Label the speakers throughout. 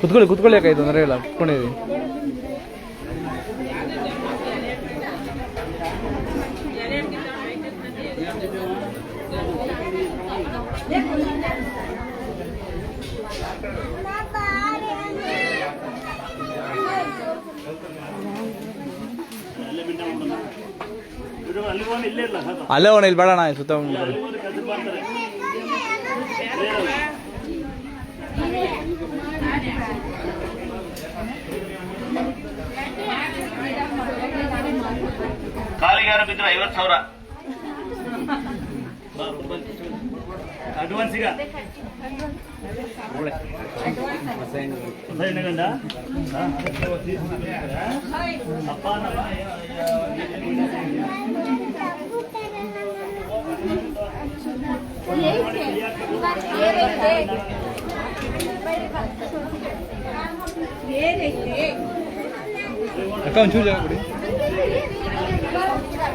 Speaker 1: ಕುತ್ಕೊಳ್ಳಿ ಯಾಕಾಯ್ತು ಅಂದರೆ ಇಲ್ಲ ಕುತ್ಕೊಂಡಿದ್ದೀವಿ. ಅಲ್ಲೇ ಹೋಣ ಇಲ್ಲಿ ಬೇಡಣ ಸುತ್ತ
Speaker 2: ಕಾಲಿಗಾರ ಬಿದ್ರೆ 50,000 ಅಡ್ವಾನ್ಸ್. ಈಗ ಗಂಡ ಅಪ್ಪ
Speaker 1: ಅಕ್ಕ ಒಂಚೂರು ಜಾಗ ಕೊಡಿ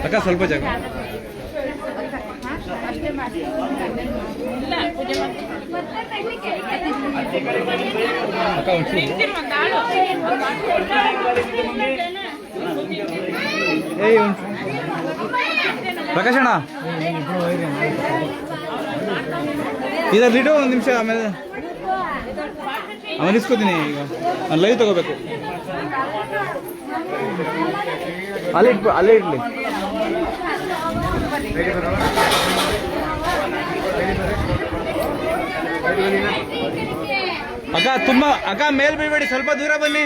Speaker 1: ಅಕ್ಕ, ಸ್ವಲ್ಪ ಜಾಗ. ಅಕ್ಕ ಒಂಚೂರು ಪ್ರಕಾಶ್ ಅಣ್ಣ ಇದಲ್ಲಿಟ್ಟು ಒಂದು ನಿಮಿಷ, ಆಮೇಲೆ ಇಸ್ಕೋತೀನಿ. ಈಗ ನಾನು ಲೈವ್ ತಗೋಬೇಕು. ಅಲ್ಲೇ ಇಡ್ಲಿ. ಅಕ್ಕ ತುಂಬಾ ಅಕ್ಕ ಮೇಲ್ ಬೀಳ್ಬೇಡಿ, ಸ್ವಲ್ಪ ದೂರ ಬನ್ನಿ.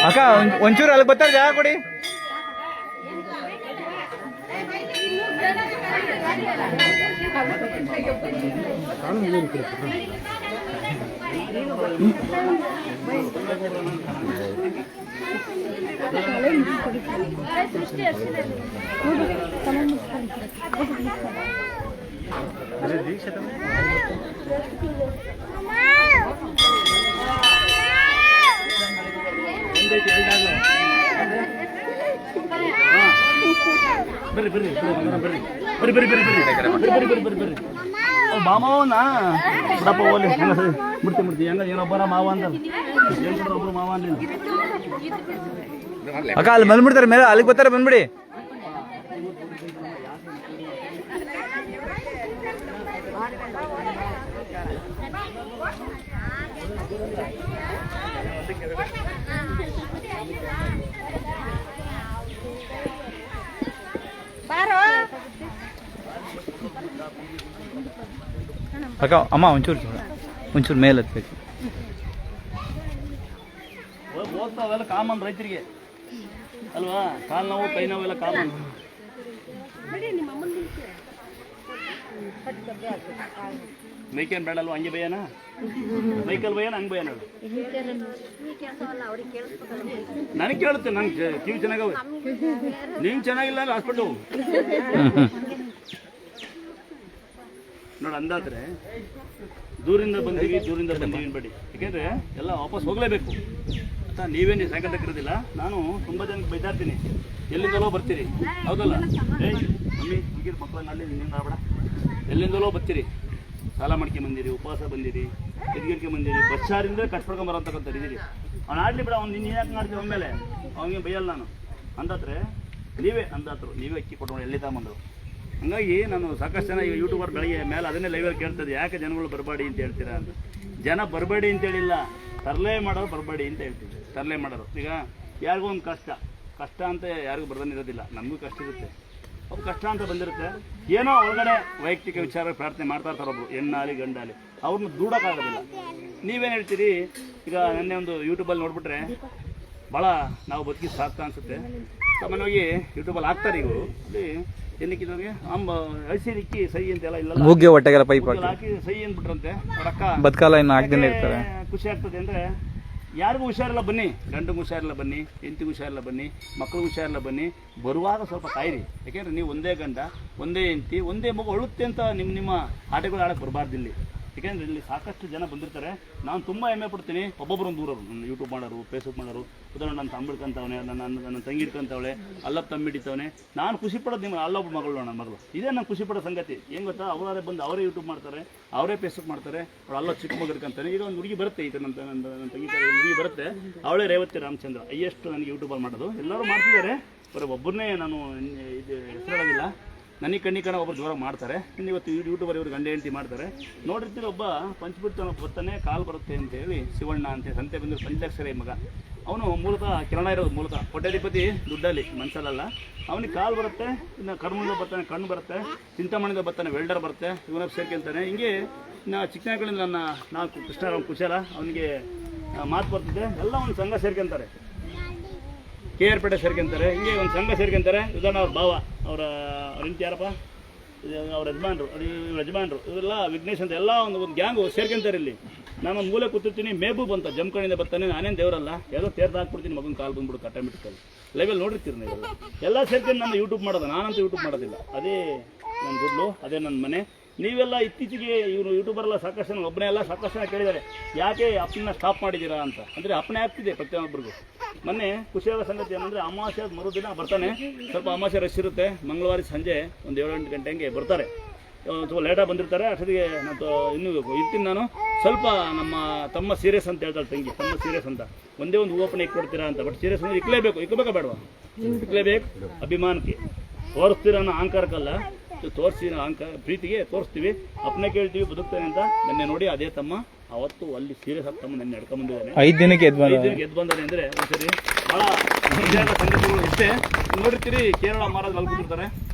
Speaker 1: ಅಕ್ಕ ಒಂಚೂರು ಅಲ್ಲಿ ಬರ್ತಾರೆ, ಜಾಗ ಕೊಡಿ.
Speaker 2: ಮಾವನ ಬಿಡಪ್ಪ ಓಲಿ ಮುಡ್ತಿ ಹೆಂಗ ಏನೊಬ್ಬರ ಮಾವ ಅಂತ ಒಬ್ರು ಮಾವ ಅನ್ಲಿಲ್ಲ.
Speaker 1: ಅಕ್ಕ ಅಲ್ಲಿ ಬಂದ್ಬಿಡ್ತಾರೆ ಮೇಲೆ, ಅಲ್ಲಿಗೆ ಬರ್ತಾರೆ, ಬಂದ್ಬಿಡಿ. ಅಕ್ಕ ಅಮ್ಮ ಒಂಚೂರು ಮೇಲೆ ಹತ್ಬೇಕು.
Speaker 2: ಅವೆಲ್ಲ ಕಾಮನ್ ರೈತರಿಗೆ ಅಲ್ವಾ, ಕಾಲು ನೋವು ಕೈ ನೋವೆಲ್ಲ ಕಾಮನ್. ಮೈಕೇನ್ ಬೇಡಲ್ವ, ಹಂಗೆ ಬಯ್ಯನ ಮೈಕಲ್ ಬಯ್ಯನ ಹಂಗೆ ಬಯ್ಯನ. ನನಗೆ ಕೇಳುತ್ತೆ, ನಂಗೆ ಕಿವಿ ಚೆನ್ನಾಗವೆ, ನೀವು ಚೆನ್ನಾಗಿಲ್ಲ ಅಂದ್ರೆ ಹಾಸ್ಪಿಟ್ಲು ನೋಡಿ. ಅಂದಾದ್ರೆ ದೂರಿಂದ ಬಂದೀವಿ ಬೇಡಿ, ಯಾಕೆಂದ್ರೆ ಎಲ್ಲ ವಾಪಸ್ ಹೋಗಲೇಬೇಕು ಅಂತ. ನೀವೇನು ಸಾಯಂಕಾಲಕ್ಕಿರೋದಿಲ್ಲ. ನಾನು ತುಂಬ ಜನಕ್ಕೆ ಬೈದಾಡ್ತೀನಿ, ಎಲ್ಲಿಂದಲೋ ಬರ್ತೀರಿ, ಹೌದಲ್ಲ? ಮಮ್ಮಿ ಹೀಗಿರ ಮಕ್ಕಳನ್ನ ಅಲ್ಲಿ ನಿನ್ನಿಂದ ಆಡಬೇಡ, ಎಲ್ಲಿಂದಲೋ ಬರ್ತೀರಿ, ಸಾಲ ಮಾಡ್ಕೊಂಬಂದಿರಿ, ಉಪವಾಸ ಬಂದಿರಿ, ಬಂದಿರಿ, ಬಸ್ಸಾರಿಂದ ಕಟ್ಸ್ಕೊಳ್ಕೊಂಬರೋಂತಕ್ಕಂಥ ಇದೀರಿ. ಅವ್ನು ಆಡ್ಲಿ ಬಿಡ, ಅವ್ನು ನೀನು ಯಾಕೆ ಮಾಡ್ತೀವಿ ಅಂದಮೇಲೆ ಅವನಿಗೆ ಬೈಯಲ್ಲ ನಾನು. ಅಂದಾತ್ರೆ ನೀವೇ ಅಕ್ಕಿ ಕೊಟ್ಟರು ಎಲ್ಲಿ ತಗೊಂಬಂದರು. ಹಂಗಾಗಿ ನಾನು ಸಾಕಷ್ಟು ಜನ ಈಗ ಯೂಟ್ಯೂಬರ್ ಬೆಳಗ್ಗೆ ಮೇಲೆ ಅದನ್ನೇ ಲೈವಲ್ಲಿ ಕೇಳ್ತದೆ, ಯಾಕೆ ಜನಗಳು ಬರಬೇಡಿ ಅಂತ ಹೇಳ್ತೀರಾ ಅಂತ. ಜನ ಬರಬೇಡಿ ಅಂತೇಳಿಲ್ಲ, ತರಲೆ ಮಾಡೋರು ಬರಬೇಡಿ ಅಂತ ಹೇಳ್ತೀವಿ. ತರಲೆ ಮಾಡೋರು ಈಗ ಯಾರಿಗೂ ಒಂದು ಕಷ್ಟ ಅಂತ ಯಾರಿಗೂ ಬರ್ದನಿರೋದಿಲ್ಲ, ನಮಗೂ ಕಷ್ಟ ಇರುತ್ತೆ. ಒಬ್ಬ ಕಷ್ಟ ಅಂತ ಬಂದಿರುತ್ತೆ, ಏನೋ ಒಳಗಡೆ ವೈಯಕ್ತಿಕ ವಿಚಾರ ಪ್ರಾರ್ಥನೆ ಮಾಡ್ತಾ ಇರ್ತಾರೆ ಒಬ್ಬರು, ಹೆಣ್ಣಾಲಿ ಗಂಡಾಲಿ, ಅವ್ರನ್ನ ದೂಡೋಕ್ಕಾಗೋದಿಲ್ಲ. ನೀವೇನು ಹೇಳ್ತೀರಿ? ಈಗ ನೆನ್ನೆ ಒಂದು ಯೂಟ್ಯೂಬಲ್ಲಿ ನೋಡ್ಬಿಟ್ರೆ ಭಾಳ ನಾವು ಬದುಕಿ ಸಾಕ್ತಾ ಅನಿಸುತ್ತೆ. ಸಾಮಾನ್ಯವಾಗಿ ಯೂಟ್ಯೂಬಲ್ಲಿ ಹಾಕ್ತಾರೆ. ಈಗ ಅಲ್ಲಿ ಏನಕ್ಕಿದವ್ರಿಗೆ ಅಳಿಸಿರಿಕ್ಕಿ ಸಹಿ ಅಂತೆಲ್ಲ ಇಲ್ಲ,
Speaker 1: ಮುಗ್ಗೆ ಹೊಟ್ಟೆಗೆಲ್ಲ ಪೈಪ್
Speaker 2: ಹಾಕಿ ಸಹಿ ಅಂದ್ಬಿಟ್ರಂತೆ. ಅವರಕ್ಕ
Speaker 1: ಬದುಕಲ್ಲ ಇನ್ನು ಹಾಕ್ದೇನೆ ಇರ್ತಾರೆ.
Speaker 2: ಖುಷಿ ಆಗ್ತದೆ ಅಂದರೆ ಯಾರಿಗೂ ಹುಷಾರಿಲ್ಲ ಬನ್ನಿ, ಗಂಡಿಗೂ ಹುಷಾರಿಲ್ಲ ಬನ್ನಿ, ಹೆಂಡತಿಗೂ ಹುಷಾರಿಲ್ಲ ಬನ್ನಿ, ಮಕ್ಕಳಿಗೂ ಹುಷಾರಿಲ್ಲ ಬನ್ನಿ, ಬರುವಾಗ ಸ್ವಲ್ಪ ಕಾಯಿರಿ. ಯಾಕೆಂದರೆ ನೀವು ಒಂದೇ ಗಂಡ, ಒಂದೇ ಹೆಂಡತಿ, ಒಂದೇ ಮಗು ಅಳುತ್ತೆ ಅಂತ ನಿಮ್ಮ ಆಟಗಳು ಆಡಕ್ಕೆ ಬರಬಾರ್ದಿಲ್ಲಿ. ಯಾಕೆಂದರೆ ಇಲ್ಲಿ ಸಾಕಷ್ಟು ಜನ ಬಂದಿರ್ತಾರೆ. ನಾನು ತುಂಬ ಹೆಮ್ಮೆ ಪಡ್ತೀನಿ, ಒಬ್ಬೊಬ್ಬರೊಂದು ದೂರವರು ನನ್ನ ಯೂಟ್ಯೂಬ್ ಮಾಡೋರು, ಫೇಸ್ಬುಕ್ ಮಾಡೋರು. ಉದಾಹರಣೆ ನನ್ನ ತಮ್ಮ ಹಿಡ್ಕೊಂತವನೆ, ನನ್ನ ತಂಗಿ ಹಿಡ್ಕೊಂತವಳೆ, ಅಲ್ಲಪ್ಪ ತಮ್ಮ ಹಿಡಿತವನೆ. ನಾನು ಖುಷಿ ಪಡೋದು ನಿಮ್ಮ ಅಲ್ಲೊಬ್ಬ ಮಗಳು, ನನ್ನ ಮಗಳು. ಇದೇ ನಾನು ಖುಷಿ ಪಡೋ ಸಂಗತಿ. ಏನು ಗೊತ್ತಾ, ಅವರೇ ಬಂದು ಅವರೇ ಯೂಟ್ಯೂಬ್ ಮಾಡ್ತಾರೆ, ಅವರೇ ಫೇಸ್ಬುಕ್ ಮಾಡ್ತಾರೆ. ಅವಳು ಅಲ್ಲ ಚಿಕ್ಕ ಮಗು ಹಿಡ್ಕೊಂತಾನೆ. ಈಗ ಒಂದು ಹುಡುಗಿ ಬರುತ್ತೆ, ಈಗ ನನ್ನ ತಂಗಿ ಹುಡುಗಿ ಬರುತ್ತೆ, ಅವಳೇ ರೇವತಿ ರಾಮಚಂದ್ರ. ಹೈಯೆಸ್ಟ್ ನನಗೆ ಯೂಟ್ಯೂಬಲ್ಲಿ ಮಾಡೋದು. ಎಲ್ಲರೂ ಮಾಡ್ತಿದ್ದಾರೆ, ಬರೀ ಒಬ್ಬರನ್ನೇ ನಾನು ಇದು ಹೆಸರಾಗೋದಿಲ್ಲ. ನನಗೆ ಕಣ್ಣಿಕಣ ಒಬ್ಬರು ಜೋರಾಗಿ ಮಾಡ್ತಾರೆ. ಇನ್ನು ಇವತ್ತು ಯೂಟ್ಯೂಬರ್ ಇವ್ರು ಗಂಡ ಹೆಂಡತಿ ಮಾಡ್ತಾರೆ. ನೋಡಿರ್ತೀರ, ಒಬ್ಬ ಪಂಚಬಿಡ್ತಾನ ಬರ್ತಾನೆ, ಕಾಲು ಬರುತ್ತೆ ಅಂತೇಳಿ ಶಿವಣ್ಣ ಅಂತ ಸಂತೆ ಬಂದು ಪಂಚಾಕ್ಷರಿ ಮಗ. ಅವನು ಮೂಲತಃ ಕಿರಣ ಇರೋದು, ಮೂಲತಃ ಕೋಟ್ಯಾಧಿಪತಿ ದುಡ್ಡಲ್ಲಿ, ಮನ್ಸಲ್ಲ. ಅವನಿಗೆ ಕಾಲು ಬರುತ್ತೆ, ಇನ್ನು ಕರ್ಮದಿಂದ ಬರ್ತಾನೆ, ಕಣ್ಣು ಬರುತ್ತೆ, ಚಿಂತಾಮಣಿಯಿಂದ ಬರ್ತಾನೆ, ವೆಲ್ಡರ್ ಬರುತ್ತೆ, ಇವನ ಸೇರ್ಕೊಂತಾನೆ. ಹಿಂಗೆ ನಾ ಚಿಕ್ಕನಗಳಿಂದ ನಾವು ಕೃಷ್ಣರಾಮ್ ಕುಶಾಲ, ಅವನಿಗೆ ಮಾತು ಬರ್ತಿದ್ದೆ. ಎಲ್ಲ ಒಂದು ಸಂಘ ಸೇರ್ಕೊಂತಾರೆ, KR ಪೇಟೆ ಸೇರ್ಕೊಂತಾರೆ. ಹಿಂಗೆ ಒಂದು ಸಂಘ ಸೇರ್ಕೊಂತಾರೆ. ಉದಾಹರಣೆ ಅವ್ರ ಭಾವ, ಅವರ ಹೆಂಡತಿ ಯಾರಪ್ಪ, ಅವ್ರ ಯಜಮಾನ್ರು ಇವರೆಲ್ಲ ವಿಘ್ನೇಶ್ ಅಂತ ಎಲ್ಲ ಒಂದು ಗ್ಯಾಂಗು ಸೇರ್ಕೊಂತಾರೆ. ಇಲ್ಲಿ ನಾನು ಒಂದು ಮೂಲೆ ಕೂತಿರ್ತೀನಿ, ಮೇಬೂಬ್ ಅಂತ ಜಮ್ಕಣಿಂದ ಬರ್ತಾನೆ. ನಾನೇನು ದೇವರಲ್ಲ, ಯಾವುದೋ ತೀರ್ಥ ಹಾಕ್ಬಿಡ್ತೀನಿ, ಮಗನ ಕಾಲು ಬಂದ್ಬಿಡು ಕಟ್ಟಮಿಟ್ಕಲ್ಲಿ ಲೈವಲ್ಲಿ ನೋಡಿರ್ತೀರಿ ನೀವು. ಎಲ್ಲ ಸೇರ್ಕೊಂಡು ನಾನು ಯೂಟ್ಯೂಬ್ ಮಾಡೋದು. ನಾನಂತೂ ಯೂಟ್ಯೂಬ್ ಮಾಡೋದಿಲ್ಲ, ಅದೇ ನನ್ನ ದುಡ್ಡು, ಅದೇ ನನ್ನ ಮನೆ. ನೀವೆಲ್ಲ ಇತ್ತೀಚೆಗೆ ಇವರು ಯೂಟ್ಯೂಬರ್ಲ್ಲ ಸಾಕಷ್ಟು ಜನ, ಒಬ್ಬನೇ ಎಲ್ಲ ಸಾಕಷ್ಟು ಜನ ಕೇಳಿದ್ದಾರೆ, ಯಾಕೆ ಅಪ್ಪನ ಸ್ಟಾಪ್ ಮಾಡಿದ್ದೀರಾ ಅಂತ. ಅಂದರೆ ಅಪ್ಪನೇ ಆಗ್ತಿದೆ ಪ್ರತಿಯೊಬ್ಬರಿಗೂ. ಮೊನ್ನೆ ಖುಷಿಯಾದ ಸಂಗತಿ ಏನಂದರೆ, ಅಮಾವಾಸ್ಯೆ ಮರುದಿನ ಬರ್ತಾನೆ. ಸ್ವಲ್ಪ ಅಮಾವಾಸ್ಯೆ ರಶ್ ಇರುತ್ತೆ. ಮಂಗಳವಾರ ಸಂಜೆ ಒಂದು 7-8 ಗಂಟೆ ಹಂಗೆ ಬರ್ತಾರೆ. ಸ್ವಲ್ಪ ಲೇಟಾಗಿ ಬಂದಿರ್ತಾರೆ. ಅಷ್ಟೊತ್ತಿಗೆ ನಾನು ಇನ್ನೂ ಇರ್ತೀನಿ. ನಾನು ಸ್ವಲ್ಪ ನಮ್ಮ ತಮ್ಮ ಸೀರಿಯಸ್ ಅಂತ ಹೇಳ್ತಾಳೆ ತಂಗಿ, ತಮ್ಮ ಸೀರಿಯಸ್ ಅಂತ. ಒಂದೇ ಒಂದು ಹೂವಪ್ಪನ ಇಕ್ಕೊಡ್ತೀರಾ ಅಂತ. ಬಟ್ ಸೀರಿಯಸ್ ಅಂದರೆ ಇಕ್ಲೇಬೇಕಾ ಬೇಡವಾ? ಇಕ್ಲೇಬೇಕು. ಅಭಿಮಾನಕ್ಕೆ ತೋರಿಸ್ತೀರ ಅನ್ನೋ ಅಹಂಕಾರಕ್ಕಲ್ಲ, ತೋರಿಸಿ ಪ್ರೀತಿಗೆ ತೋರಿಸ್ತೀವಿ. ಅಪ್ಪನೇ ಕೇಳ್ತೀವಿ, ಬದುಕ್ತಾನೆ ಅಂತ. ನೆನ್ನೆ ನೋಡಿ ಅದೇ ತಮ್ಮ ಅವತ್ತು ಅಲ್ಲಿ ಸೀರಿಯಸ್ ಆಗಿ ತಮ್ಮ ನೆನ್ನೆ ನಡ್ಕೊಂಡ್ಬಂದಿದ್ದಾನೆ.
Speaker 1: 5 ದಿನಕ್ಕೆ
Speaker 2: ಎದ್ದು ಬಂದಾನೆ ಅಂದರೆ ಒಂದ್ಸರಿ ಭಾಳ ನಿಜವಾದ ಸಂಗತಿಗಳು ಇಷ್ಟೇ. ನೋಡಿರ್ತೀರಿ, ಕೇರಳ ಮಹಾರಾಜ್ ಮಲ್ಕೊಂಡಿರ್ತಾರೆ,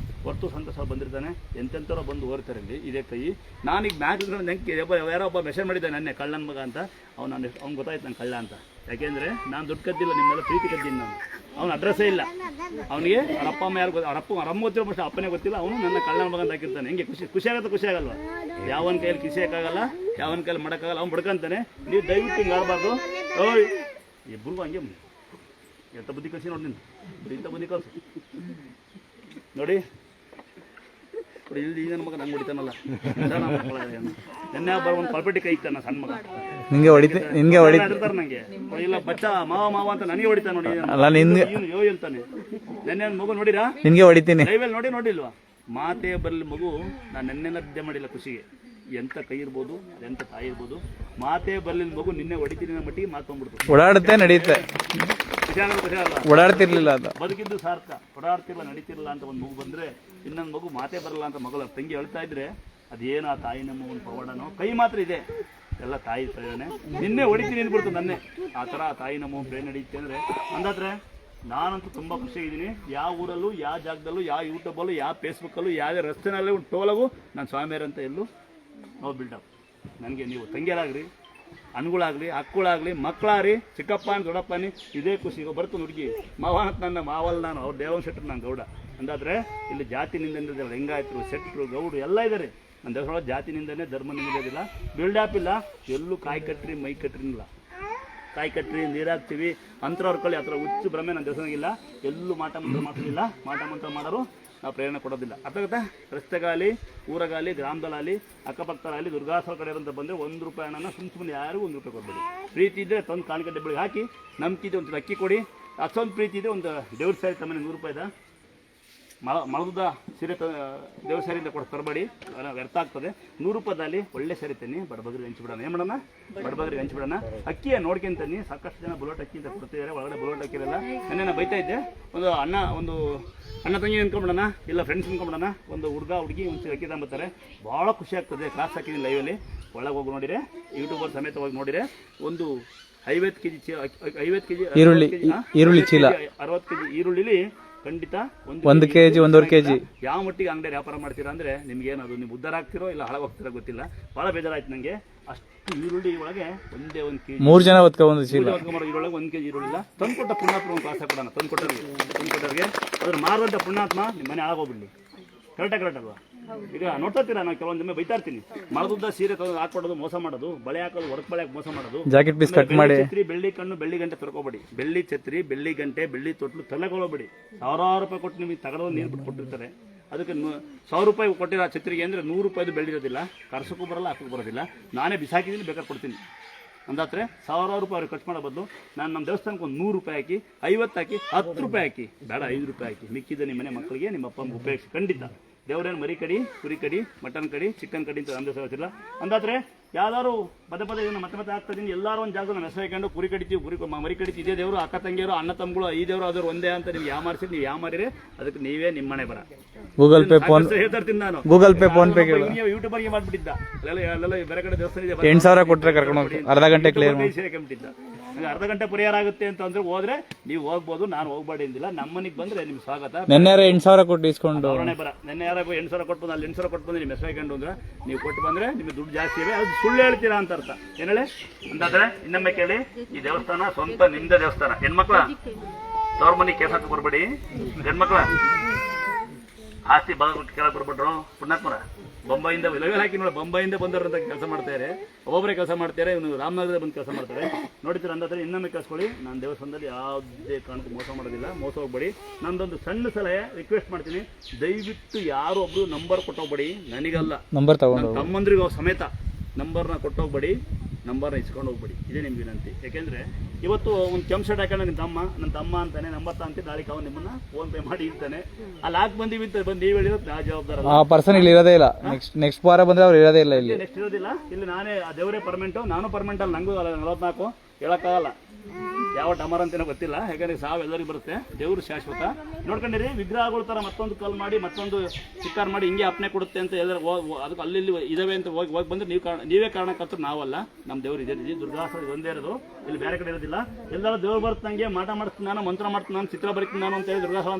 Speaker 2: ಹೊತ್ತು ಸಂತೋಷ ಬಂದಿರ್ತಾನೆ. ಎಂತೆಂಥವ್ರು ಬಂದು ಓರ್ತಾರೆ ಇಲ್ಲಿ. ಇದೇ ಕೈ. ನಾನೀಗ ಮ್ಯಾಚ್ ನೆಂಗೆ ಯಾರೋ ಒಬ್ಬ ಮೆಸೇಜ್ ಮಾಡಿದ್ದೆ ನೆನ್ನೆ, ಕಳ್ಳನ ಮಗ ಅಂತ. ಅವ್ನು ಗೊತ್ತಾಯ್ತು ನಂಗೆ ಕಳ್ಳ ಅಂತ. ಯಾಕೆಂದರೆ ನಾನು ದುಡ್ಡು ಕದ್ದಿಲ್ಲ, ನಿಮ್ಮೆಲ್ಲ ಪ್ರೀತಿ ಕದ್ದೀನಿ ನಾನು. ಅವ್ನ ಅಡ್ರೆಸ್ಸೇ ಇಲ್ಲ ಅವನಿಗೆ. ಅವ್ರ ಅಪ್ಪ ಅಮ್ಮ ಯಾರು ಅವ್ರ ಅಮ್ಮ ಗೊತ್ತಿರೋ പക്ഷേ ಅಪ್ಪನೇ ಗೊತ್ತಿಲ್ಲ. ಅವನು ನನ್ನ ಕಳ್ಳನ ಮಗ ಅಂತ ಹಾಕಿರ್ತಾನೆ. ಹೆಂಗೆ ಖುಷಿ ಆಗುತ್ತೆ? ಖುಷಿ ಆಗಲ್ವ? ಯಾವನ ಕೈಯಲ್ಲಿ ಕಿಸಿ ಹಾಕಾಗಲ್ಲ, ಯಾವನ ಕೈಯಲ್ಲಿ ಮಾಡೋಕ್ಕಾಗಲ್ಲ. ಅವ್ನು ಬಡ್ಕೊಂತಾನೆ. ನೀವು ದಯವಿಟ್ಟು ಹಿಂಗೆ ಆಡಬಾರ್ದು. ಓಯ್ ಇಬ್ಬರಿಗೂ ಹಂಗೆ ಎಂಥ ಬುದ್ಧಿ ಕಲಿಸಿ ನೋಡಿ, ನೀನು ಇಂಥ ಬುದ್ಧಿ ಕಲಿಸು ನೋಡಿ. ಇಲ್ಲಿ ನನ್ನ ಮಗ ನಂಗೆ ಹೊಡಿತಾನಲ್ಲ, ನೆನ್ನೆ ಬರೋ ಒಂದು ಪಲ್ಪಟ್ಟಿ ಕೈ ಇತ್ತಾನ ಸಣ್ಣ ಮಗ,
Speaker 1: ನಿಂಗೆ
Speaker 2: ಹೊಡಿತಾರೆ ನನಗೆ. ಇಲ್ಲ ಬಚ್ಚ ಮಾವ ಅಂತ ನನಗೆ ಹೊಡಿತಾನೆ ನೋಡಿ. ಯೋ ಅಂತಾನೆ. ನೆನ್ನೆ ಒಂದು ಮಗು ನೋಡಿರಾ?
Speaker 1: ನಿನ್ಗೆ ಹೊಡಿತೀನಿ
Speaker 2: ಲೈವಲ್ಲಿ ನೋಡಿಲ್ವಾ? ಮಾತೇ ಬರಲಿ ಮಗು. ನಾನು ನೆನ್ನೆ ನಿದ್ದೆ ಮಾಡಿಲ್ಲ ಖುಷಿಗೆ. ಎಂಥ ಕೈ ಇರ್ಬೋದು, ಎಂಥ ತಾಯಿ ಇರ್ಬೋದು. ಮಾತೇ ಬರಲಿಲ್ಲ ಮಗು, ನಿನ್ನೆ ಹೊಡಿತೀನಿ ಅನ್ನೋ ಮಟ್ಟಿಗೆ ಮಾತು ಬಂದ್ಬಿಡ್ತು.
Speaker 1: ಓಡಾಡುತ್ತೆ, ನಡೆಯುತ್ತೆ. ಓಡಾಡ್ತಿರ್ಲಿಲ್ಲ, ಅದು
Speaker 2: ಬದುಕಿದ್ದು ಸಾರ್ಥ. ಓಡಾಡ್ತಿರ್ಲ, ನಡೀತಿರಲ್ಲ ಅಂತ ಒಂದು ಮಗು ಬಂದ್ರೆ, ಇನ್ನೊಂದು ಮಗು ಮಾತೇ ಬರಲ್ಲ ಅಂತ ಮಗಳ ತಂಗಿ ಹೇಳ್ತಾ ಇದ್ರೆ, ಅದೇನು ಆ ತಾಯಿ ನಮ್ಮ ಒಂದು ಪವಾಡನೋ. ಕೈ ಮಾತ್ರ ಇದೆ, ಎಲ್ಲ ತಾಯಿ ಪ್ರೇರಣೆ. ನಿನ್ನೆ ಹೊಡಿತೀನಿ ಅಂದ್ಬಿಡ್ತು ನನ್ನೆ. ಆ ಥರ ತಾಯಿ ನಮ್ಮ ಪ್ರೇರಣೆ ನಡೆಯುತ್ತೆ ಅಂದರೆ ಅಂದಾದ್ರೆ ನಾನಂತೂ ತುಂಬ ಖುಷಿಯಾಗಿದ್ದೀನಿ. ಯಾವ ಊರಲ್ಲೂ, ಯಾವ ಜಾಗದಲ್ಲೂ, ಯಾವ ಯೂಟ್ಯೂಬಲ್ಲೂ, ಯಾವ ಫೇಸ್ಬುಕ್ಕಲ್ಲೂ, ಯಾವುದೇ ರಸ್ತೆನಲ್ಲೂ ಒಂದು ಟೋಲಗೂ ನಾನು ಸ್ವಾಮಿಯರಂತ ಎಲ್ಲೂ ನೋ ಬಿಲ್ಡಪ್. ನನಗೆ ನೀವು ತಂಗಿಯರಾಗ್ರಿ, ಅನ್ಗಳಾಗಲಿ, ಅಕ್ಕಳಾಗಲಿ, ಮಕ್ಕಳಾಗ್ರಿ, ಚಿಕ್ಕಪ್ಪನ ದೊಡ್ಡಪ್ಪನಿ, ಇದೇ ಖುಷಿ. ಬರ್ತು ಹುಡುಗಿ ಮಾವ ಅಂತ ನನ್ನ ಮಾವಲ್ ನಾನು, ಅವ್ರು ದೇವನ್ ಶೆಟ್ರು, ನಾನು ಗೌಡ. ಅಂದಾದರೆ ಇಲ್ಲಿ ಜಾತಿ ನಿಂದನೆ ಲಿಂಗಾಯತರು, ಶೆಟ್ರು, ಗೌಡು ಎಲ್ಲ ಇದ್ದಾರೆ. ನನ್ನ ದೇವರೊಳಗೆ ಜಾತಿ ನಿಂದನೆ, ಧರ್ಮ ನಿಂದಿಲ್ಲ, ಬಿಲ್ಡಪ್ ಇಲ್ಲ. ಎಲ್ಲೂ ಕಾಯಿ ಕಟ್ಟ್ರಿ ಮೈ ಕಟ್ಟ್ರಿನಿಲ್ಲ. ಕಾಯಿ ಕಟ್ಟ್ರಿ, ನೀರಾಕ್ತೀವಿ, ಅಂತರವ್ರ ಆ ಥರ ಹುಚ್ಚು ಭ್ರಮೆ ನನ್ನ ದೇವಸ್ಥಾನಗಿಲ್ಲ. ಎಲ್ಲೂ ಮಾಟ ಮಂತ್ರ ಮಾಡ್ತಿಲ್ಲ. ಮಾಟ ಮಂತ್ರ ಮಾಡೋರು ನಾವು ಪ್ರೇರಣೆ ಕೊಡೋದಿಲ್ಲ. ಅರ್ಥಾಗುತ್ತಾ? ರಸ್ತೆಗಾಲಿ, ಊರಗಾಲಿ, ಗ್ರಾಮದಲ್ಲಾಗಲಿ, ಅಕ್ಕಪಕ್ಕದಲ್ಲಿ ದುರ್ಗಾಸರ ಕಡೆ ಅಂತ ಬಂದರೆ 1 ರೂಪಾಯಿ ಹಣನ ಸುಮ್ಮನೆ ಯಾರಿಗೂ 1 ರೂಪಾಯಿ ಕೊಡಬೇಡಿ. ಪ್ರೀತಿ ಇದ್ದರೆ ತಂದು ಕಾಣಿಕೆ ಡಬ್ಬಳಿಗೆ ಹಾಕಿ, ನಂಬಿಕೆ ಇದೆ ಒಂದು ಅಕ್ಕಿ ಕೊಡಿ. ಅಷ್ಟೊಂದು ಪ್ರೀತಿ ಇದೆ, ಒಂದು ದೇವ್ರ ಸ್ಯಾರಿ ತಮ್ಮನೆ 100 ರೂಪಾಯಿದ ಮಳದ ಸೀರೆ ದೇವ್ರ ಸ್ಯಾರಿಯಿಂದ ಕೊಟ್ಟು ತರಬೇಡಿ, ವ್ಯರ್ಥ ಆಗ್ತದೆ. 100 ರೂಪಾಯಿದಲ್ಲಿ ಒಳ್ಳೆ ಸ್ಯಾರಿ ತನ್ನಿ, ಬಡಬಗ್ರಿಗೆ ಹಂಚಿಬಿಡೋಣ. ಏನು ಮಾಡೋಣ? ಬಡಬಗ್ರಿಗೆ ಹಂಚಿಬಿಡೋಣ. ಅಕ್ಕಿಯ ನೋಡ್ಕೊಂತನ್ನಿ. ಸಾಕಷ್ಟು ಜನ ಬುಲೋಟ್ ಅಕ್ಕಿ ಅಂತ ಕೊಡ್ತಿದ್ದಾರೆ, ಒಳಗಡೆ ಬುಲೋಟ್ ಅಕ್ಕಿರಲ್ಲ. ನಾನು ಬೈತಾ ಇದ್ದೆ, ಒಂದು ಅಣ್ಣ ತಂಗಿ ಅನ್ಕೊಂಬಿಡೋಣ, ಇಲ್ಲ ಫ್ರೆಂಡ್ಸ್ ಅನ್ಕೊಂಬಿಡೋಣ. ಒಂದು ಹುಡುಗ ಹುಡುಗಿ ಒಂದು ಅಕ್ಕಿ ತಗೊಂಬರ್ತಾರೆ, ಭಾಳ ಖುಷಿ ಆಗ್ತದೆ. ಕ್ಲಾಸ್ ಹಾಕಿದ್ದೀನಿ ಲೈವಲ್ಲಿ, ಒಳಗೆ ಹೋಗಿ ನೋಡಿರೆ, ಯೂಟ್ಯೂಬರ್ ಸಮೇತವಾಗಿ ನೋಡಿರೆ. ಒಂದು 50 kg
Speaker 1: ಈರುಳ್ಳಿ ಚೀಲ,
Speaker 2: 60 kg ಈರುಳ್ಳಿಲಿ ಖಂಡಿತ
Speaker 1: 1 kg 1.5 kg.
Speaker 2: ಯಾವ ಮಟ್ಟಿಗೆ ಅಂಗಡಿ ವ್ಯಾಪಾರ ಮಾಡ್ತೀರಾ ಅಂದರೆ ನಿಮ್ಗೇನದು ನೀವು ಉದ್ದಾರ ಆಗ್ತಿರೋ ಇಲ್ಲ ಹಾಳಾಗೋಗ್ತಿರೋ ಗೊತ್ತಿಲ್ಲ. ಭಾಳ ಬೇಜಾರಾಯ್ತು ನನಗೆ. ಅಷ್ಟು ಈರುಳ್ಳಿ ಒಳಗೆ ಒಂದೇ 1 kg
Speaker 1: 3 ಜನ ಒಂದು ಚೀಲ
Speaker 2: ಈರುಳ್ಳಿ, 1 kg ಈರುಳ್ಳಿ ಇಲ್ಲ. ತಂದುಕೊಟ್ಟ ಪುಣ್ಯಾತ್ಮ ಒಂದು ಕ್ಲಾಸ್ ಹಾಕೋಣ. ತಂದುಕೊಟ್ಟವ್ರಿಗೆ ಅದ್ರ ಮಾರುವಂಥ ಪುಣ್ಯಾತ್ಮ ನಿಮ್ಮ ಮನೆ ಆಗೋಗ್ಬಿಡ್ಲಿ. ಕರೆಕ್ಟ್ ಅಲ್ವಾ? ಈಗ ನೋಡ್ತಾ ಇರ್ತೀರಾ, ನಾನು ಕೆಲವೊಂದು ಬೈತಾ ಇರ್ತೀನಿ. ಮಳದುದ್ದ ಸೀರೆ ಹಾಕೊಡೋದು, ಮೋಸ ಮಾಡೋದು, ಬಳೆ ಹಾಕೋದು, ಒಡಕ್ ಬಳೆ ಮೋಸ ಮಾಡೋದು,
Speaker 1: ಜಾಕೆಟ್ ಪೀಸ್ ಕಟ್ ಮಾಡಿ,
Speaker 2: ಛತ್ರಿ, ಬೆಳ್ಳಿ ಕಣ್ಣು, ಬೆಳ್ಳಿ ಗಂಟೆ ತರ್ಕೋಬೇಡಿ. ಬೆಳ್ಳಿ ಛತ್ರಿ, ಬೆಳ್ಳಿ ಗಂಟೆ, ಬೆಳ್ಳಿ ತೊಟ್ಲು ತಲೆಗೊಳ್ಳಬೇಡಿ. 1000 ರೂಪಾಯಿ ಕೊಟ್ಟು ನಿಮಗೆ ತಗಡೋದು ನೀರು ಬಿಟ್ಟು ಕೊಟ್ಟಿರ್ತಾರೆ. ಅದಕ್ಕೆ 1,000 ರೂಪಾಯಿ ಕೊಟ್ಟಿರೋ ಆ ಛತ್ರಿಗೆ ಅಂದರೆ 100 ರೂಪಾಯಿದು ಬೆಳೆದಿರೋದಿಲ್ಲ, ಕರ್ಸಕ್ಕೂ ಬರಲ್ಲ, ಹಾಕಕ್ಕೂ ಬರೋದಿಲ್ಲ. ನಾನೇ ಬಿಸಾಕಿದ್ದೀನಿ, ಬೇಕಾದ್ರೆ ಕೊಡ್ತೀನಿ ಅಂದಾತ್ರೆ 1,000 ರೂಪಾಯಿ ಅವ್ರಿಗೆ ಖರ್ಚು ಮಾಡೋ ಬದಲು ನಾನು ನಮ್ಮ ದೇವಸ್ಥಾನಕ್ಕೆ ಒಂದು 100 ರೂಪಾಯಿ ಹಾಕಿ, 50 ಹಾಕಿ, 10 ರೂಪಾಯಿ ಹಾಕಿ, ಬೇಡ 5 ರೂಪಾಯಿ ಹಾಕಿ, ಮಿಕ್ಕಿದ ನಿಮ್ಮ ಮನೆ ಮಕ್ಕಳಿಗೆ ನಿಮ್ಮ ಅಪ್ಪ ಅಮ್ಮ ಉಪಯೋಗಿಸಿ. ಖಂಡಿತ ದೇವರೇನು ಮರಿ ಕಡಿ, ಕುರಿ ಕಡಿ, ಮಟನ್ ಕಡಿ, ಚಿಕನ್ ಕಡಿ ಅಂತ ನಮ್ಮ ದೇವಸ್ಥಾನ ಅಂದಾದ್ರೆ ಯಾವ್ದಾದ್ರು ಪದೇ ಇದನ್ನು ಮತ್ತೆ ಆಗ್ತಾಯಿದ್ದೀನಿ. ಎಲ್ಲರೂ ಒಂದು ಜಾಗದಲ್ಲಿ ಹೆಸರು ಹಾಕೊಂಡು ಕುರಿ ಕಡಿತೀವಿ, ಮರಿ ಕಡಿತೀವಿ, ಇದೇ ದೇವರು, ಅಕ್ಕ ತಂಗಿಯರು, ಅಣ್ಣ ತಮ್ಮಗಳು, ಈ ದೇವರು ಅದ್ರ ಒಂದೇ ಅಂತ ನೀವು ಯಾವ ಮಾರಿಸಿ ನೀವು ಯಾವ ಮಾರಿರಿ ಅದಕ್ಕೆ ನೀವೇ ನಿಮ್ಮ ಮನೆ ಬರ.
Speaker 1: ಗೂಗಲ್ ಪೇ, ಫೋನ್,
Speaker 2: ಹೇಳ್ತಾ ಇರ್ತೀನಿ ನಾನು.
Speaker 1: ಗೂಗಲ್ ಪೇ, ಫೋನ್ ಪೇ
Speaker 2: ಯೂಟ್ಯೂಬರ್ಗೆ ಮಾಡ್ಬಿಟ್ಟಿದ್ದ, ಅಲ್ಲೆಲ್ಲ ಬೇರೆ ಕಡೆ ದೇವಸ್ಥಾನ ಇದೆ,
Speaker 1: 8,000 ಕೊಟ್ಟರೆ ಕರ್ಕೊಂಡು ಹೋಗಿ ಅರ್ಧ ಗಂಟೆ ಕ್ಲಿಯರ್
Speaker 2: ಸೇರ್ಕೊಂಬಿಟ್ಟಿದ್ದ. ಅರ್ಧ ಗಂಟೆ ಪರಿಹಾರ ಆಗುತ್ತೆ ಅಂತಂದ್ರೆ ಹೋದ್ರೆ ನೀವು ಹೋಗ್ಬೋದು, ನಾನು ಹೋಗ್ಬೇಡಿ ಅಂದಿಲ್ಲ. ನಮ್ಮ ಮನೆಗೆ ಬಂದ್ರೆ ನಿಮ್ಗೆ ಸ್ವಾಗತ.
Speaker 1: ನೆನ್ನೆ 8,000 ಕೊಟ್ಟು ಇಸ್ಕೊಂಡು
Speaker 2: ಬರ, ನೆನ್ನೆ ಯಾರಾಗ 8,000 ಕೊಟ್ಟು ಬಂದು ಅಲ್ಲಿ 8,000 ಕೊಟ್ಟು ಬಂದ್ರೆ ನಿಮ್ಮ ಹೆಸರು ಹಾಕೊಂಡು ಅಂದ್ರೆ ನೀವು ಕೊಟ್ಟು ಬಂದ್ರೆ ನಿಮ್ಗೆ ದುಡ್ಡು ಜಾಸ್ತಿ ಇದೆ, ಅದು ಸುಳ್ಳು ಹೇಳ್ತೀರಾ ಅಂತ ಅರ್ಥ. ಏನ್ ಹೇಳಿ ಅಂತಾದ್ರೆ ಇನ್ನೊಮ್ಮೆ ಕೇಳಿ, ಈ ದೇವಸ್ಥಾನ ಸ್ವಂತ ನಿಮ್ದೇ ದೇವಸ್ಥಾನ. ಹೆಣ್ಮಕ್ಳ ತವ್ರ ಮನೆ ಕೇಸಕ್ಕೆ ಬರ್ಬೇಡಿ, ಹೆಣ್ಮಕ್ಳ ಆಸ್ತಿ ಭಾಗ ಕೇಳಕ್ ಬರ್ಬಿಟ್ರು. ಪುಣ್ಯಾತ್ಮರ ಬೊಂಬೈಯಿಂದ ಲೆವೆಲ್ ಹಾಕಿ ನೋಡಿ, ಬೊಂಬೈಯಿಂದ ಬಂದವರಂತ ಕೆಲಸ ಮಾಡ್ತಾರೆ, ಒಬ್ಬೊಬ್ಬರೇ ಕೆಲಸ ಮಾಡ್ತಾರೆ, ಇವನು ರಾಮನಗರದಲ್ಲಿ ಬಂದು ಕೆಲಸ ಮಾಡ್ತಾರೆ. ನೋಡ್ತೀರ ಅಂದಾದ್ರೆ ಇನ್ನೊಮ್ಮೆ ಕಳ್ಸ್ಕೊಳ್ಳಿ. ನಾನು ದೇವಸ್ಥಾನದಲ್ಲಿ ಯಾವುದೇ ಕಾರಣಕ್ಕೂ ಮೋಸ ಮಾಡೋದಿಲ್ಲ, ಮೋಸ ಹೋಗ್ಬೇಡಿ. ನಂದೊಂದು ಸಣ್ಣ ಸಲಹೆ ರಿಕ್ವೆಸ್ಟ್ ಮಾಡ್ತೀನಿ, ದಯವಿಟ್ಟು ಯಾರು ಒಬ್ರು ನಂಬರ್ ಕೊಟ್ಟೋಗ್ಬೇಡಿ, ನನಗಲ್ಲ,
Speaker 1: ನಂಬರ್ ತಗೊಂಡು
Speaker 2: ತಮ್ಮಂದ್ರಿಗೂ ಸಮೇತ ನಂಬರ್ನ ಕೊಟ್ಟೋಗ್ಬೇಡಿ, ನಂಬರ್ನ ಇಸ್ಕೊಂಡು ಹೋಗ್ಬೇಡಿ. ಇದೇ ನಿಮ್ಗೆ ವಿನಂತಿ. ಯಾಕೆಂದ್ರೆ ಇವತ್ತು ಒಂದು ಕೆಂಪ್ ಶರ್ಟ್ ಹಾಕೊಂಡು ನನ್ನ ತಮ್ಮ ಅಂತಾನೆ, ನಂಬರ್ ಅಂತ ನಾಳೆಗೆ ಅವನು ನಿಮ್ಮನ್ನ ಫೋನ್ ಪೇ ಮಾಡಿ ಇರ್ತಾನೆ. ಅಲ್ಲಿ ಹಾಕಿ ಬಂದೀವಿ ಅಂತ ಬಂದು ನೀವು ಹೇಳಿರೋದು ನಾ ಜವಾಬ್ದಾರ.
Speaker 1: ಆ ಪರ್ಸನ್ ಇಲ್ಲಿ ಇರೋದೇ ಇಲ್ಲ, ನೆಕ್ಸ್ಟ್ ವಾರ ಬಂದ್ರೆ ಅವ್ರು ಇರೋದೇ ಇಲ್ಲ ಇಲ್ಲಿ.
Speaker 2: ನೆಕ್ಸ್ಟ್ ಇರೋದಿಲ್ಲ ಇಲ್ಲಿ, ನಾನೇ ದೇವರೇ ಪರ್ಮನೆಂಟು, ನಾನು ಪರ್ಮನೆಂಟ್ ಅಲ್ಲ, ನಂಗೂ 44 ಹೇಳಕ್ಕಾಗಲ್ಲ, ಯಾವ ಡಮರ್ ಅಂತೇನೋ ಗೊತ್ತಿಲ್ಲ. ಯಾಕಂದ್ರೆ ಸಾವು ಎಲ್ಲರಿಗೂ ಬರುತ್ತೆ, ದೇವರು ಶಾಶ್ವತ. ನೋಡ್ಕೊಂಡಿರಿ, ವಿಗ್ರಹಗಳ ತರ ಮತ್ತೊಂದು ಕಲ್ ಮಾಡಿ ಮತ್ತೊಂದು ಚಿಕ್ಕಾರ್ ಮಾಡಿ ಹಿಂಗೆ ಅಪ್ನೆ ಕೊಡುತ್ತೆ ಅಂತ ಎಲ್ಲರೂ ಅದಕ್ಕೆ ಅಲ್ಲಿ ಇದಾವೆ ಅಂತ ಹೋಗಿ ಬಂದ್ರೆ ನೀವೇ ಕಾರಣಕ್ಕಂತೂ ನಾವಲ್ಲ, ನಮ್ಮ ದೇವ್ರು ಇದೆ. ದುರ್ಗಾಸನ ಒಂದೇ ಇರೋದು, ಇಲ್ಲಿ ಬೇರೆ ಕಡೆ ಇರೋದಿಲ್ಲ. ಎಲ್ಲರೂ ದೇವ್ರು ಬರುತ್ತೆ, ನಂಗೆ ಮಾಟ ಮಾಡ್ತೀನಿ ನಾನು, ಮಂತ್ರ ಮಾಡ್ತೀನಿ ನಾನು, ಚಿತ್ರ ಬರೀತೀನಿ ನಾನು ಅಂತ ಹೇಳಿ ದುರ್ಗಾಸನ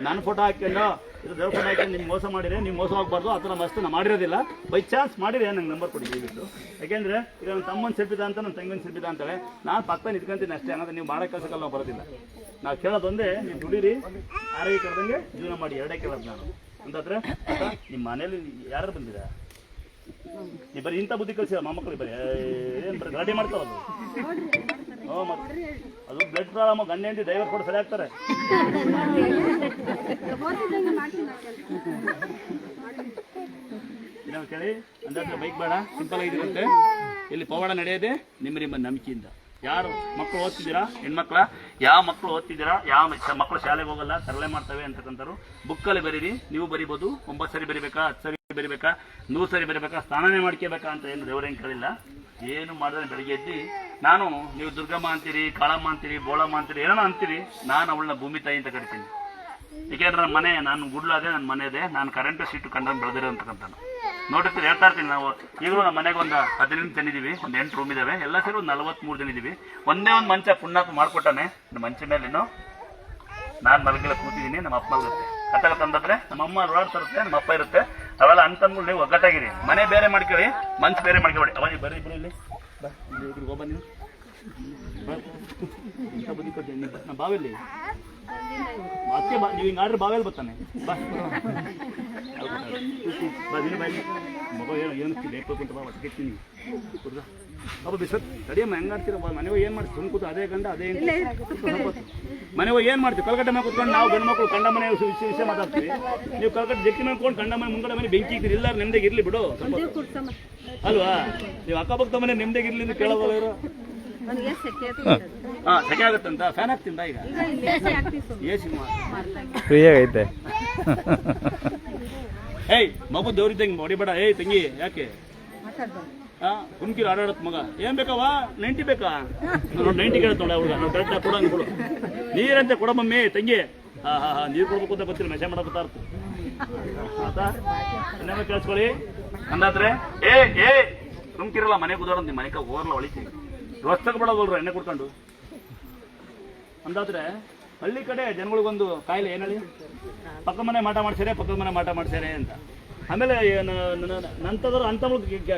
Speaker 2: ನಾನು ಫೋಟೋ ಹಾಕೊಂಡು ಇದು ದೇವ್ರ ಫೋಟೋ ಹಾಕಿ ನಿಮ್ಗೆ ಮೋಸ ಮಾಡಿರಿ, ನೀವು ಮೋಸ ಹೋಗ್ಬಾರ್ದು. ಆ ಥರ ಮಸ್ತ್ ನಾನು ಮಾಡಿರೋದಿಲ್ಲ. ಬೈ ಚಾನ್ಸ್ ಮಾಡಿರಿ ನಂಗೆ ನಂಬರ್ ಕೊಡಿ ದಯವಿಟ್ಟು. ಯಾಕೆಂದ್ರೆ ಈಗ ನನ್ನ ತಮ್ಮನ ಸಿಲ್ಪಿದ ಅಂತ, ನನ್ನ ತಂಗಿನ ಸಿಲ್ಪಿದ ಅಂತಾಳೆ, ನಾನು ಪಕ್ಕ ನಿಂತ್ಕೊಂತೀನಿ ಅಷ್ಟೇ. ಅನ್ನೋದು ನೀವು ಮಾಡೋ ಕೆಲಸಕ್ಕಲ್ಲ ನಾವು ಬರೋದಿಲ್ಲ. ನಾವು ಕೇಳೋದೊಂದೇ, ನೀವು ದುಡೀರಿ, ಆರೋಗ್ಯ ಕರೆದಂಗೆ ಜೀವನ ಮಾಡಿ, ಎರಡೇ ಕೇಳೋದು ನಾನು. ಅಂತಂದ್ರೆ ನಿಮ್ಮ ಮನೇಲಿ ಯಾರು ಬಂದಿರಾ, ನೀವು ಬರೀ ಇಂಥ ಬುದ್ಧಿ ಕಲಿಸಿದ ಮೊಮ್ಮಕ್ಕಳಿಗೆ ಬರೀ ಏನು ಬರೀ ಗಲಾಟೆ ಮಾಡ್ತಾವದು. ಅದು ಬ್ಲಡ್ ಪ್ರಾಬ್ಲಮ್, ಗಂಡ ಹೆಂಡತಿ ಡೈವರ್ ಕೊಟ್ಟು ಸರಿ ಆಗ್ತಾರೆ. ನಾವು ಕೇಳಿ ಅಂದಾಜು ಬೈಕ್ ಬೇಡ, ಸಿಂಪಲ್ ಆಗಿರುತ್ತೆ. ಇಲ್ಲಿ ಪವಾಡ ನಡೆಯೋದೆ ನಿಮ್ಮ ನಂಬಿಕೆಯಿಂದ. ಯಾರು ಮಕ್ಕಳು ಓದ್ತಿದ್ದೀರಾ, ಹೆಣ್ಮಕ್ಳ ಯಾವ ಮಕ್ಕಳು ಓದ್ತಿದ್ದೀರಾ, ಯಾವ ಮಕ್ಕಳು ಶಾಲೆಗೆ ಹೋಗಲ್ಲ, ತರಲೆ ಮಾಡ್ತವೆ ಅಂತಕ್ಕಂಥವ್ರು ಬುಕ್ಕಲ್ಲಿ ಬರೀರಿ. ನೀವು ಬರಿಬೋದು, 9 ಸರಿ ಬರಿಬೇಕಾ, 10 ಸರಿ ಬರಿಬೇಕಾ, 100 ಸರಿ ಬರಿಬೇಕಾ, ಸ್ನಾನನೇ ಮಾಡ್ಕೋಬೇಕಾ ಅಂತ ಏನು ದೇವರೇನು ಕೇಳಿಲ್ಲ. ಏನು ಮಾಡಿದ್ರೆ ಬೆಳಿಗ್ಗೆ ಎದ್ದು ನಾನು, ನೀವು ದುರ್ಗಮ್ಮ ಅಂತೀರಿ, ಕಾಳಮ್ಮ ಅಂತೀರಿ, ಬೋಳಮ್ಮ ಅಂತೀರಿ, ಏನೋ ಅಂತೀರಿ, ನಾನು ಅವಳನ್ನ ಭೂಮಿ ತಾಯಿ ಅಂತ ಕರಿತೀನಿ. ಏಕೆಂದ್ರೆ ನನ್ನ ಮನೆ, ನಾನು ಗುಡ್ಲಾದೆ, ನನ್ನ ಮನೆ ಇದೆ, ನಾನು ಕರೆಂಟ್ ಸೀಟು ಕಂಡು ಬೆಳೆದಿರೋ ಅಂತಕ್ಕಂಥ ನೋಡಿರ್ತೀವಿ, ಹೇಳ್ತಾ ಇರ್ತೀನಿ. ನಾವು ಈಗಲೂ ನಮ್ಮ ಮನೆಗೆ ಒಂದು 15 ಜನ ಇದ್ದೀವಿ, ಒಂದು 8 ರೂಮ್ ಇದಾವೆ, ಎಲ್ಲ ಸೇರಿ ಒಂದು 43 ಜನ ಇದ್ದೀವಿ. ಒಂದೇ ಒಂದು ಮಂಚ ಪುಣ್ಯಾತ್ಮ ಮಾಡ್ಕೊಟ್ಟಾನೆ. ನಮ್ಮ ಮಂಚ ಮೇಲೇನು ನಾನು ಮಲಗಿಲ್ಲ ಕೂತಿದ್ದೀನಿ, ನಮ್ಮ ಅಪ್ಪ ಮಲಗುತ್ತೆ. ಕತ್ತಲ ತಂದ್ರೆ ನಮ್ಮ ಅಮ್ಮ ಓಡಾಡ್ತಿರುತ್ತೆ, ನಮ್ಮ ಅಪ್ಪ ಇರುತ್ತೆ. ಅವೆಲ್ಲ ಅಂತಂದ್ಗಳು ನೀವು ಒಗ್ಗಟ್ಟಾಗಿರಿ. ಮನೆ ಬೇರೆ ಮಾಡ್ಕೊಳ್ಳಿ, ಮಂಚ ಬೇರೆ ಮಾಡ್ಕೊಬೇಡಿ. ಅವಾಗ ಬರ್ರಿ ಇಬ್ರು ಇಲ್ಲಿ ಹೋಗ್ಬ, ನೀವು ಇಂಥ ಬುದ್ಧಿ ಕೊಡ್ತೀನಿ. ನಮ್ಮ ಬಾವಿಯಲ್ಲಿ ಅತ್ತೆ ಬಾ, ನೀವು ಹಿಂಗೆ ಆಡ್ರೆ ಬಾವಿಯಲ್ಲಿ ಬರ್ತಾನೆ. ಬಾ ಮಗ ಏನು ಬೇಕು ಬಾ ಒಟ್ಟಿಗೆತ್ತೀನಿ ಅಪ್ಪ ಬಿಸ್ಕತ್ ತಡಿಯಮ್ಮ, ಹೆಂಗೆ ಆಡ್ತೀರ ಮನೆಗೆ ಏನು ಮಾಡ್ತೀವಿ, ಸುಮ್ ಕೂತು ಅದೇ ಗಂಡ ಅದೇ ಮನೆಗೆ ಏನು ಮಾಡ್ತೀವಿ. ಕಲ್ಕಟ್ಟೆ ಮೇಲೆ ಕೂತ್ಕೊಂಡು ನಾವು ಗಂಡು ಮಕ್ಕಳು ಕಂಡ ಮನೆ ವಿಷಯ ಮಾತಾಡ್ತೀವಿ. ನೀವು ಕಲ್ಕಟ್ಟೆ ಜಕ್ಕಿ ಮಾಡ್ಕೊಂಡು ಕಂಡ ಮನೆ ಮುಂಗಡೆ ಮನೆ ಬೆಂಕಿ ಇದ್ದೀರಿ, ಎಲ್ಲರೂ ನೆಮ್ಮದಿಗೆ ಇರಲಿ ಬಿಡು ಅಲ್ವಾ. ನೀವು ಅಕ್ಕಪಕ್ಕ ಮನೆ ನೆಮ್ಮದಿಗೆ ಇರಲಿ ಅಂತ ಕೇಳೋದಲ್ಲ ಇವರು. ಹಾಂ, ಸೆಕೆ ಆಗುತ್ತಂತ ಫ್ಯಾನ್ ಹಾಕ್ತಿಂದ ಈಗ ಎ ಸಿ
Speaker 1: ಫ್ರೀ ಆಗೈತೆ.
Speaker 2: ಏಯ್ ಮಗು ದೇವ್ರಿದ್ದಂಗೆ ಹೊಡಿಬೇಡ. ಏಯ್ ತಂಗಿ ಯಾಕೆ ಹುಮ್ಕಿರು ಆಡಾಡತ್ ಮಗ, ಏನ್ ಬೇಕವ 90 ಬೇಕಾ, 90 ಕೇಳತ್ ನೋಡ ಹುಡುಗ, ನಾವು ಕರೆಕ್ಟ್ ಕೊಡಂಗೆ ಕೊಡು. ನೀರಂತೆ ಕೊಡ ಮಮ್ಮಿ ತಂಗಿ. ನೀರು ಕೊಡ್ಬೇಕು ಅಂತ ಬರ್ತೀರಿ, ಮೆಸೇಜ್ ಮಾಡಕ್ ಬರ್ತಾ ಇರ್ತೀವಿ ಆತಾ. ಇನ್ನೊಮ್ಮೆ ಕೇಳಿಸ್ಕೊಳ್ಳಿ ಅಂದಾದ್ರೆ ಹುಮ್ಕಿರಲ್ಲ ಮನೆ ಕೂದೋರಂತ ಮನೆಗೆ ಹೋರ್ಲ ಹೊಳಿತೀವಿ. ರೊಸ್ತಕ್ಕೆ ಬಿಡೋದಲ್ರ ಎಣ್ಣೆ ಕುಡ್ಕೊಂಡು. ಅಂದಾದ್ರೆ ಹಳ್ಳಿ ಕಡೆ ಜನಗಳಿಗೊಂದು ಕಾಯಿಲೆ ಏನು ಹೇಳಿ, ಪಕ್ಕದ ಮನೆ ಮಾಟ ಮಾಡ್ಸ್ಯಾರೆ ಅಂತ. ಆಮೇಲೆ ನಂತರದವ್ರು ಅಂಥವ್ರು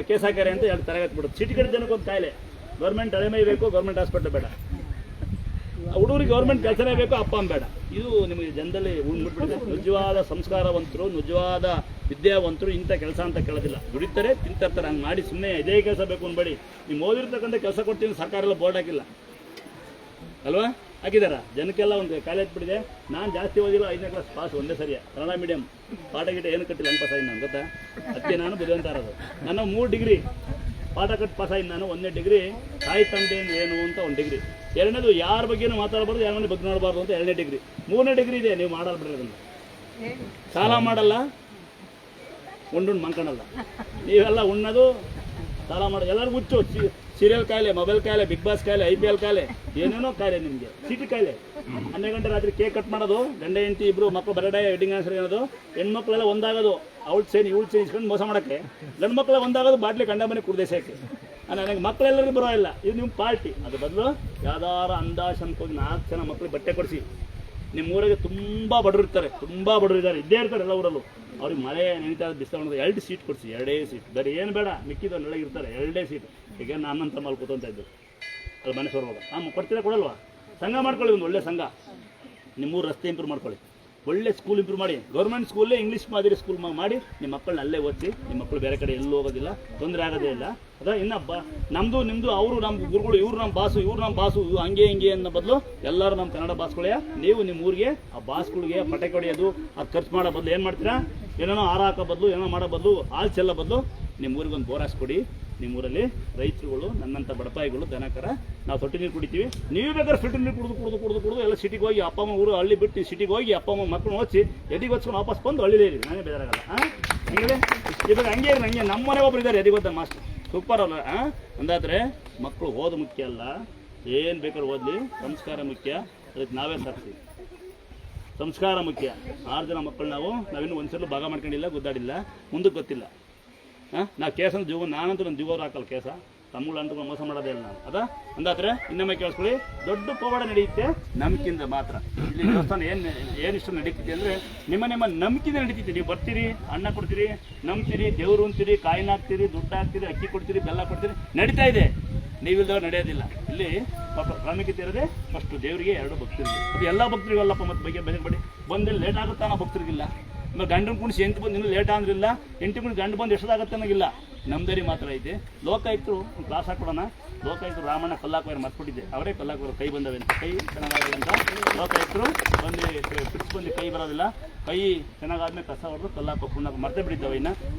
Speaker 2: ಕೇಸ್ ಹಾಕ್ಯಾರೆ ಅಂತ 2 ತರಗತಿ ಬಿಡೋದು. ಸಿಟಿ ಕಡೆ ಜನಕ್ಕೊಂದು ಕಾಯಿಲೆ, ಗೌರ್ಮೆಂಟ್ ಹಳೆ ಮೈ ಬೇಕು, ಗೌರ್ಮೆಂಟ್ ಹಾಸ್ಪಿಟಲ್ ಬೇಡ, ಹುಡುಗರಿಗೆ ಗೌರ್ಮೆಂಟ್ ಕೆಲಸನೇ ಬೇಕು, ಅಪ್ಪ ಅಮ್ಮ ಬೇಡ. ಇದು ನಿಮಗೆ ಜನದಲ್ಲಿ ಉಂಡ್ಬಿಟ್ಟಿದೆ. ನಿಜವಾದ ಸಂಸ್ಕಾರವಂತರು, ನಿಜವಾದ ವಿದ್ಯಾವಂತರು ಇಂಥ ಕೆಲಸ ಅಂತ ಕೇಳೋದಿಲ್ಲ. ದುಡಿತಾರೆ, ತಿಂತಿರ್ತಾರೆ. ಹಂಗೆ ಮಾಡಿ ಸುಮ್ಮನೆ ಇದೇ ಕೆಲಸ ಬೇಕು ಅನ್ಬೇಡಿ. ನೀವು ಓದಿರ್ತಕ್ಕಂಥ ಕೆಲಸ ಕೊಡ್ತೀನಿ, ಸರ್ಕಾರ ಎಲ್ಲ ಬೋರ್ಡ್ ಹಾಕಿಲ್ಲ ಅಲ್ವಾ. ಹಾಕಿದಾರ ಜನಕ್ಕೆಲ್ಲ ಒಂದು ಕಾಯಿಲೆ ಎತ್ಬಿಟ್ಟಿದೆ. ನಾನು ಜಾಸ್ತಿ ಓದಿಲ್ಲ, 5ನೇ ಕ್ಲಾಸ್ ಪಾಸ್ ಒಂದೇ ಸರಿಯ ಕನ್ನಡ ಮೀಡಿಯಂ, ಪಾಠ ಗಿಟ ಏನು ಕಟ್ಟಿಲ್ಲ, ಅನ್ಪಾಸ್ ಆಗಿ ನಾನು ಗೊತ್ತಾ, ಅದಕ್ಕೆ ನಾನು ಬುದ್ಧಿವಂತ ಇರೋದು. ನನ್ನ 3 ಡಿಗ್ರಿ ಪಾಠ ಕಟ್ಟು ಪಾಸ್ ಆಗಿ ನಾನು. 1ನೇ ಡಿಗ್ರಿ ತಾಯಿ ತಂದೆ ಏನು ಅಂತ 1 ಡಿಗ್ರಿ, 2ನೇದು ಯಾರ ಬಗ್ಗೆನೂ ಮಾತಾಡಬಾರ್ದು, ಯಾರ ಮನೆ ಬಗ್ಗೆ ನೋಡಬಾರ್ದು ಅಂತ 2ನೇ ಡಿಗ್ರಿ, 3ನೇ ಡಿಗ್ರಿ ಇದೆ. ನೀವು ಮಾಡಲ್ಲ ಬಿಡ್ರಿ ಅದನ್ನು, ಸಾಲ ಮಾಡಲ್ಲ, ಉಂಡು ಮಂಕಣಲ್ಲ, ನೀವೆಲ್ಲ ಉಣ್ಣೋದು ಸಾಲ ಮಾಡೋದು, ಎಲ್ಲರಿಗೂ ಹುಚ್ಚು, ಸೀರಿಯಲ್ ಕಾಯಿಲೆ, ಮೊಬೈಲ್ ಕಾಯಿಲೆ, ಬಿಗ್ ಬಾಸ್ ಕಾಯಿಲೆ, IPL ಕಾಯಿಲೆ, ಏನೇನೋ ಕಾಯಿಲೆ ನಿಮಗೆ, ಚೀಟಿ ಕಾಯಿಲೆ. 12 ಗಂಟೆ ರಾತ್ರಿ ಕೇಕ್ ಕಟ್ ಮಾಡೋದು, ಗಂಡ ಹೆಂಡತಿ ಇಬ್ಬರು ಮಕ್ಕಳು ಬರಡೆ ವೆಡ್ಡಿಂಗ್ ಆನ್ಸರ್ ಏನೋದು, ಹೆಣ್ಮಕ್ಳೆಲ್ಲ ಒಂದಾಗೋದು, ಅವಳು ಸೇರಿ ಇವಳು ಸೇರಿ ಇಸ್ಕೊಂಡು ಮೋಸ ಮಾಡೋಕ್ಕೆ, ಗಂಡು ಮಕ್ಕಳೆಲ್ಲ ಒಂದಾಗೋದು ಬಾಟ್ಲಿ ಗಂಡ ಮನೆ ಕುಡ್ದೇಸಕ್ಕೆ. ನನಗೆ ಮಕ್ಕಳೆಲ್ಲರಿಗೂ ಬರೋ ಇಲ್ಲ, ಇದು ನಿಮ್ಮ ಪಾರ್ಟಿ. ಅದು ಬದಲು ಯಾವ್ದಾರ ಅಂದಾಜು ಅನ್ಕೋಗಿ 4 ಜನ ಮಕ್ಕಳಿಗೆ ಬಟ್ಟೆ ಕೊಡಿಸಿ. ನಿಮ್ಮ ಊರಿಗೆ ತುಂಬ ಬಡವರು ಇರ್ತಾರೆ, ತುಂಬ ಬಡವರು ಇದ್ದಾರೆ, ಇದ್ದೇ ಇರ್ತಾರೆ ಎಲ್ಲ ಊರಲ್ಲೂ. ಅವ್ರಿಗೆ ಮಳೆ ನೆನೀತಾ ಬಿಸ್ತಾವಣದ 2 ಸೀಟ್ ಕೊಡಿಸಿ, 2 ಸೀಟ್, ಬೇರೆ ಏನು ಬೇಡ, ಮಿಕ್ಕಿದ ನೆಳಗಿರ್ತಾರೆ 2 ಸೀಟ್. ಈಗ ನಾನು ತಮ್ಮಲ್ಲಿ ಕೂತಂತ ಇದ್ದು ಅದು ಮನೆ ಸೋರುವಾಗ ಕೊಡ್ತೀರಾ, ಕೊಡಲ್ವಾ? ಸಂಘ ಮಾಡ್ಕೊಳ್ಳಿ, ಒಂದು ಒಳ್ಳೆ ಸಂಘ. ನಿಮ್ಮೂರು ರಸ್ತೆ ಇಂಪ್ರೂವ್ ಮಾಡ್ಕೊಳ್ಳಿ, ಒಳ್ಳೆ ಸ್ಕೂಲ್ ಇಂಪ್ರೂವ್ ಮಾಡಿ, ಗೌರ್ಮೆಂಟ್ ಸ್ಕೂಲೇ ಇಂಗ್ಲೀಷ್ ಮಾದರಿ ಸ್ಕೂಲ್ ಮಾಡಿ ನಿಮ್ಮ ಮಕ್ಕಳನ್ನ ಅಲ್ಲೇ ಓದಿಸಿ. ನಿಮ್ಮ ಮಕ್ಕಳು ಬೇರೆ ಕಡೆ ಎಲ್ಲೂ ಹೋಗೋದಿಲ್ಲ, ತೊಂದರೆ ಆಗೋದೇ ಇಲ್ಲ. ಅದ ಇನ್ನೊಬ್ಬ ನಮ್ಮದು ನಿಮ್ಮದು, ಅವರು ನಮ್ಮ ಗುರುಗಳು, ಇವ್ರು ನಮ್ಮ ಬಾಸು, ಇವ್ರು ನಮ್ಮ ಬಾಸು, ಹಂಗೆ ಹಿಂಗೆ ಅನ್ನೋ ಬದಲು ಎಲ್ಲರೂ ನಮ್ಮ ಕನ್ನಡ ಬಾಸ್ಗಳೇ. ನೀವು ನಿಮ್ಮ ಊರಿಗೆ ಆ ಬಾಸ್ಗಳಿಗೆ ಪಟಾಕಿ ಹೊಡೆಯೋದು, ಅದು ಖರ್ಚು ಮಾಡೋ ಬದಲು ಏನು ಮಾಡ್ತೀರಾ, ಏನೇನೋ ಹಾರ ಹಾಕೋ ಬದಲು, ಏನೋ ಮಾಡೋ ಬದಲು, ಹಾಲು ಚೆಲ್ಲೋ ಬದಲು ನಿಮ್ಮ ಊರಿಗೆ ಒಂದು ಬೋರ್ ಹಾಕ್ಸ್ಕೊಡಿ. ನಿಮ್ಮೂರಲ್ಲಿ ರೈತರುಗಳು, ನನ್ನಂಥ ಬಡಪಾಯಿಗಳು, ದನಕರ, ನಾವು ತೊಟ್ಟಿ ನೀರು ಕುಡಿತೀವಿ. ನೀವು ಬೇಕಾದ್ರೆ ಫಿಲ್ಟರ್ ನೀರು ಕುಡಿದು ಎಲ್ಲ ಸಿಟಿಗೆ ಹೋಗಿ, ಅಪ್ಪ ಅಮ್ಮ ಊರು ಹಳ್ಳಿ ಬಿಟ್ಟು ಸಿಟಿಗೆ ಹೋಗಿ ಅಪ್ಪ ಅಮ್ಮ ಮಕ್ಕಳು ಓದಿಸಿ ಎದಿಗೆ ಹೊಚ್ಕೊಂಡು ವಾಪಸ್ ಬಂದು ಹಳ್ಳಿಲೇ ಇರಿ, ನಾನೇ ಬೇಜಾರಾಗಲ್ಲ. ಹಂಗೆ ಇವಾಗ ಹಂಗೆ ಇರಿ. ನಂಗೆ ನಮ್ಮ ಮನೆ ಒಬ್ಬರು ಇದ್ದಾರೆ ಎದಿಗೆ ಓದ ಮಾಸ್ಟರ್, ಸೂಪರ್ ಅಲ್ಲ. ಅಂದಾದರೆ ಮಕ್ಕಳು ಓದು ಮುಖ್ಯ ಅಲ್ಲ, ಏನು ಬೇಕಾದ್ರೂ ಓದಲಿ, ಸಂಸ್ಕಾರ ಮುಖ್ಯ. ಅದಕ್ಕೆ ನಾವೇ ಸಾಕ್ತೀವಿ, ಸಂಸ್ಕಾರ ಮುಖ್ಯ. 6 ಜನ ಮಕ್ಕಳು ನಾವಿನ್ನೂ ಒಂದ್ಸಲ ಭಾಗ ಮಾಡ್ಕೊಂಡಿಲ್ಲ, ಗುದ್ದಾಡಿಲ್ಲ, ಮುಂದಕ್ಕೆ ಗೊತ್ತಿಲ್ಲ. ನಾವು ಕೇಸ್ ಅಂತ ಜೀವ, ನಾನಂತೂ ನನ್ನ ಜೀವವ್ರು ಹಾಕಲ್ಲ ಕೇಸ, ತಮ್ಮಗಳಂತೂ ಮೋಸ ಮಾಡೋದೇ ಇಲ್ಲ ನಾನು. ಅದ ಅಂದಾದ್ರೆ ಇನ್ನೊಮ್ಮೆ ಕೇಳಿಸ್ಕೊಳ್ಳಿ, ದೊಡ್ಡ ಪವಾಡ ನಡೆಯುತ್ತೆ ನಂಬಿಕೆಯಿಂದ ಮಾತ್ರ. ಇಲ್ಲಿ ದೇವಸ್ಥಾನ ಏನಿಷ್ಟು ನಡೀತಿದೆ ಅಂದರೆ ನಿಮ್ಮ ನಂಬಿಕೆಯಿಂದ ನಡೀತಿದೆ. ನೀವು ಬರ್ತೀರಿ, ಅನ್ನ ಕೊಡ್ತೀರಿ, ನಂಬ್ತೀರಿ, ದೇವರು ಅಂತೀರಿ, ಕಾಯಿನ ಹಾಕ್ತೀರಿ, ದುಡ್ಡು ಹಾಕ್ತೀರಿ, ಅಕ್ಕಿ ಕೊಡ್ತೀರಿ, ಬೆಲ್ಲ ಕೊಡ್ತೀರಿ, ನಡೀತಾ ಇದೆ. ನೀವಿಲ್ದವ್ರು ನಡೆಯೋದಿಲ್ಲ. ಇಲ್ಲಿ ಪ್ರಾಮುಖ್ಯತೆ ಇರೋದೇ ಫಸ್ಟು ದೇವರಿಗೆ, 2 ಭಕ್ತರಿಗೆ. ಅದು ಎಲ್ಲ ಭಕ್ತರಿಗಲ್ಲಪ್ಪ, ಮತ್ತೆ ಬಗ್ಗೆ ಬೆಳಗ್ಗೆ ಬಂದಲ್ಲಿ ಲೇಟ್ ಆಗುತ್ತಾ ಅನ್ನೋ ಭಕ್ತರಿಗಿಲ್ಲ. ಆಮೇಲೆ ಗಂಡನ ಕುಣಿಸಿ 8 ಬಂದು ಇನ್ನೂ ಲೇಟ್ ಅಂದ್ರಿಲ್ಲ, 8 ಕುಣಿಸಿ ಗಂಡು ಬಂದು ಎಷ್ಟೊತ್ತಾಗತ್ತೆ ಅನ್ನೋಗಿಲ್ಲ. ನಮ್ದರಿ ಮಾತ್ರ ಐತೆ. ಲೋಕಾಯುಕ್ತರು ಒಂದು ಕ್ಲಾಸ್ ಹಾಕೊಡೋಣ. ಲೋಕಾಯುಕ್ತರು ರಾಮಣ್ಣ ಕಲ್ಲಾಕುವಾರ ಮರ್ತ್ಬಿಟ್ಟಿದ್ದೆ, ಅವರೇ ಕಲ್ಲಾಕುವಾರ ಕೈ ಬಂದವೆ ಅಂತ, ಕೈ ಚೆನ್ನಾಗಾಗಲ್ಲ ಅಂತ ಲೋಕಾಯುಕ್ತರು ಬಂದು ಫಿಕ್ಸ್ ಬಂದು ಕೈ ಬರೋದಿಲ್ಲ, ಕೈ ಚೆನ್ನಾಗಾದ್ಮೇಲೆ ಕಸ ಹೊಡೆದು ಕಲ್ಲಾಕ ಪುಣ್ಣ ಮರ್ತೇ ಬಿಟ್ಟಿದ್ದಾವೆ. ಅವಿನ್ನ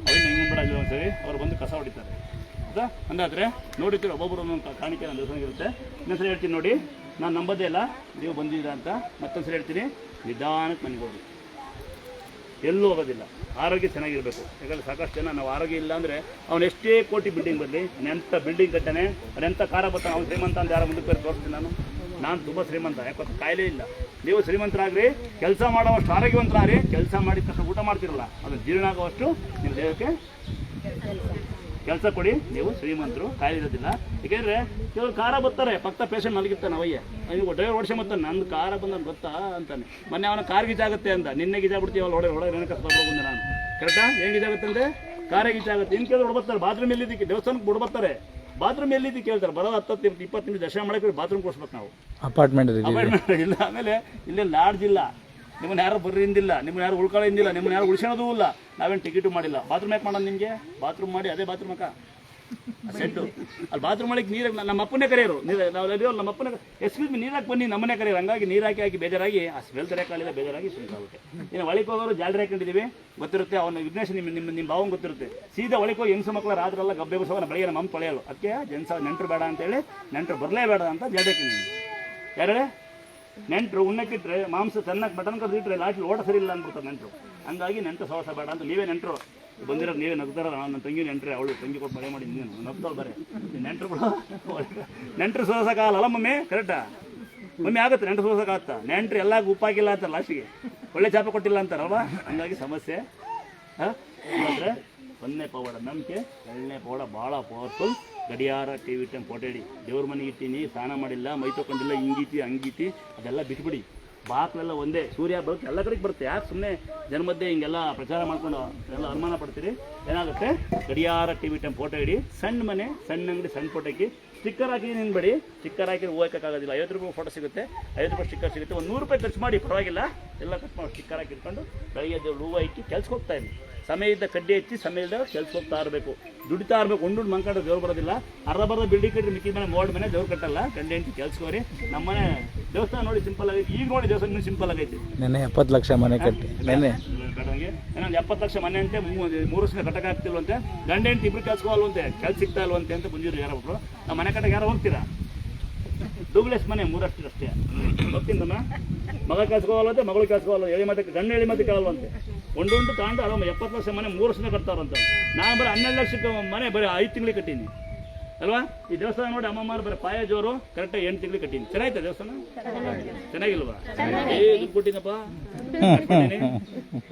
Speaker 2: ಹಿಂಗೆ ಬಿಡೋದು ಒಂದ್ಸರಿ ಅವ್ರು ಬಂದು ಕಸ ಹೊಡಿತಾರೆ. ಹಂಗಾದ್ರೆ ನೋಡಿರ್ತೀವಿ, ಒಬ್ಬೊಬ್ಬರು ಒಂದೊಂದು ಕಾಣಿಕೆ ನನ್ನ ದಿವಸ ಇನ್ನೊಂದ್ಸರಿ ಹೇಳ್ತೀನಿ ನೋಡಿ, ನಾನು ನಂಬೋದೇ ಇಲ್ಲ ನೀವು ಬಂದಿದ್ದೀರಾ ಅಂತ. ಮತ್ತೊಂದ್ಸರಿ ಹೇಳ್ತೀನಿ, ನಿಧಾನಕ್ಕೆ ಮನೆಗೆ ಹೋಗಿ, ಎಲ್ಲೂ ಹೋಗೋದಿಲ್ಲ. ಆರೋಗ್ಯ ಚೆನ್ನಾಗಿರಬೇಕು. ಯಾಕಂದರೆ ಸಾಕಷ್ಟು ಜನ ನಾವು ಆರೋಗ್ಯ ಇಲ್ಲ ಅಂದರೆ ಅವ್ನು ಎಷ್ಟೇ ಕೋಟಿ ಬಿಲ್ಡಿಂಗ್ ಬರಲಿ, ನೆಂಥ ಬಿಲ್ಡಿಂಗ್ ಕಟ್ಟಾನೆ, ಅದೆಂಥ ಕಾರ ಬರ್ತಾನೆ, ಅವ್ನು ಶ್ರೀಮಂತ ಅಂತ ಯಾರೋ ಮುಂದಕ್ಕೆ ತೋರಿಸ್ತೀನಿ ನಾನು ತುಂಬ ಶ್ರೀಮಂತ. ಯಾಕಂದ್ರೆ ಕಾಯಿಲೆ ಇಲ್ಲ. ನೀವು ಶ್ರೀಮಂತರಾಗ್ರಿ, ಕೆಲಸ ಮಾಡೋವಷ್ಟು ಆರೋಗ್ಯವಂತರಾಗ್ರಿ. ಕೆಲಸ ಮಾಡಿದ ತಕ್ಷಣ ಊಟ ಮಾಡ್ತಿರಲ್ಲ, ಅದು ಜೀರ್ಣ ಆಗೋವಷ್ಟು ನಿಮ್ಮ ದೇಹಕ್ಕೆ ಕೆಲಸ ಕೊಡಿ. ನೀವು ಶ್ರೀಮಂತರು, ಕಾಯಿಲೆ ಇರೋದಿಲ್ಲ. ಏಕೆಂದರೆ ಕೆಲವರು ಕಾರ ಬರ್ತಾರೆ, ಪಕ್ಕ ಪೇಷಂಟ್ ಮಲಗಿರ್ತಾನೆ, ಅವಯ್ಯ ನೀವು ಡ್ರೈವರ್ ಓಡಿಸಿ ಮತ್ತೆ ನಂದು ಕಾರ ಬಂದ ಗೊತ್ತಾ ಅಂತಾನೆ. ಮೊನ್ನೆ ಅವನ ಕಾರ್ ಗೀಜಾಗುತ್ತೆ ಅಂತ, ನಿನ್ನೆ ಗೀಜಾಗ್ಬಿಡ್ತೀವಲ್ಲ, ಹೊಡೆ ನೆನಕ ಬಂದೆ ನಾನು. ಕರೆಕ್ಟಾ? ಏನು ಗೀಜಾಗುತ್ತೆ ಅಂದರೆ ಕಾರೇ ಗೀಜಾಗುತ್ತೆ. ಇನ್ನು ಕೇಳಿದ್ರೆ ಹೊಡ್ಬರ್ತಾರೆ, ಬಾತ್ರೂಮ್ ಎಲ್ಲಿದ್ದಕ್ಕೆ ದೇವಸ್ಥಾನಕ್ಕೆ ಬಿಡ್ಬರ್ತಾರೆ, ಬಾತ್ರೂಮ್ ಎಲ್ಲಿದ್ದು ಕೇಳ್ತಾರೆ. ಬರೋದು 10-20 ನಿಮಿಷ ದರ್ಶನ ಮಾಡೋಕ್ಕೆ ಬಾತ್ರೂಮ್ ಕೊಡಿಸ್ಬೇಕು ನಾವು. ಅಪಾರ್ಟ್ಮೆಂಟ್ ಇಲ್ಲ. ಆಮೇಲೆ ಇಲ್ಲೇ ಲಾಡ್ಜ್ ಇಲ್ಲ, ನಿಮ್ಮನ್ನು ಯಾರು ಬರ್ರಿಂದಿಲ್ಲ, ನಿಮ್ಮನ್ನು ಯಾರು ಉಳ್ಕೊಳ್ಳೋದಿಲ್ಲ, ನಿಮ್ಮನ್ನು ಯಾರು ಉಳಿಸೋದೂ ಇಲ್ಲ. ನಾವೇನು ಟಿಕೆಟು ಮಾಡಿಲ್ಲ. ಬಾತ್ರೂಮ್ ಯಾಕೆ ಮಾಡೋದು ನಿಮಗೆ? ಬಾತ್ರೂಮ್ ಮಾಡಿ ಅದೇ ಬಾತ್ರೂಮ್ ಅಕ್ಕ ಸೆಟ್ಟು ಅಲ್ಲಿ ಬಾತ್ರೂಮ್ ಮಾಡಿಕ್ಕೆ ನೀರು ನಮ್ಮ ಅಪ್ಪನೇ ಕರೆಯೋರು. ನಾವು ನಮ್ಮ ಅಪ್ಪನೇ ಎಕ್ಸ್ಕ್ಯೂಸ್ ಮೀ ನೀರಾಕಿ ಬನ್ನಿ, ನಮ್ಮನೆ ಕರೆಯೋರು. ಹಂಗಾಗಿ ನೀರಾಕಿ ಬೇಜಾರಾಗಿ ಆ ಸ್ಮೆಲ್ ತರಕಾಲಿಲ್ಲ, ಬೇಜಾರಾಗಿ ಸುರಿಕಾಗುತ್ತೆ. ಇನ್ನು ಒಳಗೆ ಹೋಗೋರು ಜಾಲರಿ ಹಾಕೊಂಡಿದ್ದೀವಿ, ಗೊತ್ತಿರುತ್ತೆ. ಅವನ ವಿಘ್ನೇಶ್ ನಿಮ್ಮ ಭಾವನ ಗೊತ್ತಿರುತ್ತೆ. ಸೀದಾ ಒಳಗೆ ಹೋಗಿ ಹೆಂಗಸು ಮಕ್ಕಳು ರಾತ್ರೆಲ್ಲ ಗಬ್ಬೆ ಬಸವನ ಬೆಳಗ್ಗೆ ನಮ್ಮ ತೊಳೆಯೋರು. ಅದಕ್ಕೆ ನೆಂಟರು ಬೇಡ ಅಂತೇಳಿ, ನೆಂಟರು ಬರಲೇಬೇಡ ಅಂತ ಜಾಲರಿ ಹಾಕಿದ್ದೀನಿ. ಯಾರೇ ನೆಂಟರು ಉಣ್ಣಕ್ಕಿಟ್ರೆ ಮಾಂಸ ಚೆನ್ನಾಗಿ ಮಟನ್ ಕರೆದಿಟ್ರೆ ಲಾಟ್ಲಿ ಓಟ ಸರಿ ಇಲ್ಲ ಅಂದ್ಬಿಡ್ತಾರೆ ನೆಂಟರು. ಹಂಗಾಗಿ ನೆಂಟರು ಸಹವಾಸ ಬೇಡ ಅಂತ. ನೀವೇ ನೆಂಟರು ಬಂದಿರೋದು, ನೀವೇ ನಗ್ತಾರ. ನನ್ನ ತಂಗಿ ನೆಂಟ್ರೆ, ಅವಳು ತಂಗಿ ಕೊಟ್ಟು ಮಳೆ ಮಾಡಿ ನೀನು ನಗ್ತಾಳೆ ಬರೇ. ನೆಂಟರುಗಳು ನೆಂಟರು ಸೋಸಕ್ಕಾಗಲ್ಲ ಮಮ್ಮಿ, ಕರೆಕ್ಟಾ ಮಮ್ಮಿ? ಆಗುತ್ತೆ, ನೆಂಟರು ಸೋಸಕ್ಕಾಗತ್ತಾ? ನೆಂಟ್ರು ಎಲ್ಲ ಉಪ್ಪಾಗಿಲ್ಲ ಅಂತಾರೆ, ಲಾಸ್ಟಿಗೆ ಒಳ್ಳೆ ಚಾಪ ಕೊಟ್ಟಿಲ್ಲ ಅಂತಾರಲ್ವ. ಹಂಗಾಗಿ ಸಮಸ್ಯೆ. ಅಂದರೆ 1ನೇ ಪವಾಡ ನಂಬಿಕೆ, 2ನೇ ಪವಾಡ ಭಾಳ ಪವರ್ಫುಲ್. ಗಡಿಯಾರ, ಟಿವಿ ಟೈಮ್, ಪೋಟೇಡಿ. ದೇವ್ರ ಮನೆಗೆ ಇಟ್ಟೀನಿ, ಸ್ನಾನ ಮಾಡಿಲ್ಲ, ಮೈ ತೊಗೊಂಡಿಲ್ಲ, ಹಿಂಗೀತಿ ಹಂಗೀತಿ ಅದೆಲ್ಲ ಬಿಟ್ಬಿಡಿ. ಬಾಕ್ಲೆಲ್ಲ ಒಂದೇ, ಸೂರ್ಯ ಬರುತ್ತೆ, ಎಲ್ಲ ಕಡೆಗೆ ಬರುತ್ತೆ. ಯಾಕೆ ಸುಮ್ಮನೆ ಜನ್ಮಧ್ಯೆ ಹಿಂಗೆಲ್ಲ ಪ್ರಚಾರ ಮಾಡ್ಕೊಂಡು ಎಲ್ಲ ಅನುಮಾನ ಪಡ್ತೀರಿ? ಏನಾಗುತ್ತೆ, ಗಡಿಯಾರ, ಟಿವಿ ಟೈಮ್, ಫೋಟೋ ಇಡಿ. ಸಣ್ಣ ಮನೆ, ಸಣ್ಣ ಅಂಗಡಿ, ಸಣ್ಣ ಫೋಟೋ ಹಾಕಿ, ಸ್ಟಿಕ್ಕರ್ ಹಾಕಿ ನಿನ್ಬೇಡಿ. ಸ್ಟಿಕ್ಕರ್ ಹಾಕಿ ಹೋಗೋಕ್ಕಾಗೋದಿಲ್ಲ. 50 ರೂಪಾಯಿ ಫೋಟೋ ಸಿಗುತ್ತೆ, 50 ರೂಪಾಯಿ ಸ್ಟಿಕ್ಕರ್ ಸಿಗುತ್ತೆ. ಒಂದು 100 ರೂಪಾಯಿ ಖರ್ಚು ಮಾಡಿ, ಪರವಾಗಿಲ್ಲ, ಎಲ್ಲ ಖರ್ಚು ಮಾಡಿ ಸ್ಟಿಕ್ಕರ್ ಹಾಕಿ ಇಟ್ಕೊಂಡು ಬೆಳಗ್ಗೆ ಹೂವು ಇಕ್ಕಿ ಕೆಲ್ಸಕ್ಕೆ ಹೋಗ್ತಾ ಇರಿ. ಸಮಯದ ಕಡ್ಡಿ ಹಚ್ಚಿ ಸಮಯದ ಕೆಲ್ಸಕ್ಕೆ ಹೋಗ್ತಾ ಇರಬೇಕು, ದುಡಿತಾ ಇರಬೇಕು. ಉಂಡು ಮಂಕಾಡ ದೇವ್ರು ಬರೋದಿಲ್ಲ. ಅರ್ಧ ಬರ್ಧ ಬಿಲ್ಡಿಂಗ್ ಕಟ್ಟಿ ಮಿಕ್ಕಿದ ಮನೆ ಮೋಡ್ ಮನೆ ದೇವ್ರು ಕಟ್ಟಲ್ಲ. ಗಂಡ ಹೆಂಡತಿ ಕೆಲ್ಸಕ್ಕೆ ಹೋರಿ. ನಮ್ಮನೆ ದೇವಸ್ಥಾನ ನೋಡಿ ಸಿಂಪಲ್ ಆಗೈತೆ. ಈಗ ನೋಡಿ ದೇವಸ್ಥಾನ ಇನ್ನೂ ಸಿಂಪಲ್ ಆಗೈತೆ.
Speaker 1: ನೆನ್ನೆ 70 ಲಕ್ಷ ಮನೆ ಕಟ್ಟಿ ನೆನ್ನೆ
Speaker 2: ಬೇಡಂಗೆ ಇನ್ನೊಂದು 70 ಲಕ್ಷ ಮನೆ ಅಂತೆ 3 ವರ್ಷ ಕಟ್ಟಕ್ಕೆ ಆಗ್ತಿಲ್ವಂತೆ. ಗಂಡ ಹೆಂಡತಿ ಇಬ್ರು ಕೆಲ್ಸಲ್ವಂತೆ, ಕೆಲ್ಸ ಸಿಗ್ತಾ ಇಲ್ವಂತೆ ಅಂತ ಬಂದಿರು ಯಾರೋ ಒಬ್ರು. ನಾವು ಮನೆ ಕಟ್ಟಕ್ಕೆ ಯಾರೋ ಹೋಗ್ತೀರಾ? ಡೂಬ್ಲೆಸ್ ಮನೆ 3 ಅಷ್ಟೇ ಗೊತ್ತಿಂದಮ್ಮ. ಮಗ ಕೆಲ್ಸಕೋವಲ್ವಂತೆ, ಮಗಳು ಕೆಲ್ಸಕೋವಲ್ಲ, ಎಳಿ ಮತ್ತೆ ಗಂಡ ಎಳಿ ಮತ್ತೆ ಕೇಳಲ್ವಂತೆ. ಒಂದು ತಗೊಂಡು 70 ಲಕ್ಷ ಮನೆ 3 ವರ್ಷ ಕಟ್ತಾರಂತ. ನಾನು ಬರೀ 12 ಲಕ್ಷಕ್ಕೆ ಮನೆ ಬರೀ 5 ತಿಂಗಳಿಗೆ ಕಟ್ಟೀನಿ ಅಲ್ವಾ? ಈ ದೇವಸ್ಥಾನ ನೋಡಿ ಅಮ್ಮಮ್ಮಾರು ಬರೀ ಪಾಯ ಜೋರು ಕರೆಕ್ಟಾಗಿ 8 ತಿಂಗಳಿಗೆ ಕಟ್ಟೀನಿ. ಚೆನ್ನಾಯ್ತಾ ದೇವಸ್ಥಾನ? ಚೆನ್ನಾಗಿಲ್ವಾ? ದುಡ್ಡು ಕೊಟ್ಟಿನಪ್ಪ,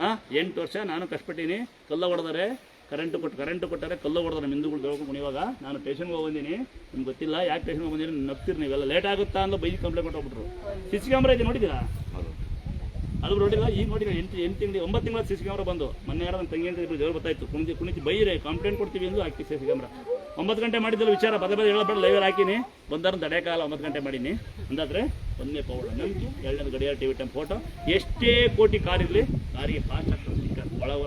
Speaker 2: ಹಾಂ 8 ವರ್ಷ ನಾನು ಕಷ್ಟಪಟ್ಟೀನಿ. ಕಲ್ಲ ಹೊಡೆದಾರೆ, ಕರೆಂಟ್ ಕೊಟ್ಟಾರೆ, ಕಲ್ಲು ಹೊಡೆದಾರೆ. ಹಿಂದೂಗಳು ದೇವಕ್ಕೆ ಇವಾಗ ನಾನು ಸ್ಟೇಷನ್ಗೆ ಹೋಗಿದ್ದೀನಿ. ನಿಮ್ಗೆ ಗೊತ್ತಿಲ್ಲ ಯಾಕೆ ಸ್ಟೇಷನ್ಗೆ ಬಂದಿದ್ದೀನಿ, ನಗ್ತೀರಿ ನೀವೆಲ್ಲ. ಲೇಟ್ ಆಗುತ್ತಾ ಅಂತ ಬೈದು ಕಂಪ್ಲೇಂಟ್ ಕೊಟ್ಟೋಗ್ಬಿಟ್ರು. ಸಿಸಿ ಕ್ಯಾಮ್ರಾ ಇದೆ ನೋಡಿದ್ದೀರಾ? ಅದು ನೋಡಿಲ್ಲ. ಈಗ ನೋಡಿಲ್ಲ 8 ತಿಂಗಳು 9 ತಿಂಗಳ ಸಿಸಿ ಕ್ಯಾಮ್ರಾ ಬಂದು ಮೊನ್ನೆ ಯಾರೋ ನನ್ನ ತಂಗಿ ಅಂತ ಇಬ್ಬರು ದೇವ್ರು ಗೊತ್ತಾಯ್ತು. ಕುಣಿತಿ ಬೈರೆ ಕಂಪ್ಲೇಂಟ್ ಕೊಡ್ತೀವಿ ಎಂದು ಹಾಕಿ ಸಿಸಿ ಕ್ಯಾಮ್ರಾ 9 ಗಂಟೆ ಮಾಡಿದ್ದಲ್ಲ ವಿಚಾರ ಬದ ಹೇಳಬೇಡ. ಲೈವಲ್ಲಿ ಹಾಕಿನಿ ಬಂದಾರ ತಡೆಕಾಲ 9 ಗಂಟೆ ಮಾಡೀನಿ ಅಂದಾದ್ರೆ. ಒಂದನೇ ಪೌಡ ನಂಬಿಕೆ, 2ನೇದು ಗಡಿಯಾರ ಟಿವಿ ಟೈಮ್ ಫೋಟೋ. ಎಷ್ಟೇ ಕೋಟಿ ಕಾರ್ ಇರಲಿ ಕಾರಿಗೆ ಫಾಸ್ಟ್ ಆಗ್ತದೆ. ಒಳಗೆ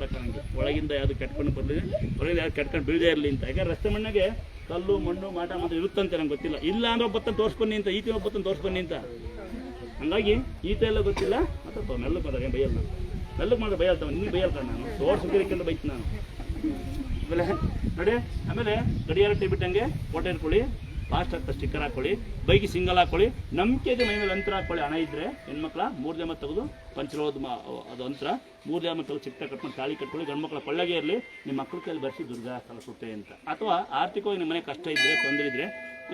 Speaker 2: ಒಳಗಿಂದ ಯಾವುದು ಕೆಟ್ಕೊಂಡು ಬರಲಿ, ಹೊರಗಿಂದ ಯಾವ್ದು ಕೆಟ್ಕೊಂಡು ಬೀಳದೇ ಇರಲಿ ಅಂತ. ಯಾಕಂದ್ರೆ ರಸ್ತೆ ಮಣ್ಣಿಗೆ ಕಲ್ಲು ಮಣ್ಣು ಮಾಟ ಮಾತ್ರ ಇರುತ್ತಂತೆ, ನಂಗೆ ಗೊತ್ತಿಲ್ಲ. ಇಲ್ಲ ಅಂದ್ರೆ ಒಬ್ಬತ್ತನ್ನು ತೋರಿಸ್ಬನ್ನಿ ಅಂತ, ಈತಿನ ಒಬ್ಬತ್ತನ್ನು ತೋರಿಸ್ಬನ್ನಿ ಅಂತ. ಹಂಗಾಗಿ ಈತ ಎಲ್ಲ ಗೊತ್ತಿಲ್ಲ. ಮತ್ತೆ ಮೆಲ್ಲಕ್ಕೆ ಮಾಡಿದ್ರೆ ಬೈಯಲ್ಲ, ಮೆಲ್ಲಕ್ಕೆ ಮಾಡಿದ್ರೆ ಬೈಯಲ್ತಾವ. ನೀವು ಬೈಯಲ್ತಾನೆ ನಾನು ತೋರ್ಸ್ಬೇಕಂತ ಬೈತು ನಾನು. ಆಮೇಲೆ ನೋಡಿ, ಆಮೇಲೆ ಗಡಿಯಾರ ಟಿ ಬಿಟ್ಟಂಗೆ ಫೋಟೋ ಇಟ್ಕೊಳ್ಳಿ, ಫಾಸ್ಟ್ ಆಗ್ತಾ ಸ್ಟಿಕ್ಕರ್ ಹಾಕೊಳ್ಳಿ, ಬೈಕಿ ಸಿಂಗಲ್ ಹಾಕೊಳ್ಳಿ, ನಂಬಿಕೆ ಇದೆ ಮೈ ಮೇಲೆ ಅಂತರ ಹಾಕೊಳ್ಳಿ. ಹಣ ಇದ್ದರೆ ಹೆಣ್ಮಕ್ಳ 3 ದೇಮ ತೆಗೆದು ಪಂಚರೋದು ಅದು ಅಂತರ 3 ದೇಮ ತೆಗೆದು ಚಿಕ್ಕ ಕಟ್ಕೊಂಡು ತಾಳಿ ಕಟ್ಕೊಳ್ಳಿ. ಗಂಡು ಮಕ್ಕಳ ಕೊಳ್ಳಗೆ ಇರಲಿ, ನಿಮ್ಮ ಮಕ್ಕಳ ಕೈಲಿ ಬರ್ಸಿ ದುರ್ಗಾ ಕಳಿಸುತ್ತೆ ಅಂತ. ಅಥವಾ ಆರ್ಥಿಕವಾಗಿ ನಿಮ್ಮ ಮನೆ ಕಷ್ಟ ಇದ್ದರೆ, ತೊಂದರೆ ಇದ್ದರೆ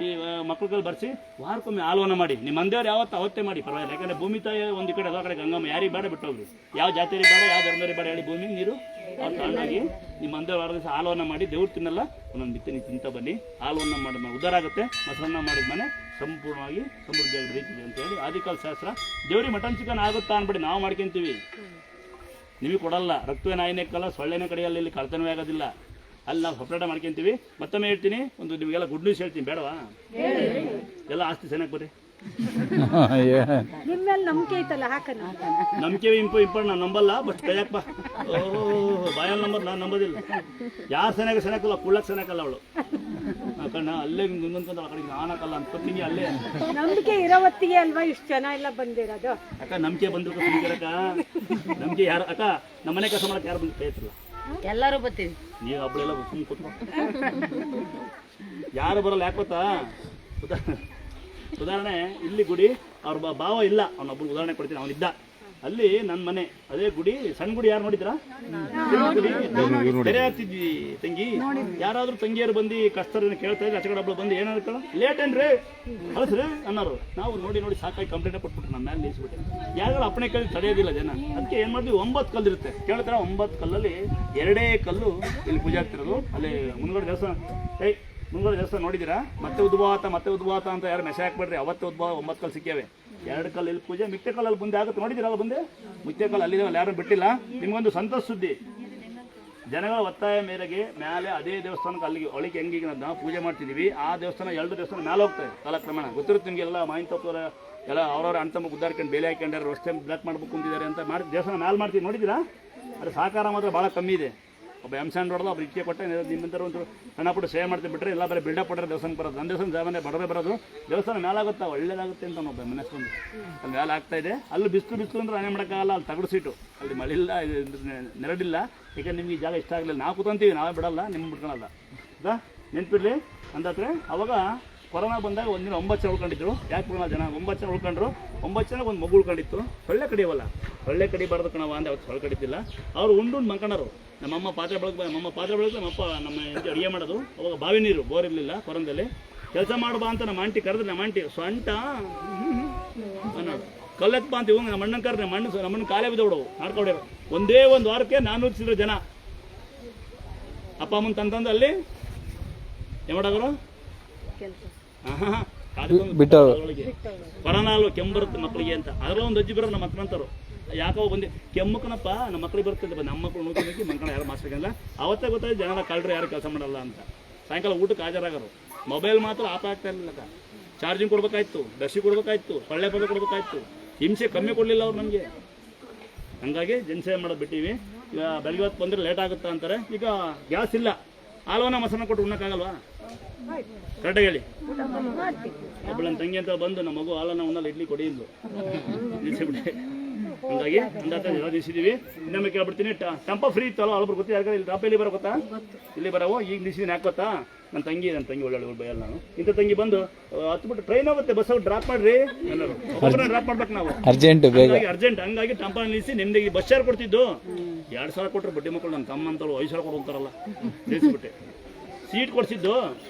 Speaker 2: ಈ ಮಕ್ಕಳ ಕೈಲಿ ಬರ್ಸಿ ವಾರಕ್ಕೊಮ್ಮೆ ಆಲೋನ ಮಾಡಿ. ನಿಮ್ಮ ಮಂದಿಯವ್ರು ಯಾವತ್ತು ಅವತ್ತೇ ಮಾಡಿ, ಪರವಾಗಿಲ್ಲ. ಯಾಕಂದರೆ ಭೂಮಿ ತಾಯಿ ಒಂದು ಕಡೆ ಅದೋ ಕಡೆ ಗಂಗಮ್ಮ, ಯಾರಿಗೆ ಬೇಡ ಬಿಟ್ಟೋಗ್ರಿ. ಯಾವ ಜಾತಿಯರಿಗೆ ಬೇಡ, ಯಾವ ಧರ್ಮದವ್ರಿಗೆ ಬೇಡ ಹೇಳಿ ಭೂಮಿ ನೀರು ಅವ್ರು ತಗೊಂಡೋಗಿ ನಿಮ್ಮ ಮಂದಿಯವ್ರು 6 ದಿವಸ ಹಾಲುವನ್ನು ಮಾಡಿ ದೇವ್ರು ತಿನ್ನಲ್ಲ, ಒಂದೊಂದು ಬಿತ್ತಿ ನೀವು ತಿಂತ ಬನ್ನಿ. ಹಾಲುವನ್ನು ಮಾಡಿ ಉದ್ಧಾರ ಆಗುತ್ತೆ. ಮೊಸರನ್ನ ಮಾಡಿದ ಮನೆ ಸಂಪೂರ್ಣವಾಗಿ ಸಮೃದ್ಧಿಯಾಗಿ ಬೆಳೀತಿದೆ ಅಂತೇಳಿ ಆದಿಕಾಲ ಶಾಸ್ತ್ರ. ದೇವ್ರಿಗೆ ಮಟನ್ ಚಿಕನ್ ಆಗುತ್ತಾ ಅನ್ಬೇಡಿ, ನಾವು ಮಾಡ್ಕೊಂತೀವಿ, ನಿಮಗೆ ಕೊಡಲ್ಲ. ರಕ್ತವೇ ನಾಯಿನೇ ಕಲ್ಲ, ಸೊಳ್ಳೆನೇ ಕಡೆಯಲ್ಲಿ, ಇಲ್ಲಿ ಕಳ್ತನವೇ ಆಗೋದಿಲ್ಲ. ಅಲ್ಲಿ ನಾವು ಸಪ್ರೇಟ ಮಾಡ್ಕೊಂತೀವಿ. ಮತ್ತೊಮ್ಮೆ ಹೇಳ್ತೀನಿ, ಒಂದು ನಿಮಗೆಲ್ಲ ಗುಡ್ ನ್ಯೂಸ್ ಹೇಳ್ತೀನಿ, ಬೇಡವಾ? ಎಲ್ಲ ಆಸ್ತಿ ಚೆನ್ನಾಗಿ ಬರ್ರಿ.
Speaker 3: ನಂಬಿಕೆ ಐತಲ್ಲ,
Speaker 2: ನಂಬಿಕೆ ಇಂಪಾರ್ಟೆಂಟ್. ನಾನು ನಂಬಲ್ಲ, ಬಟ್ ಕೈಯಾಕಪ್ಪ ಬಾಯಲ್ಲಿ ನಂಬರ್ ನಾನು ನಂಬೋದಿಲ್ಲ. ಯಾರು ಸೆನಾಕಲ್ಲ, ಕುಳ್ಳಕ್ಕೆ ಸೆನಾಕಲ್ಲ ಅವಳು. ಕಣ್ಣ ಅಲ್ಲೇ ಮುಂದೊಂದು ಆ ಕಡೆಗೆ ನಾನಕ್ಕಲ್ಲ ಅನ್ಕೊತೀನಿ. ಅಲ್ಲೇ
Speaker 3: ನಂಬಿಕೆ ಇರೋ ಹೊತ್ತಿಗೆ ಅಲ್ವಾ ಇಷ್ಟು ಜನ ಎಲ್ಲ ಬಂದಿರೋದು.
Speaker 2: ಅಕ್ಕ ನಂಬಿಕೆ ಬಂದ್ರು ಸುಮ್ಕಿರಕ್ಕ. ನಂಬಿಕೆ ಯಾರು ಅಕ್ಕ, ನಮ್ಮನೆ ಕೆಲಸ ಮಾಡಕ್ಕೆ ಯಾರು ಬಂದು ಕೈ ಎತ್ತಲ್ಲ.
Speaker 4: ಎಲ್ಲರೂ ಬರ್ತೀವಿ,
Speaker 2: ನೀವು ಒಬ್ಬಳೆಲ್ಲ ಸುಮ್ಮನೆ ಕೂತ್ಕೊ. ಯಾರು ಬರಲ್ಲ, ಯಾಕೆ ಗೊತ್ತಾ? ಉದಾಹರಣೆ ಇಲ್ಲಿ ಗುಡಿ, ಅವ್ರ ಭಾವ ಇಲ್ಲ, ಅವನೊಬ್ಬರು ಉದಾಹರಣೆ ಕೊಡ್ತೀನಿ. ಅವನಿದ್ದ ಅಲ್ಲಿ ನನ್ನ ಮನೆ, ಅದೇ ಗುಡಿ, ಸಣ್ಣ ಗುಡಿ. ಯಾರು ನೋಡಿದ್ರಾ? ಬೇರೆ ಆಗ್ತಿದ್ವಿ ತಂಗಿ. ಯಾರಾದ್ರೂ ತಂಗಿಯರು ಬಂದು ಕಷ್ಟರನ್ನ ಕೇಳ್ತಾ ಇದ್ರೆ ಅಚ್ಚಗಡೆ ಒಬ್ಳು ಬಂದು ಏನಾದ್ರು ಲೇಟ್ ಏನ್ರಿ ಕಳಿಸ್ರಿ ಅನ್ನೋರು. ನಾವು ನೋಡಿ ಸಾಕಾಗಿ ಕಂಪ್ಲೇಂಟ್ ಕೊಟ್ಬಿಟ್ಟು ನಮ್ಮ ಮೇಲೆ ನಿಲ್ಲಿಸ್ಬಿಟ್ಟೆ. ಯಾರು ಅಪ್ಪಣೆ ಕೇಳಿ ತಡೆಯೋದಿಲ್ಲ ಜನ. ಅದಕ್ಕೆ ಏನು ಮಾಡಿದ್ವಿ, 9 ಕಲ್ಲು ಇರುತ್ತೆ ಕೇಳ್ತಾರೆ. 9 ಕಲ್ಲಲ್ಲಿ 2 ಕಲ್ಲು ಇಲ್ಲಿ ಪೂಜೆ ಆಗ್ತಿರೋದು. ಅಲ್ಲಿ ಮುಂದ್ಗಡೆ ದೇವಸ್ಥಾನ, ಮುಂದ್ಗಡೆ ದೇವಸ್ಥಾನ ನೋಡಿದ್ದೀರಾ? ಮತ್ತೆ ಉದ್ಭವಾತ ಅಂತ ಯಾರು ಮೆಸೇಜ್ ಹಾಕ್ಬೇಡ್ರಿ. ಅವತ್ತೇ ಉದ್ಭವ 9 ಕಲ್ಲು ಸಿಕ್ಕೇವೆ. 2 ಕಲ್ಲು ಇಲ್ಲಿ ಪೂಜೆ, ಮಿತ್ತೆ ಕಲ್ಲಲ್ಲಿ ಮುಂದೆ ಆಗುತ್ತೆ. ನೋಡಿದ್ದೀರಲ್ಲ ಬಂದೆ ಮುತ್ತೆ ಕಲ್ಲು ಅಲ್ಲಿದೆ, ಯಾರು ಬಿಟ್ಟಿಲ್ಲ. ನಿಮ್ಗೊಂದು ಸಂತೋಷ ಸುದ್ದಿ, ಜನಗಳ ಒತ್ತಾಯ ಮೇರೆಗೆ ಮೇಲೆ ಅದೇ ದೇವಸ್ಥಾನಕ್ಕೆ ಅಲ್ಲಿಗೆ ಒಳಗೆ ಹೆಂಗೀಗ ನಾವು ಪೂಜೆ ಮಾಡ್ತಿದ್ದೀವಿ, ಆ ದೇವಸ್ಥಾನ 2 ದೇವಸ್ಥಾನ ಮೇಲೆ ಹೋಗ್ತದೆ ಕಾಲಕ್ರಮೇಣ. ಗೊತ್ತಿರುತ್ತೆ ನಿಮಗೆಲ್ಲ. ಮಾಯಿನ ತಪ್ಪರ ಎಲ್ಲ ಅವ್ರವ್ರ ಅಣ್ತಮ್ಮ ಗುದ್ದಾಡ್ಕೊಂಡು ಬೇಲೆ ಹಾಕೊಂಡ್ಯಾರ, ರಸ್ತೆ ಬ್ಲಾಕ್ ಮಾಡ್ಬೇಕು ಅಂತಿದ್ದಾರೆ ಅಂತ ಮಾಡಿ ದೇವಸ್ಥಾನ ಮೇಲೆ ಮಾಡ್ತೀವಿ. ನೋಡಿದ್ದೀರಾ? ಅದು ಸಹಕಾರ ಮಾತ್ರ ಭಾಳ ಕಮ್ಮಿ ಇದೆ. ಒಬ್ಬ ಎಂಸಂಡ್ ಹೊಡೆದು ಒಬ್ರು ಇಟ್ಟಿಗೆ ಕೊಟ್ಟೆ ನಿಮ್ಮಂತರ ಒಂದು ಸಣ್ಣ ಪುಟ್ಟ ಸೇವೆ ಮಾಡ್ತೀವಿ ಬಿಟ್ಟರೆ ಎಲ್ಲ ಬರೀ ಬಿಲ್ಡಪ್ ಕೊಟ್ಟರೆ ದೇವಸ್ಥಾನಕ್ಕೆ ಬರೋದು. ನನ್ನ ದೇವಸ್ಥಾನ ಜಾಮನೆ ಬಡವೇ ಬರೋದು. ದೇವಸ್ಥಾನ ಮೇಲಾಗುತ್ತಾ ಒಳ್ಳೇದಾಗುತ್ತೆ ಅಂತ ಒಬ್ಬ ಮನಸ್ಸೊಂದು ಅಲ್ಲಿ ಮೇಲೆ ಆಗ್ತಾ ಇದೆ. ಅಲ್ಲಿ ಬಿಸಿಲು ಅಂದ್ರೆ ಅನೇ ಮಾಡೋಕ್ಕಾಗಲ್ಲ. ಅಲ್ಲಿ ತಗಡು ಸೀಟು, ಅಲ್ಲಿ ಮಳೆ ಇಲ್ಲ, ನೆರಳಿಲ್ಲ. ಯಾಕಂದ್ರೆ ನಿಮ್ಗೆ ಈ ಜಾಗ ಇಷ್ಟ ಆಗಲಿಲ್ಲ. ನಾವು ಕೂತಂತೀವಿ, ನಾವೇ ಬಿಡಲ್ಲ, ನಿಮ್ಗೆ ಬಿಟ್ಕೊಳಲ್ಲ. ಹೌದಾ? ನೆನ್ಪಿರಲಿ. ಅಂದಾದ್ರೆ ಅವಾಗ ಕೊರೋನಾ ಬಂದಾಗ ಒಂದಿನ 9 ಜನ ಉಳ್ಕೊಂಡಿದ್ರು. ಯಾಕೆ ಬಿಡೋಣ ಜನ? 9 ಜನ ಉಳ್ಕೊಂಡ್ರು. 9 ಜನ ಒಂದು ಮಗು ಉಳ್ಕೊಂಡಿತ್ತು. ಸೊಳ್ಳೆ ಕಡಿಯವಲ್ಲ, ಸೊಳ್ಳೆ ಕಡಿಬಾರ್ದು ಕಣವ ಅಂದೆ. ಅವತ್ತು ಸೊಳ್ಳೆ ಕಡಿತಿಲ್ಲ. ಅವ್ರು ಉಂಡು ಮಲ್ಕೊಂಡರು. ನಮ್ಮಮ್ಮ ಪಾತ್ರೆ ಬೆಳಗ್ಗೆ ನಮ್ಮಪ್ಪ ನಮ್ಮ ಅಡುಗೆ ಮಾಡೋದು. ಅವಾಗ ಬಾವಿ ನೀರು, ಬೋರ್ ಇರಲಿಲ್ಲ ಕೊರೋನದಲ್ಲಿ. ಕೆಲಸ ಮಾಡುವ ಅಂತ ನಮ್ಮ ಆಂಟಿ ಕರೆದ್ರೆ, ನಮ್ಮ ಆಂಟಿ ಸೊಂಟ ಅನ್ನೋದು, ಕಲ್ಲತ್ಪ ಅಂತ ಇವಾಗ ನಮ್ಮ ಅಣ್ಣನ ಕರೆದ್ರೆ ನಮ್ಮಣ್ಣ ಕಾಲೇ ಬಿದ್ದೋಡವು ಮಾಡ್ಕೊಡೋರು. ಒಂದೇ ಒಂದು ವಾರಕ್ಕೆ 400 ಜನ ಅಪ್ಪ ಅಮ್ಮನ ತಂತಂದು ಅಲ್ಲಿ ಏನು ಮಾಡೋರು ಕೊರೋನಾ ಅಲ್ವ, ಕೆಮ್ಮು ಬರುತ್ತೆ ಮಕ್ಕಳಿಗೆ ಅಂತ. ಅದರಲ್ಲ ಒಂದು ಅಜ್ಜಿ ಬರೋದು ನಮ್ಮ ಮಕ್ಕಳಂತರು. ಯಾಕೋ ಬಂದು ಕೆಮ್ಮಕ್ಕನಪ್ಪ ನಮ್ಮ ಮಕ್ಳಿಗೆ ಬರ್ತದೆ, ನಮ್ಮ ಮಕ್ಕಳು ನೋಡ್ಕೊಂಡು ಮಕ್ಕಳು ಯಾರು ಮಾಸ್ಕಲ್ಲ. ಅವತ್ತೇ ಗೊತ್ತಾಯ್ತು ಜನರ ಕಳ್ಳರು ಯಾರು ಕೆಲಸ ಮಾಡಲ್ಲ ಅಂತ. ಸಾಯಂಕಾಲ ಊಟಕ್ಕೆ ಹಾಜರಾಗರು. ಮೊಬೈಲ್ ಮಾತ್ರ ಆಫ್ ಆಗ್ತಾ ಇರಲಿಲ್ಲ. ಚಾರ್ಜಿಂಗ್ ಕೊಡ್ಬೇಕಾಯ್ತು, ದರ್ಶಿ ಕೊಡ್ಬೇಕಾಯ್ತು, ಸೊಳ್ಳೆ ಪದ ಕೊಡ್ಬೇಕಾಯ್ತು. ಹಿಂಸೆ ಕಮ್ಮಿ ಕೊಡಲಿಲ್ಲ ಅವ್ರು ನಮಗೆ. ಹಂಗಾಗಿ ಜನಸೇವೆ ಮಾಡೋದು ಬಿಟ್ಟಿವಿ. ಈಗ ಬೆಳಗ್ಗೆ ಹೊತ್ತು ಬಂದರೆ ಲೇಟ್ ಆಗುತ್ತಾ ಅಂತಾರೆ. ಈಗ ಗ್ಯಾಸ್ ಇಲ್ಲ, ಹಾಲುವನ್ನ ಮೊಸರನ್ನ ಕೊಟ್ಟು ಉಣ್ಣಕ್ಕಾಗಲ್ವಾ? ಕರೆಕ್ಟಾಗಿ ಹೇಳಿ.
Speaker 3: ಮಾಡ್ತೀವಿ.
Speaker 2: ಒಬ್ಬಳು ನನ್ನ ತಂಗಿ ಅಂತ ಬಂದು ನಮ್ಮ ಮಗು ಹಾಲನ್ನ ಒಂದಲ್ಲ ಇಡ್ಲಿ ಕೊಡಿ ಇದ್ಲು, ನಿಲ್ಸಿಬಿಟ್ಟೆ. ಹಂಗಾಗಿ ಅಂದಾತ ಎಲ್ಲ ನಿಲ್ಸಿದೀವಿ. ಇನ್ನೊಮ್ಮೆ ಕೇಳ್ಬಿಡ್ತೀನಿ, ಟಂಪ ಫ್ರೀ ಇತ್ತಲ್ಲ ಅಲ್ಬರು ಗೊತ್ತಾ ಯಾರು ಇಲ್ಲಿ ಟಾಪ್ ಎಲ್ಲಿ ಬರೋ ಗೊತ್ತಾ? ಇಲ್ಲಿ ಬರವೋ ಈಗ ನಿಲ್ಸಿದ್ದೀನಿ ಯಾಕೆ ಗೊತ್ತಾ? ನನ್ನ ತಂಗಿ ಒಳ್ಳೆ ಬಯಲ್ಲ ನಾನು ಇಂಥ ತಂಗಿ ಬಂದು ಹತ್ಬಿಟ್ಟು ಟ್ರೈನ್ ಹೋಗುತ್ತೆ, ಬಸ್ ಡ್ರಾಪ್ ಮಾಡ್ರಿ ಎಲ್ಲರೂ ಒಬ್ಬೊಬ್ಬರನ್ನ ಡ್ರಾಪ್ ಮಾಡ್ಬೇಕು ನಾವು
Speaker 1: ಅರ್ಜೆಂಟ್
Speaker 2: ಅರ್ಜೆಂಟ್. ಹಂಗಾಗಿ ಟಂಪ ನಿಲ್ಲಿಸಿ ನಿಮ್ಗೆ ಬಸ್ ಚಾರ್ಜ್ ಕೊಡ್ತಿದ್ದು 2,000 ಕೊಟ್ಟರು ಬಡ್ಡಿ ಮಕ್ಕಳು ನನ್ನ ತಮ್ಮ ಅಂತಳು 5,000 ಕೊಡು ಅಂತಾರಲ್ಲ ನಿಲ್ಲಿಸ್ಬಿಟ್ಟೆ. ಸೀಟ್ ಕೊಡ್ಸಿದ್ದು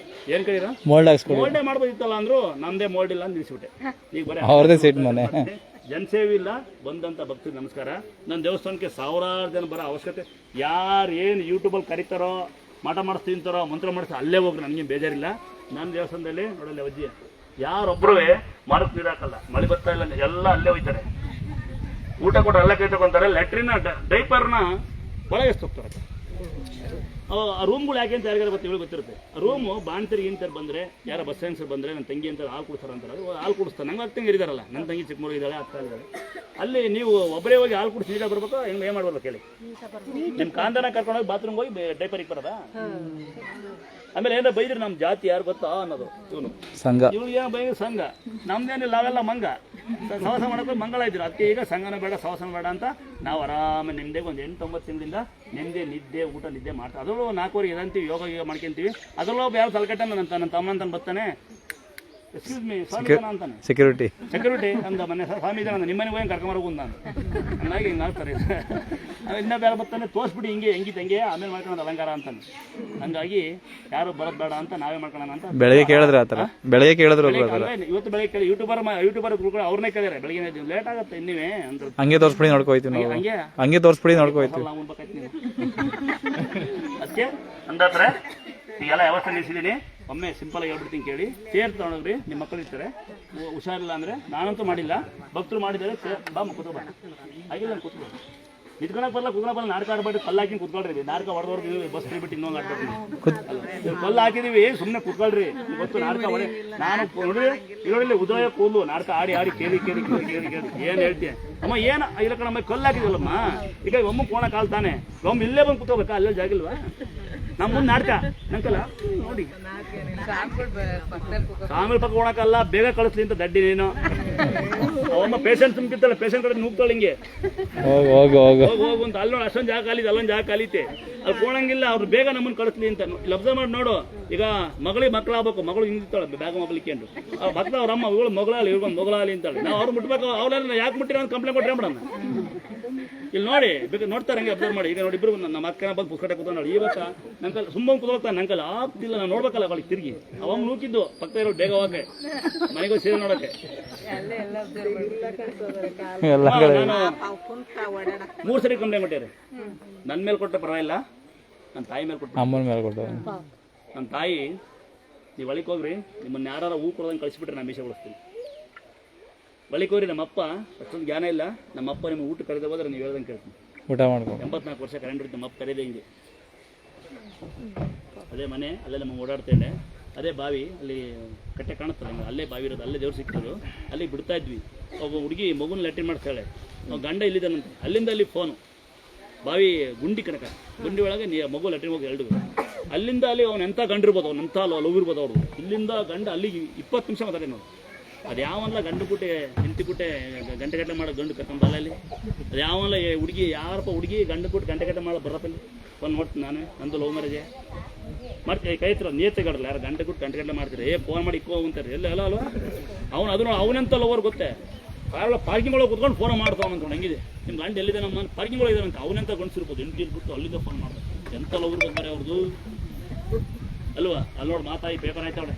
Speaker 2: ಏನ್ ಕರೀರ ಮೋಲ್ಡೇ ಮಾಡ್ಬೋದಿತ್ತಲ್ಲ ಅಂದ್ರು ನಮ್ದೇ ಮೋಲ್ಡ್ ಇಲ್ಲ ಅಂತ ನಿಲ್ಲಿಸ್ಬಿಟ್ಟೆ. ಈಗ ಬರೀ
Speaker 1: ಅವ್ರದೇ ಸೀಟ್ ಮನೆ.
Speaker 2: ಜನಸೇವೆ ಇಲ್ಲ. ಬಂದಂತ ಭಕ್ತರಿಗೆ ನಮಸ್ಕಾರ. ನನ್ನ ದೇವಸ್ಥಾನಕ್ಕೆ ಸಾವಿರಾರು ಜನ ಬರೋ ಅವಶ್ಯಕತೆ, ಯಾರು ಏನು ಯೂಟ್ಯೂಬಲ್ಲಿ ಕರೀತಾರೋ, ಮಾಟ ಮಾಡಿಸ್ತೀನಿ ಅಂತಾರೋ, ಮಂತ್ರ ಮಾಡಿಸ್ತಾ ಅಲ್ಲೇ ಹೋಗ್ರಿ, ನನಗೆ ಬೇಜಾರಿಲ್ಲ. ನನ್ನ ದೇವಸ್ಥಾನದಲ್ಲಿ ನೋಡಲ್ಲ ಅಜ್ಜಿ ಯಾರೊಬ್ಬರೂ ಮರಕ್ಕೆ ನೀರು ಹಾಕಲ್ಲ, ಮಳೆ ಬರ್ತಾ ಇಲ್ಲ, ಎಲ್ಲ ಅಲ್ಲೇ ಹೋಯ್ತಾರೆ. ಊಟ ಕೊಟ್ಟು ಅಲ್ಲೇ ಕೈ ತಗೊಂತಾರೆ. ಲೆಟ್ರಿನ ಡೈಪರ್ನ ಒಳಗೆ ಹೋಗ್ತಾರೆ. ಆ ರೂಮ್ಗಳು ಯಾಕೆ ಅಂತ ಯಾರಿಗಾರು ಗೊತ್ತಿರುತ್ತೆ. ರೂಮು ಬಾಣ್ತರಿಗೆ ಇಂತಾರೆ ಬಂದರೆ, ಯಾರೋ ಬಸ್ ಸೈನ್ಸರ್ ಬಂದರೆ ನನ್ನ ತಂಗಿ ಅಂತ ಹಾಲು ಕುಡಿಸ್ತಾರೆ ಅಂತಾರೆ. ಹಾಲು ಕುಡಿಸ್ತಾರೆ. ನಂಗೆ ತಂಗಿ ಇದ್ದಾರಲ್ಲ, ನನ್ನ ತಂಗಿ ಚಿಕ್ಕಮೂರು ಇದ್ದಾಳೆ, ಆಗ್ತಾ ಇದ್ದಾಳೆ. ಅಲ್ಲಿ ನೀವು ಒಬ್ಬರೇ ಹೋಗಿ ಹಾಲು ಕುಡಿಸಿ ನೀಟಾಗಿ ಬರ್ಬೇಕು. ಹೆಂಗೆ ಏನು ಮಾಡ್ಬಲ್ಲ ಕೇಳಿ. ನಿಮ್ಮ ಕಾಂದನ ಕರ್ಕೊಂಡೋಗಿ ಬಾತ್ರೂಮ್ಗೆ ಹೋಗಿ ಡೈಪರಿಗೆ ಬರೋದಾ? ಆಮೇಲೆ ಏನೋ ಬೈದ್ರೆ ನಮ್ಮ ಜಾತಿ ಯಾರು ಗೊತ್ತಾ ಅನ್ನೋದು ಇವನು ಸಂಘ. ಇವ್ಳಿಗೆ ಏನೋ ಬೈದ್ರೆ ಸಂಘ, ನಮ್ದೇನಿಲ್ಲ, ನಾವೆಲ್ಲ ಮಂಗ. ಸಹವಾಸ ಮಾಡೋಕೆ ಮಂಗಳ ಇದ್ರು. ಅದಕ್ಕೆ ಈಗ ಸಂಘನ ಬೇಡ, ಸಹವಾಸನ ಬೇಡ ಅಂತ ನಾವು ಆರಾಮ ನಿಮ್ಮದೇ ಒಂದು 8-9 ತಿಂಗಳಿಂದ ನಿಮ್ಮದೇ ನಿದ್ದೆ ಊಟ ನಿದ್ದೆ ಮಾಡ್ತಾರೆ. ಅದರಲ್ಲೂ 4 ಎದಂತೀವಿ, ಯೋಗ ಮಾಡ್ಕೊಂತೀವಿ. ಅದರಲ್ಲೂ ಒಬ್ಬ ಯಾರು ತಲೆಕಟ್ಟ ನನ್ನ ತಮ್ಮ ಅಂತ ಬರ್ತಾನೆ, ಎಕ್ಸ್ಕ್ಯೂಸ್ ಮೀ ಸ್ವಾಮಿ ಅಂತಾನೆ, ಸೆಕ್ಯೂರಿಟಿ ಅಂದ ಮನೆ ಸ್ವಾಮಿ ಇದ್ದಾನೆ ಅಂತ ನಿಮ್ಮನೆಗೆ ಹೋಗಿ ಕರ್ಕೊಂಬರೋಗು ನಾನು. ಹಂಗಾಗಿ ಹಿಂಗೆ ಆಗ್ತಾರೆ. ಇನ್ನೂ ಬೇರೆ ಬರ್ತಾನೆ, ತೋರಿಸ್ಬಿಡಿ ಹಿಂಗೆ ಹೆಂಗೆ ಆಮೇಲೆ ಮಾಡ್ಕೊಳ್ಳೋದು ಅಲಂಕಾರ ಅಂತಾನೆ. ಹಂಗಾಗಿ ಯಾರು ಬರೋದು ಬೇಡ ಅಂತ ನಾವೇ ಮಾಡ್ಕೊಳ್ಳೋಣ ಅಂತ ಬೆಳಗ್ಗೆ ಕೇಳಿದ್ರೆ ಆ ಥರ ಬೆಳಗ್ಗೆ ಕೇಳಿದ್ರು. ಇವತ್ತು ಬೆಳಗ್ಗೆ ಕೇಳಿ ಯೂಟ್ಯೂಬರ್ ಕೂಡ ಅವ್ರನ್ನೇ ಕೇಳಿದ್ರೆ ಬೆಳಗ್ಗೆ ಲೇಟ್ ಆಗುತ್ತೆ ಇನ್ನೀವೇ ಅಂತ ಹಂಗೆ ತೋರಿಸ್ಬಿಡಿ ನೋಡ್ಕೋಯ್ತೀವಿ ನಾವು. ಹಂಗೆ ತೋರಿಸ್ಬಿಡಿ ನೋಡ್ಕೋಯ್ತೀವಿ. ಅದಕ್ಕೆ ಅಂದಾದ್ರೆ ಈಗೆಲ್ಲ ವ್ಯವಸ್ಥೆ ನಿಲ್ಸಿದ್ದೀನಿ. ಒಮ್ಮೆ ಸಿಂಪಲ್ ಆಗಿ ಹೇಳ್ಬಿಡ್ತೀನಿ ಕೇಳಿ. ಚೇರ್ ತಗೊಂಡ್ರಿ, ನಿಮ್ಮ ಮಕ್ಕಳು ಇರ್ತಾರೆ, ಹುಷಾರಿಲ್ಲ ಅಂದರೆ, ನಾನಂತೂ ಮಾಡಿಲ್ಲ, ಭಕ್ತರು ಮಾಡಿದ್ದಾರೆ, ಬಾ ಕೂತ್ಕೊ ಬಾ, ಆಗಿಲ್ಲ ಕೂತ್ಕೊ. ನಿಂತ್ಕೊಳಕ್ ಬರಲ್ಲ, ಕೂತ್ಕೊಳಕ್ ಬರಲ್ಲ, ನಾಟಕ ಆಡ್ಬೇಡಿ, ಕಲ್ಲು ಹಾಕಿ ಕೂತ್ಕೊಳ್ರಿ. ನಾಟಕ ಹೊಡೆದವ್ರಿಗೆ ಬಸ್ ಬಿಟ್ಟು ಇನ್ನೊಂದು ಆಡ್ಬೇಡಿ. ಕಲ್ಲು ಹಾಕಿದೀವಿ, ಸುಮ್ಮನೆ ಕೂತ್ಕೊಳ್ರಿ. ಗೊತ್ತು ನಾಟಕ ಹೊಡೆ. ನಾನು ನೋಡ್ರಿ ಇರೋಲ್ಲಿ ಉದಯ ಕೂದಲು ನಾಟಕ ಆಡಿ ಕೇಳಿ ಏನು ಹೇಳ್ತೀಯ ಅಮ್ಮ? ಏನು ಇಲ್ಲ ಕಣಮ್ಮ, ಕಲ್ಲು ಹಾಕಿದಿಲ್ಲಮ್ಮ. ಈಗ ಒಮ್ಮ ಕೋಣ ಕಾಲ್ತಾನೆ, ಒಮ್ಮೆ ಇಲ್ಲೇ ಬಂದು ಕೂತ್ಕೋಬೇಕಾ? ಅಲ್ಲೇ ಜಾಗಿಲ್ವಾ? ನಮ್ಮ ಮುಂದೆ ನಾಟಕ ನಂಕಲ್ಲ ನೋಡಿ. ಆಮೇಲೆ ಪಕ್ಕ ಹೋಗಕ್ಕಲ್ಲ, ಬೇಗ ಕಳಿಸ್ಲಿ ಅಂತ ದಡ್ಡಿ ನೀನು. ಅವಮ್ಮ ಪೇಷಂಟ್ ತುಂಬಿತ್ತಲ್ಲ, ಪೇಷಂಟ್ ಕಡೆ ನೂಗ್ತಾಳೆ ಹಿಂಗೆ, ಹೋಗು ಅಂತ. ಅಲ್ಲಿ ನೋಡಿ ಅಷ್ಟೊಂದು ಜಾಗ ಖಾಲಿದೆ, ಅಲ್ಲೊಂದು ಜಾಗ ಖಾಲಿತೆ, ಅಲ್ಲಿ ಕೋಣಂಗಿಲ್ಲ. ಅವ್ರು ಬೇಗ ನಮ್ಮನ್ನು ಕಳಿಸ್ಲಿ ಅಂತ. ಇಲ್ಲಿ ಅಬ್ಸರ್ವ್ ಮಾಡಿ ನೋಡು. ಈಗ ಮಕ್ಕಳು ಆಗ್ಬೇಕು, ಮಗಳು ಹಿಂಗಿರ್ತಾಳೆ ಬ್ಯಾಗ ಮಕ್ಕಳಿಗೆ ಮಕ್ಕಳು ಅವ್ರ ಅಮ್ಮ ಇವಳು ಮಗಳಾಲಿ, ಇವ್ಕೊಂಡು ಮಗಳಾಲಿ ಅಂತಾಳೆ. ನಾವು ಅವ್ರು ಮುಟ್ಬೇಕು. ಅವ್ರನ್ನ ಯಾಕೆ ಮುಟ್ಟಿರೋ ಅಂತ ಕಂಪ್ಲೇಂಟ್ ಕೊಟ್ಟರೆ ಬಿಡೋಣ. ಇಲ್ಲಿ ನೋಡಿ ಬೇಕಾದ್ರೆ ನೋಡ್ತಾರೆ, ಹಂಗೆ ಅಬ್ಸರ್ವ್ ಮಾಡಿ. ಈಗ ನೋಡಿ ಇಬ್ಬರು ನಮ್ಮ ಅಕ್ಕನ ಬಂದು ಪುಸ್ತಕ ಕೂತ ನೋಡಿ. ಇವತ್ತ ನಂಕಲ್ ಸುಮ್ಮನೆ ಕೂತ್ಕೋಗ್ತಾನೆ, ನಂಕಲ್ ಆಗ್ತಿಲ್ಲ, ನಾನು ನೋಡ್ಬೇಕಲ್ಲ ಅವಳಿಗೆ ತಿರುಗಿ. ಅವಾಗ ನೂಕಿದ್ದು ಪಕ್ಕ ಇರೋ ಬೇಗ ಹೋಗಕ್ಕೆ, ಮನೆಗೂ ಸೇರಿ ನೋಡಕ್ಕೆ. ನಾನು 3 ಸರಿ ಕಂಪ್ಲೇಂಟ್ ಕೊಟ್ಟಿದ್ದಾರೆ. ನನ್ನ ಮೇಲೆ ಕೊಟ್ಟರೆ ಪರವಾಗಿಲ್ಲ, ನನ್ನ ತಾಯಿ ಮೇಲೆ ಕೊಟ್ಟರೆ. ಅಮ್ಮನ ಮೇಲೆ ಕೊಟ್ಟರೆ ನನ್ನ ತಾಯಿ, ನೀವು ಒಳಗೆ ಹೋಗ್ರಿ, ನಿಮ್ಮನ್ನ ಯಾರು ಹೂ ಕೊಡೋದಂಗೆ ಕಳಿಸ್ಬಿಟ್ರೆ ನಾನು ಮೀಸೆಗೊಳಿಸ್ತೀನಿ. ಬಳಿಕ ಹೋಗ್ರಿ. ನಮ್ಮಪ್ಪ ಅಷ್ಟೊಂದು ಜ್ಞಾನ ಇಲ್ಲ. ನಮ್ಮಪ್ಪ ನಿಮ್ಗೆ ಊಟ ಕರೆದ ಹೋದ್ರೆ ನೀವು ಹೇಳ್ದಂಗೆ ಕೇಳ್ತೀನಿ. ಊಟ ಮಾಡ್ಕೊಂಡು 84 ವರ್ಷ ಕರೆಂಟ್ ಇರುತ್ತೆ. ನಮ್ಮಪ್ಪ ಕರೆದೇ ಹಿಂಗೆ. ಅದೇ ಮನೆ, ಅಲ್ಲೇ ನಮ್ಮ ಓಡಾಡ್ತೇನೆ. ಅದೇ ಬಾವಿ, ಅಲ್ಲಿ ಕಟ್ಟೆ ಕಾಣುತ್ತಲ್ಲ ಹಿಂಗೆ, ಅಲ್ಲೇ ಬಾವಿ ಇರೋದು, ಅಲ್ಲೇ ದೇವ್ರು ಸಿಕ್ಕಿದ್ರು, ಅಲ್ಲಿಗೆ ಬಿಡ್ತಾ ಇದ್ವಿ. ಒಬ್ಬ ಹುಡುಗಿ ಮಗುನ ಲೆಟ್ರಿನ್ ಮಾಡ್ತಾಳೆ, ಗಂಡ ಇಲ್ಲಿದ್ದಾನಂತೆ. ಅಲ್ಲಿಂದ ಅಲ್ಲಿ ಫೋನು, ಬಾವಿ ಗುಂಡಿ ಕನಕ, ಗುಂಡಿ ಒಳಗೆ ಮಗು ಲೆಟ್ರಿನ್ ಹೋಗಿ 2. ಅಲ್ಲಿಂದ ಅಲ್ಲಿ ಅವ್ನು ಎಂಥ ಗಂಡಿರ್ಬೋದು, ಅವ್ನು ಎಂಥ ಲವ್ ಇರ್ಬೋದು ಅವ್ರು. ಇಲ್ಲಿಂದ ಗಂಡ ಅಲ್ಲಿಗೆ 20 ನಿಮಿಷ ಮಾತಾಡಿ ನೋಡಿ. ಅದು ಯಾವಲ್ಲ ಗಂಡು ಪುಟ್ಟೆ ಹೆಂಡತಿ ಗಂಟೆಗಟ್ಟಲೆ ಮಾಡೋ ಗಂಡು ಕರ್ಕೊಂಬಲ್ಲ ಅಲ್ಲಿ. ಅದು ಯಾವಲ್ಲ ಹುಡುಗಿ, ಯಾರಪ್ಪ ಹುಡುಗಿ ಗಂಡು ಪುಟ್ಟು ಗಂಟೆಗಟ್ಟಲೆ ಮಾಡೋ ಬರಪ್ಪಲ್ಲಿ ಫೋನ್ ನೋಡ್ತೀನಿ ನಾನು. ನಂದು ಲವ್ ಮ್ಯಾರೇಜೆ ಮಾಡ್ತೀವಿ, ಕೈ ಹತ್ರ ನೇತಗಾಡಲ್ಲ. ಯಾರು ಗಂಟೆಗಟ್ಟಲೆ ಮಾಡ್ತೀರಿ, ಫೋನ್ ಮಾಡಿ ಇಕ್ಕೋ ಅಂತಾರೆ. ಎಲ್ಲ ಅಲ್ವಾ ಅವನು ಅದನ್ನು ಅವನೆಂತ ಲವರ್ ಗೊತ್ತೇ. ಪಾರ್ಕಿಂಗ್ ಒಳಗೆ ಕುತ್ಕೊಂಡು ಫೋನ್ ಮಾಡ್ತಾವ ಅಂತ ಹೆಂಗಿದೆ. ನಿಮ್ಮ ಗಂಡು ಎಲ್ಲಿದೆ ನಮ್ಮ ಪಾರ್ಕಿಂಗ್ ಒಳಗೆ ಇದ್ದಾನಂತ. ಅವನೆಂತ ಗಂಡಸಿರ್ಬೋದು, ಹೆಂಡತಿ ಬಿಟ್ಟು ಅಲ್ಲಿಂದ ಫೋನ್ ಮಾಡ್ತಾರೆ. ಎಂಥ ಲವರ್ ಬರ್ತಾರೆ ಅವ್ರದ್ದು ಅಲ್ವಾ? ಅಲ್ಲಿ ನೋಡು ಮಾತಾಯಿ ಪೇಪರ್ ಆಯ್ತವಳೆ,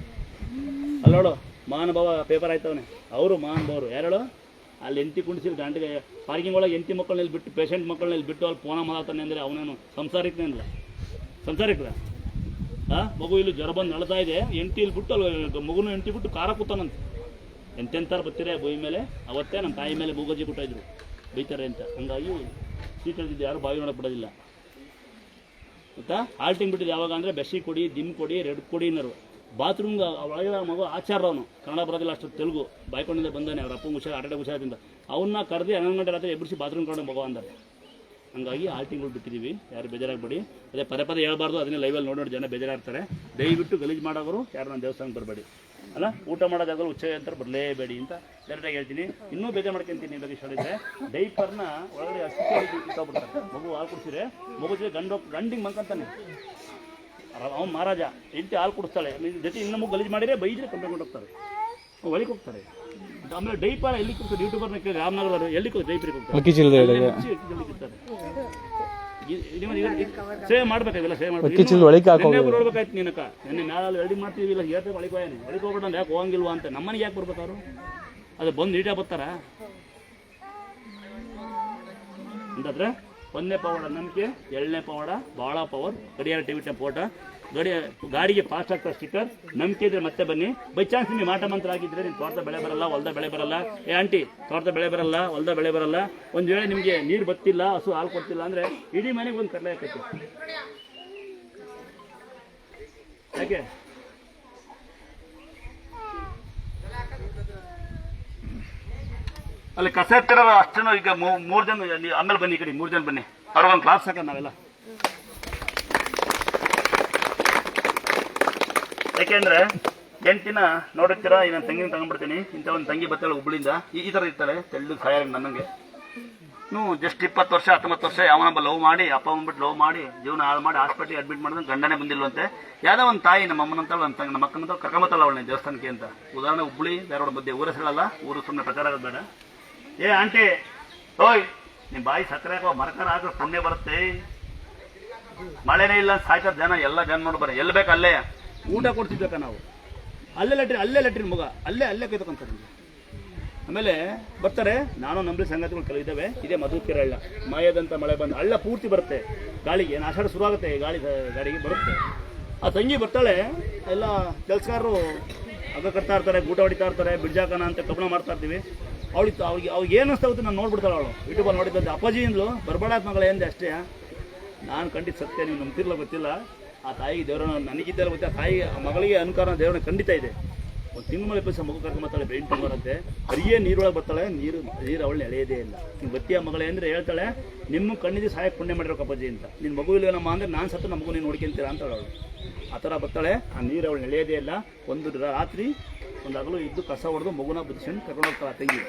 Speaker 2: ಅಲ್ಲಿ ನೋಡು ಮಹಾನುಭಾವ ಪೇಪರ್ ಆಯ್ತವನೆ. ಅವರು ಮಹಾನುಭಾವರು ಯಾರು? ಅಲ್ಲಿ ಎಂತಿ ಕುಣಿಸಿರು ಗಂಟೆಗೆ ಪಾರ್ಕಿಂಗ್ ಒಳಗೆ ಎಂತಿ ಮಕ್ಕಳನ್ನೆಲ್ಲಿ ಬಿಟ್ಟು, ಪೇಷಂಟ್ ಮಕ್ಕಳನ್ನೆಲ್ಲಿ ಬಿಟ್ಟು ಅಲ್ಲಿ ಫೋನ ಮಾತಾಡ್ತಾನೆ ಅಂದರೆ ಅವನೇನು ಸಂಸಾರಿಕನೇನಿಲ್ಲ? ಸಂಸಾರಿಕರ ಮಗು ಇಲ್ಲಿ ಜ್ವರ ಬಂದು ನಳ್ತಾ ಇದೆ, ಎಂಟಿ ಇಲ್ಲಿ ಬಿಟ್ಟು ಅಲ್ಲಿ ಮಗುನ ಎಂಟಿ ಬಿಟ್ಟು ಕಾರ ಕೂತಾನಂತೆ. ಎಂತೆಂಥವ್ರು ಬರ್ತೀರ ಬೊಯ್ ಮೇಲೆ. ಅವತ್ತೇ ನಮ್ಮ ತಾಯಿ ಮೇಲೆ ಮೂಗಜ್ಜಿ ಕೊಟ್ಟಿದ್ರು, ಬೈತಾರೆ ಅಂತ. ಹಂಗಾಗಿ ಸೀಟ್ ಹಿಡಿದಿದ್ದು ಯಾರು ಬಾವಿ ನೋಡಕ್ಕೆ ಬಿಡೋದಿಲ್ಲ ಗೊತ್ತಾ. ಆಲ್ಟಿಂಗ್ ಬಿಟ್ಟಿದ್ದು ಯಾವಾಗ ಅಂದರೆ ಬೆಸ್ಸಿ ಕೊಡಿ, ದಿಮ್ ಕೊಡಿ, ರೆಡ್ ಕೊಡಿ ಅನ್ನೋರು. ಬಾತ್ರೂಮ್ಗೆ ಒಳಗಿರೋ ಮಗು ಆಚಾರವನು, ಕನ್ನಡ ಬರೋದಿಲ್ಲ ಅಷ್ಟು ತೆಲುಗು, ಬಾಯ್ಕೊಂಡಿಂದ ಬಂದಾನೆ. ಅವ್ರ ಅಪ್ಪಂಗೆ ಹುಷಾರು, ಆಟಾಟ ಹುಷಾರಿಂದ ಅವನ್ನ ಕರೆದು 11 ಗಂಟೆ ರಾತ್ರಿ ಎಬ್ಬಿಸಿ ಬಾತ್ರೂಮ್ ಕಡೆ ಮಗು ಅಂತಾರೆ. ಹಂಗಾಗಿ ಆಲ್ಟಿಂಗ್ಗಳು ಬಿಟ್ಟಿದ್ದೀವಿ, ಯಾರು ಬೇಜಾರಾಗಬೇಡಿ. ಅದೇ ಪದೇ ಪದೇ ಹೇಳ್ಬಾರ್ದು, ಅದನ್ನೇ ಲೈವಲ್ಲಿ ನೋಡಿ ಜನ ಬೇಜಾರಾಗ್ತಾರೆ. ದಯವಿಟ್ಟು ಗಲೀಜು ಮಾಡೋರು ಯಾರು ನನ್ನ ದೇವಸ್ಥಾನಕ್ಕೆ ಬರಬೇಡಿ ಅಲ್ಲ. ಊಟ ಮಾಡೋದಾಗಲು ಉಚ್ಚ ಅಂತ ಬರಲೇಬೇಡಿ ಅಂತ ಡೈರೆಕ್ಟಾಗಿ ಹೇಳ್ತೀನಿ. ಇನ್ನೂ ಬೇಜಾರು ಮಾಡ್ಕೊಂತೀನಿ ನಿಮ್ಮ ಬಗ್ಗೆ ಹೇಳಿದ್ರೆ, ಡೈಪರ್ನ ಒಳಗಡೆ ಅಷ್ಟು ಇಟ್ಕೊಬಿಡ್ತಾರೆ. ಮಗು ಹಾಲು ಕುಡಿಸಿದ್ರೆ ಮಗು ಜೊತೆ ಗಂಡಿಗೆ ಮಂಕಂತಾನೆ ಅವ್ನು ಮಹಾರಾಜ, ಹೆಂಡತಿ ಹಾಲು ಕುಡಿಸ್ತಾಳೆ, ಜೊತೆ ಇನ್ನೂ ಗಲೀಜು ಮಾಡಿದರೆ ಬೈದ್ರೆ ಕಂಪ್ಲೇಂಟ್ ಹೋಗ್ತಾರೆ, ಒಳಗೆ ಹೋಗ್ತಾರೆ. ಆಮೇಲೆ ಡೈಪರ್ ಎಲ್ಲಿ ಕೊಡ್ತಾರೆ, ಯೂಟ್ಯೂಬರ್ನ ಕೇಳಿ ರಾಮನಗರ ಎಲ್ಲಿ ಡೈಪರ್ ಕೊಡ್ತಾರೆ. ಸೇವ್ ಮಾಡ್ಬೇಕು, ಇವೆಲ್ಲ ಸೇವ್ ಮಾಡ್ಬೇಕು. ನೋಡ್ಬೇಕಾಯ್ತು ನೀನಕ್ಕ, ನಿನ್ನೆ ಮ್ಯಾಲೆ ವೆಲ್ಡಿಂಗ್ ಮಾಡ್ತೀವಿ, ಇಲ್ಲ ಹೇಳ್ತಾ ಒಳಗೋಯೇನೆ ಒಳಗೆ ಹೋಗ್ಬಿಟ್ಟು ಯಾಕೆ ಹೋಗಂಗಿಲ್ವಾ ಅಂತ. ನಮ್ಮನೆಗೆ ಯಾಕೆ ಬರ್ಬೇಕು ಅವರು? ಅದು ಬಂದು ನೀಟಾಗಿ ಬರ್ತಾರ ಅಂತಂದ್ರೆ. ಒಂದನೇ ಪವಾಡ ನಂಬಿಕೆ, ಎರಡನೇ ಪವಾಡ ಭಾಳ ಪವರ್. ಗಡಿಯಾರ ಟಿವಿ ಫೋಟೋ, ಗಾಡಿಗೆ ಫಾಸ್ಟ್ ಆಗ್ತಾರೆ ಸ್ಟಿಕ್ಕರ್. ನಂಬಿಕೆ ಇದ್ರೆ ಮತ್ತೆ ಬನ್ನಿ. ಬೈ ಚಾನ್ಸ್ ನಿಮಗೆ ಮಾಟ ಮಂತ್ರ ಆಗಿದ್ರೆ ನಿಮ್ಮ ತೋಟದ ಬೆಳೆ ಬರಲ್ಲ, ಹೊಲದ ಬೆಳೆ ಬರಲ್ಲ. ಆಂಟಿ ತೋಟದ ಬೆಳೆ ಬರಲ್ಲ, ಹೊಲದ ಬೆಳೆ ಬರಲ್ಲ. ಒಂದು ವೇಳೆ ನಿಮಗೆ ನೀರು ಬತ್ತಿಲ್ಲ, ಹಸು ಹಾಲು ಕೊಡ್ತಿಲ್ಲ ಅಂದರೆ ಇಡೀ ಮನೆಗೆ ಒಂದು ಕಡಲೆ ಹಾಕೈತೆ. ಯಾಕೆ ಅಲ್ಲಿ ಕಸ ಎತ್ತಿರೋ ಅಷ್ಟನ್ನು ಈಗ 3 ಜನ ಆಮೇಲೆ ಬನ್ನಿ, ಈ ಕಡೆ 3 ಜನ ಬನ್ನಿ, ಅವ್ರಿಗೊಂದು ಕ್ಲಾಸ್ ಸಾಕ ನಾವೆಲ್ಲ. ಯಾಕೆಂದ್ರೆ 8 ದಿನ ನೋಡಿರ್ತೀರಾ, ಈ ನನ್ನ ತಂಗಿನ ತಗೊಂಡ್ಬಿಡ್ತೀನಿ. ಇಂಥ ಒಂದು ತಂಗಿ ಬರ್ತಾಳೆ ಹುಬ್ಳಿಂದ, ಈ ಥರ ಇರ್ತಾಳೆ, ತೆಳ್ಳು ಸಾಯಾಗಿ ನನಗೆ. ಜಸ್ಟ್ 20 ವರ್ಷ 19 ವರ್ಷ ಯಾವನೊಬ್ಬ ಲವ್ ಮಾಡಿ, ಅಪ್ಪ ಬಂದ್ಬಿಟ್ಟು ಲವ್ ಮಾಡಿ ಜೀವನ ಹಾಳು ಮಾಡಿ ಹಾಸ್ಪಿಟ್ಲಿಗೆ ಅಡ್ಮಿಟ್ ಮಾಡಿದ್ರೆ ಗಂಡನೇ ಬಂದಿಲ್ವಂತೆ. ಯಾವುದೋ ಒಂದು ತಾಯಿ ನಮ್ಮ ಅಮ್ಮನಂತ ನಮ್ಮ ಅಕ್ಕನಂತ ಕರ್ಕೊಂಬತ್ತಲ್ಲ ಅವಳನ್ನ ದೇವಸ್ಥಾನಕ್ಕೆ ಅಂತ. ಉದಾಹರಣೆ ಹುಬ್ಳಿ ಧಾರವಾಡ ಮಧ್ಯೆ, ಊರ ಹೆಸರಲ್ಲ, ಊರು ಸುಮ್ಮನೆ ಪ್ರಚಾರ ಆಗೋದು ಬೇಡ. ಏ ಆಂಟಿ, ಓಯ್ ನಿಮ್ಮ ಬಾಯಿ ಸಕ್ಕರೆ ಹಾಕೋ ಮರಕರ ಹಾಕೋ ಪುಣ್ಯ ಬರುತ್ತೆ. ಮಳೆನೇ ಇಲ್ಲ ಸಾಯ್ತಾರೆ ಜನ, ಎಲ್ಲ ಜನ ನೋಡಿ ಬರ್ರಿ, ಎಲ್ಲಿ ಬೇಕು ಅಲ್ಲೇ ಊಟ ಕೊಡ್ತಿದ್ಬೇಕ ನಾವು. ಅಲ್ಲೇ ಲೆಟ್ರಿನ್ ಮಗ, ಅಲ್ಲೇ ಕೈತಕೊಂತಾರೆ. ಆಮೇಲೆ ಬರ್ತಾರೆ. ನಾನು ನಂಬಿ ಸಂಗತಿಗಳು ಕೆಲವು ಇದ್ದಾವೆ. ಇದೇ ಮಧುಕರ ಹಳ್ಳ, ಮಾಯದಂತ ಮಳೆ ಬಂದು ಹಳ್ಳ ಪೂರ್ತಿ ಬರುತ್ತೆ ಗಾಳಿಗೆ. ಆಷಾಢ ಶುರು ಆಗುತ್ತೆ, ಗಾಡಿಗೆ ಬರುತ್ತೆ. ಆ ತಂಗಿ ಬರ್ತಾಳೆ, ಎಲ್ಲ ಕೆಲಸಗಾರರು ಹಗ್ಗ ಕಟ್ತಾ ಇರ್ತಾರೆ, ಗೂಟ ಹೊಡಿತಾ ಇರ್ತಾರೆ, ಬಿಡ್ಜಾಕನ ಅಂತ ಕಬ್ಬಣ ಮಾಡ್ತಾ ಇರ್ತೀವಿ. ಅವ್ರಿಗೆ ಏನು ಅನಿಸ್ತಾ ನಾನು ನೋಡ್ಬಿಡ್ತಾಳೆ ಅವಳು. ಯೂಟ್ಯೂಬಲ್ಲಿ ನೋಡಿದ್ದಂತೆ ಅಪ್ಪಾಜಿಯಿಂದಲು ಬರ್ಬೇಡಾದ ಮಗಳೇ ಅಂದೆ ಅಷ್ಟೇ. ನಾನು ಖಂಡಿತ ಸತ್ಯ, ನೀವು ನಂಬ್ತಿರ್ಲ ಗೊತ್ತಿಲ್ಲ. ಆ ತಾಯಿಗೆ ದೇವರನ್ನ ನನಗಿದ್ದೆಲ್ಲ ಗೊತ್ತೆ. ಆ ತಾಯಿಗೆ ಆ ಮಗಳಿಗೆ ಅನುಕಾರ ದೇವರನ್ನ ಖಂಡಿತ ಇದೆ. ಒಂದು ತಿಂಗಳ ಮೇಲೆ ಪೈಸೆ ಮಗು ಕರ್ಕೊಂಡು ಬರ್ತಾಳೆ, ಬ್ರೈನ್ ಟ್ಯೂಮರ್ ಅಂತೆ. ಬರೀ ನೀರೊಳಗೆ ಬರ್ತಾಳೆ, ನೀರು ಅವಳನ್ನ ಎಳೆಯೋದೇ ಇಲ್ಲ. ನೀವು ಬತ್ತಿಯ ಮಗಳೇ ಅಂದರೆ ಹೇಳ್ತಾಳೆ, ನಿಮ್ಮ ಕಣ್ಣಿಗೆ ಸಹಾಯಕ್ಕೆ ಪುಣ್ಯ ಮಾಡಿರೋ ಅಪ್ಪಾಜಿ ಅಂತ. ನಿನ್ನ ಮಗು ಇಲ್ವೇನಮ್ಮ ಅಂದರೆ ನಾನು ಸತ್ತು ನಮ್ಮ ಮಗು ನೀನು ನೋಡ್ಕೊಂತೀರಾ ಅಂತ ಅವಳು. ಆ ಥರ ಬರ್ತಾಳೆ. ಆ ನೀರು ಅವಳು ಎಳೆಯೋದೇ ಇಲ್ಲ. ಒಂದು ರಾತ್ರಿ ಒಂದು ಹಗಲು ಇದ್ದು ಕಸ ಹೊಡೆದು ಮಗುನ ಬದುಕೊಂಡು ಕರ್ಕೊಂಡು ಹೋಗ್ತಾಳೆ ಆ ತಂಗಿ.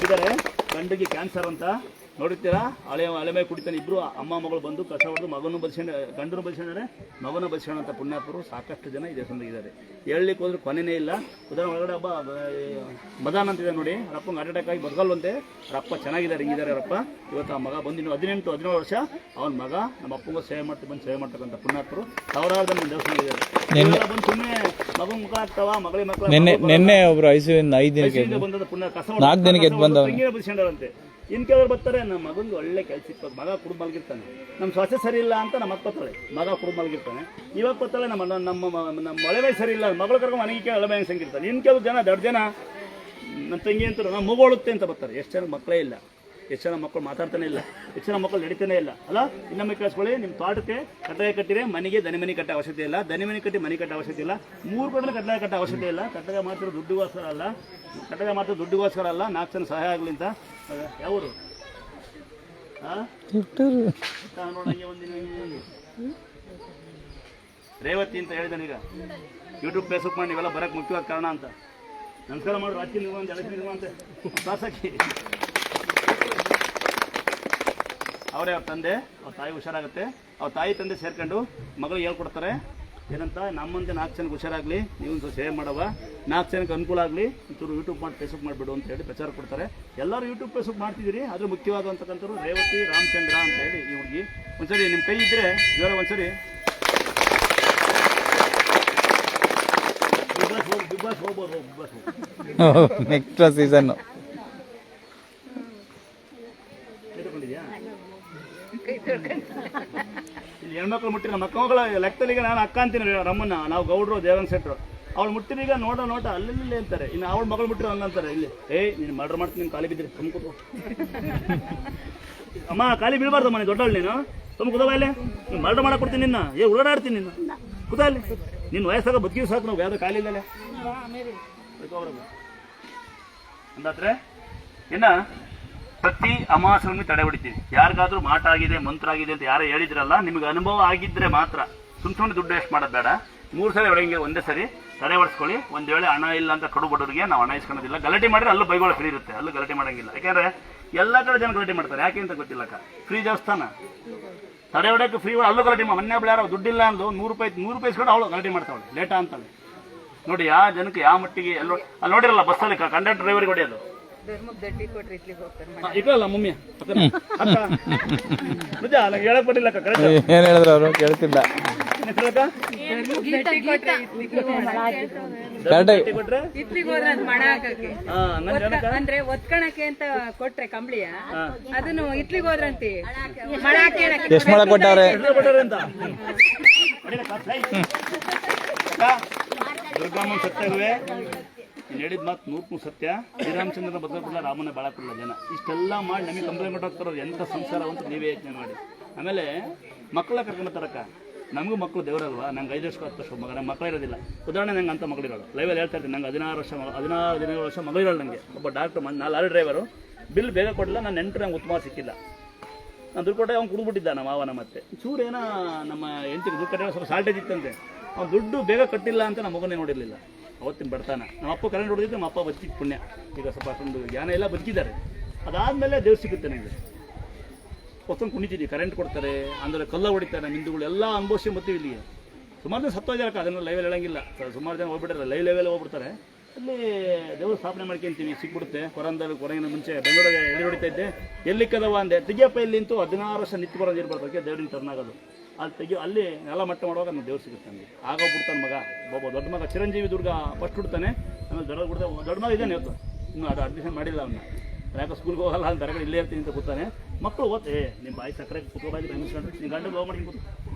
Speaker 2: ಇದ್ದಾರೆ, ಗಂಡಿಗೆ ಕ್ಯಾನ್ಸರ್ ಅಂತ ನೋಡಿರ್ತೀರಾ. ಅಲೆ ಮೇಲೆ ಕುಡಿತಾನೆ. ಇಬ್ಬರು ಅಮ್ಮ ಮಗಳು ಬಂದು ಕಸ ಹೊಡೆದು ಮಗನೂ ಬದುಕೊಂಡು, ಗಂಡನು ಬದುಕೊಂಡ್ರೆ ಮಗನ ಬದುಕೋಣ ಅಂತ ಪುಣ್ಯಾತ್ಮರು ಸಾಕಷ್ಟು ಜನ ಇದೇ ಸಂದಿದ್ದಾರೆ. ಹೇಳಲಿಕ್ಕೆ ಹೋದ್ರೆ ಕೊನೆಯೇ ಇಲ್ಲ. ಉದಾಹರಣೆ ಒಳಗಡೆ ಹಬ್ಬ ಮದಾನ್ ಅಂತಿದೆ ನೋಡಿ, ಅವರಪ್ಪಂಗೆ ಹಾರ್ಟ್ ಅಟ್ಯಾಕ್ ಆಗಿ ಬದುಕಲ್ವಂತೆ. ಅವರಪ್ಪ ಚೆನ್ನಾಗಿದ್ದಾರೆ, ಹಿಂಗಿದ್ದಾರೆ ಅವರಪ್ಪ. ಇವತ್ತು ಆ ಮಗ ಬಂದು ಇನ್ನು 18-17 ವರ್ಷ ಅವನ ಮಗ ನಮ್ಮ ಅಪ್ಪಂಗೂ ಸೇವೆ ಬಂದು ಸೇವೆ ಮಾಡ್ತಕ್ಕಂಥ ಪುಣ್ಯಾತ್ಮರು ಸಾವಿರಾರು ಜನ ದೇವಸ್ಥಾನ ಇದ್ದಾರೆ. ಬಂದು ಸುಮ್ಮನೆ ಮಗನ ಮಕ್ಕಳು ಆಗ್ತಾವ, ಮಗಳಿಗೆ ಮಕ್ಕಳು.
Speaker 1: ನಿನ್ನೆ ಒಬ್ರು 5 ದಿನಕ್ಕೆ
Speaker 2: ಬಂದ ಪುಣ್ಯ ಕಸ
Speaker 1: 4 ದಿನಕ್ಕೆ
Speaker 2: ತಂಗಿನ ಬದುಕೊಂಡರಂತೆ. ಇನ್ನು ಕೆಲವರು ಬರ್ತಾರೆ, ನಮ್ಮ ಮಗಂದು ಒಳ್ಳೆ ಕೆಲಸ ಇತ್ತು, ಮಗ ಕುಡುಂಬ ಮಲಗಿರ್ತಾನೆ. ನಮ್ಮ ಸೊಸೆ ಸರಿ ಇಲ್ಲ ಅಂತ ನಮ್ಮ ಅಕ್ಕ ಬರ್ತಾಳೆ, ಮಗ ಕುಡುಂಬ ಮಲಗಿರ್ತಾನೆ. ಇವಾಗ ಬರ್ತಾಳೆ, ನಮ್ಮ ಮಳೆ ಸರಿ ಇಲ್ಲ, ಮಗಳು ಕರ್ಕೊಂಡು ಮನೆಗೆ ಹಳೆ ಸಂಗಿರ್ತಾನೆ. ಇನ್ನು ಕೆಲವು ಜನ ದೊಡ್ಡ ಜನ ನಮ್ಮ ತಂಗಿ ಅಂತ ನಮ್ಮ ಮಗುಳುತ್ತೆ ಅಂತ ಬರ್ತಾರೆ. ಎಷ್ಟು ಜನ ಮಕ್ಕಳೇ ಇಲ್ಲ, ಎಷ್ಟು ಜನ ಮಕ್ಕಳು ಮಾತಾಡ್ತಾನೆ ಇಲ್ಲ, ಎಷ್ಟು ಜನ ಮಕ್ಕಳು ನಡೀತಾನೆ ಇಲ್ಲ ಅಲ್ಲ. ಇನ್ನೊಮ್ಮೆ ಕೇಳಿಸ್ಕೊಳ್ಳಿ, ನಿಮ್ಮ ತೋಟಕ್ಕೆ ಕಟ್ಟಡ ಕಟ್ಟಿದ್ರೆ ಮನೆಗೆ ದನಿ ಮನೆ ಕಟ್ಟ ಅವಶ್ಯಕತೆ ಇಲ್ಲ, ದನಿ ಮನೆ ಕಟ್ಟಿ ಮನೆ ಕಟ್ಟ ಅವಶ್ಯಕತೆ ಇಲ್ಲ, 3 ಕಡೆ ಕಟ್ಟಡ ಕಟ್ಟ ಅವಶ್ಯಕತೆ ಇಲ್ಲ. ಕಟ್ಟಡ ಮಾತ್ರ ದುಡ್ಡಿಗೋಸ್ಕರ ಅಲ್ಲ, 4 ಜನ ಸಹಾಯ ಆಗಲಿ ಅಂತ. ಯಾವರು ರೇವತಿ ಅಂತ ಹೇಳಿದಾನೆ. ಈಗ ಯೂಟ್ಯೂಬ್ ಫೇಸ್ಬುಕ್ ಮಾಡಿ ನೀವೆಲ್ಲ ಬರಕ್ಕೆ ಮುಖ್ಯವಾದ ಕಾರಣ ಅಂತ. ನಮಸ್ಕಾರ ಮಾಡಿ ರಾಜಕೀಯ ನಿರ್ಮಾಣ ಅಂತ ಪ್ರಾಸಕ್ಕಿ ಅವರೇ. ಅವ್ರ ತಂದೆ ಅವ್ರ ತಾಯಿ ಹುಷಾರಾಗುತ್ತೆ. ಅವ್ರ ತಾಯಿ ತಂದೆ ಸೇರ್ಕೊಂಡು ಮಗಳಿಗೆ ಹೇಳ್ಕೊಡ್ತಾರೆ ಏನಂತ, ನಮ್ಮಂತೆ 4 ಜನಕ್ಕೆ ಹುಷಾರಾಗಲಿ, ನೀವು ಒಂದು ಸೇವೆ ಮಾಡವ, 4 ಜನಕ್ಕೆ ಅನುಕೂಲ ಆಗಲಿ, ಒಂಚೂರು ಯೂಟ್ಯೂಬ್ ಮಾಡಿ ಫೇಸ್ಬುಕ್ ಮಾಡಿಬಿಡು ಅಂತ ಹೇಳಿ ಪ್ರಚಾರ ಕೊಡ್ತಾರೆ. ಎಲ್ಲರೂ ಯೂಟ್ಯೂಬ್ ಫೇಸ್ಬುಕ್ ಮಾಡ್ತಿದ್ದೀರಿ. ಅದ್ರ ಮುಖ್ಯವಾದಂತಕ್ಕಂಥವ್ರು ರೇವತಿ ರಾಮಚಂದ್ರ ಅಂತ ಹೇಳಿ ಈ ಹುಡುಗಿ. ಒಂದ್ಸರಿ ನಿಮ್ಮ ಕೈ ಇದ್ದರೆ ಜ್ವರ ಒಂದ್ಸರಿ ಬಿಗ್ ಬಾಸ್ ಹೋಗ್ಬೋದು.
Speaker 1: ನೆಕ್ಸ್ಟ್ ಸೀಸನ್
Speaker 2: ಇಲ್ಲಿ ಹೆಣ್ಮಕ್ಳು ಮುಟ್ಟಿ ನಮ್ಮ ಮಕ್ಕಳ ಲೆಕ್ಕದಲ್ಲಿಗೆ ನಾನು ಅಕ್ಕ ಅಂತೀನಿ ರಮ್ಮನ್ನ. ನಾವು ಗೌಡ್ರು ದೇವನ್ ಸೆಟ್ರು. ಅವಳು ಮುಟ್ಟಿರೀಗ ನೋಟ ಅಲ್ಲೇ ಅಂತಾರೆ. ಇನ್ನು ಅವಳ ಮಗಳು ಮುಟ್ಟಿರೋ ಹಂಗಂತಾರೆ. ಇಲ್ಲಿ ನೀನು ಮರ್ಡರ್ ಮಾಡ್ತೀನಿ, ನೀನು ಖಾಲಿ ಬಿದ್ದರೆ ತುಂಬ ಕೂತು ಅಮ್ಮ, ಖಾಲಿ ಬೀಳ್ಬಾರ್ದಮ್ಮ, ನೀನು ದೊಡ್ಡವಳು, ನೀನು ತುಂಬ ಕೂತವ ಇಲ್ಲಿ. ನೀನು ಮರ್ಡರ್ ಮಾಡಕ್ಕೆ ಕೊಡ್ತೀನಿ, ನಿನ್ನ ಉಳ್ಳಾಡ್ತೀನಿ, ನಿನ್ನ ಕೂತ ಅಲ್ಲಿ. ನಿನ್ನ ವಯಸ್ಸಾಗ ಬದುಕಿ ಸಾಕು, ನಾವು ಯಾವ್ದು ಖಾಲಿ ಇಲ್ಲಲ್ಲ ಅಂದಾದ್ರೆ. ಇನ್ನು ಪ್ರತಿ ಅಮಾವಾಸ್ಯೆಗೆ ತಡೆ ಹೊಡಿತೀವಿ. ಯಾರಿಗಾದ್ರೂ ಮಾಟ ಆಗಿದೆ, ಮಂತ್ರ ಆಗಿದೆ ಅಂತ ಯಾರು ಹೇಳಿದ್ರಲ್ಲ, ನಿಮ್ಗೆ ಅನುಭವ ಆಗಿದ್ರೆ ಮಾತ್ರ ಸುಮ್ಮನೆ ದುಡ್ಡು ವೇಸ್ಟ್ ಮಾಡೋದು ಬೇಡ. 3 ಸರಿ ಹೊಡೆಯಂಗೆ ಒಂದೇ ಸರಿ ತಡೆ ಹೊಡಿಸ್ಕೊಳ್ಳಿ. ಒಂದು ವೇಳೆ ಹಣ ಇಲ್ಲ ಅಂತ ಕಡು ಬಡವರಿಗೆ ನಾವು ಹಣ ಇಸ್ಕೊಳ್ಳೋದಿಲ್ಲ. ಗಲಾಟೆ ಮಾಡಿದ್ರೆ ಅಲ್ಲೂ ಬೈಗಳು ಫ್ರೀ ಇರುತ್ತೆ, ಅಲ್ಲೂ ಗಲಾಟೆ ಮಾಡಂಗಿಲ್ಲ. ಯಾಕೆಂದ್ರೆ ಎಲ್ಲ ಕಡೆ ಜನ ಗಲಾಟೆ ಮಾಡ್ತಾರೆ, ಯಾಕೆ ಅಂತ ಗೊತ್ತಿಲ್ಲಕ್ಕ. ಫ್ರೀ ದೇವಸ್ಥಾನ ತಡೆ ಹೊಡೆಯೋಕೆ ಫ್ರೀ, ಅಲ್ಲೂ ಗಲಾಟೆ ಮೊನ್ನೆ ಯಾರೋ ದುಡ್ಡಿಲ್ಲ ಅಂದು 100 ರೂಪಾಯಿ ಇಸ್ಕೊಂಡು ಅವಳು ಗಲಾಟೆ ಮಾಡ್ತಾವಳೆ ಲೇಟಾ ಅಂತಾಳೆ. ನೋಡಿ ಯಾವ ಜನಕ್ಕೆ ಯಾವ ಮಟ್ಟಿಗೆ ಅಲ್ಲಿ ನೋಡಿರಲ್ಲ ಬಸ್ಸಲ್ಲಿ ಕಂಡಕ್ಟರ್ ಡ್ರೈವರ್ಗೆ ಹೊಡೆಯೋದು ಇಟ್ಲಲ್ಲ ಮಮ್ಮಿ ನಿಜ ನಂಗೆ ಹೇಳಕ್ ಬಟ್ಟಿಲ್ಲ.
Speaker 1: ಏನ್ ಹೇಳಿದ್ರು ಅವರು ಕೇಳ್ತಿಲ್ಲ.
Speaker 3: ಅಂದ್ರೆ ಒತ್ಕಣಕ್ಕೆ ಅಂತ ಕೊಟ್ರೆ ಕಂಬಳಿಯ ಅದನ್ನು ಇಟ್ಲಿಗೆ ಹೋದ್ರಂತೆ
Speaker 1: ಎಷ್ಟ್ ಮಾಡಕ್ ಕೊಟ್ಟವ್ರೆ
Speaker 2: ಅಂತ ದುರ್ಗಮ್ಮನ ಸತ್ಯವೇ ಹೇಳಿದ ಮಾತು 100% ಸತ್ಯ. ಶ್ರೀರಾಮಚಂದ್ರನ ಬದಲಾಗಿಲ್ಲ, ರಾಮನ ಬಾಳಕ್ಕಿಲ್ಲ ಜನ. ಇಷ್ಟೆಲ್ಲ ಮಾಡಿ ನಮಗೆ ಕಂಪ್ಲೇಂಟ್ ಕೊಟ್ಟೋಗ್ತಾರೋದು ಎಂಥ ಸಂಸಾರ ಅಂತ ನೀವೇ ಯೋಚನೆ ಮಾಡಿ. ಆಮೇಲೆ ಮಕ್ಕಳ ಕರ್ಕೊಂಡು ತರಕ ನಮಗೂ ಮಕ್ಕಳು ದೇವರಲ್ವಾ. ನಂಗೆ 5 ವರ್ಷ 10 ವರ್ಷ ಮಗ, ನಮ್ಮ ಮಕ್ಕಳು ಇರೋದಿಲ್ಲ. ಉದಾಹರಣೆ ನಂಗೆ ಅಂತ ಮಗಳಿರೋಳು ಲೈವಲ್ಲಿ ಹೇಳ್ತಾ ಇರ್ತೀನಿ. ನಂಗೆ 16 ವರ್ಷ ಮಗಳಿರೋಳು. ನನಗೆ ಒಬ್ಬ ಡಾಕ್ಟ್ರ್ ಲಾರಿ ಡ್ರೈವರು ಬಿಲ್ ಬೇಗ ಕೊಡಲಿಲ್ಲ. ನನ್ನ ನೆಂಟರು ನಂಗೆ ಉತ್ತಮ ಸಿಕ್ಕಿಲ್ಲ. ನಾನು ದುಡ್ಡು ಕೊಟ್ಟೆ ಅವ್ನು ಕುಡಿದ್ಬಿಟ್ಟಿದ್ದ ನಮ್ಮ ಮಾವನ. ಮತ್ತೆ ಚೂರೇನೋ ನಮ್ಮ ಹೆಂಡತಿಗೆ ದುಡ್ಡು ಕಟ್ಟೆ ಸ್ವಲ್ಪ ಸಾಲ್ಟೇಜ್ ಇತ್ತಂತೆ. ಅವ್ನು ದುಡ್ಡು ಬೇಗ ಕಟ್ಟಿಲ್ಲ ಅಂತ ನಮ್ಮ ಮಗನೇ ನೋಡಿರಲಿಲ್ಲ. ಅವತ್ತಿನ ಬರ್ತಾನ ನಮ್ಮ ಅಪ್ಪ ಕರೆಂಟ್ ಹೊಡೆದಿದ್ದು ನಮ್ಮ ಅಪ್ಪ ಬದುಕಿದ್ದು ಪುಣ್ಯ. ಈಗ ಸ್ವಲ್ಪ ಅಷ್ಟೊಂದು ಜ್ಞಾನ ಎಲ್ಲ ಬದುಕಿದ್ದಾರೆ. ಅದಾದಮೇಲೆ ದೇವ್ರು ಸಿಗುತ್ತೆ ನನಗೆ. ಹೊತ್ತೊಂದು ಕುಣಿತಿದ್ದೀವಿ, ಕರೆಂಟ್ ಕೊಡ್ತಾರೆ, ಅಂದರೆ ಕಲ್ಲ ಹೊಡಿತಾರೆ, ಮಿಂದುಗಳು ಎಲ್ಲ ಅನುಭವಿಸಿ ಬರ್ತೀವಿ ಇಲ್ಲಿಗೆ. ಸುಮಾರು ಜನ ಸತ್ತೋಗಿರಕ್ಕ, ಅದನ್ನು ಲೈವಲ್ಲಿ ಹೇಳಂಗಿಲ್ಲ. ಸುಮಾರು ಜನ ಹೋಗ್ಬಿಟ್ಟಾರೆ, ಲೈವ್ ಲೆವೆಲ್ ಹೋಗ್ಬಿಡ್ತಾರೆ. ಅಲ್ಲಿ ದೇವರು ಸ್ಥಾಪನೆ ಮಾಡ್ಕೊಂತೀವಿ, ಸಿಕ್ಬಿಡುತ್ತೆ. ಕೊರೋನಾಗಿನ ಮುಂಚೆ ಬೆಂಗಳೂರಿಗೆ ಎಲ್ಲಿ ಹೊಡಿತಾ ಇದ್ದೆ, ಎಲ್ಲಿ ಕದವ ಅಂದೆ ತೆಗಿಯಪ್ಪ ಇಲ್ಲಿಂತೂ 16 ವರ್ಷ ನಿಂತು ಬರೋದು ಇರ್ಬಾರ್ದು ದೇವ್ರಿಗೆ ಟರ್ನ್ ಆಗೋದು. ಅಲ್ಲಿ ತೆಗಿಯೋ ಅಲ್ಲಿ ನೆಲ ಮಟ್ಟ ಮಾಡುವಾಗ ನಮ್ಮ ದೇವ್ರು ಸಿಗುತ್ತೆ ನನಗೆ. ಆಗೋಗ್ಬಿಡ್ತಾನೆ ಮಗ, ಒಬ್ಬ ದೊಡ್ಡ ಮಗ ಚಿರಂಜೀವಿ ದುರ್ಗ ಫಸ್ಟ್ ಬಿಡ್ತಾನೆ. ಆಮೇಲೆ ದೊಡ್ಡ ಮಗ ಇದ್ದಾನೆ ಇವತ್ತು, ಇನ್ನೂ ಅದು ಅಡ್ಮಿಷನ್ ಮಾಡಿಲ್ಲ ಅವನ್ನ. ಯಾಕೆ ಸ್ಕೂಲ್ಗೆ ಹೋಗಲ್ಲ ಅಂತ ಹೊರಗಡೆ ಇಲ್ಲೇ ಇರ್ತೀನಿ ಅಂತ ಕೂತಾನೆ. ಮಕ್ಕಳು ಓದ್ತೆ ನಿಮ್ಮ ಬಾಯಿ ಸಕ್ಕರೆ ಕುತ್ಕೋಬಾಯ್ದು ಅನ್ಸ್ಕೊಂಡು ನೀವು ಗಂಡು ಹೋಗಿ ಮಾಡಿ ಕೂತು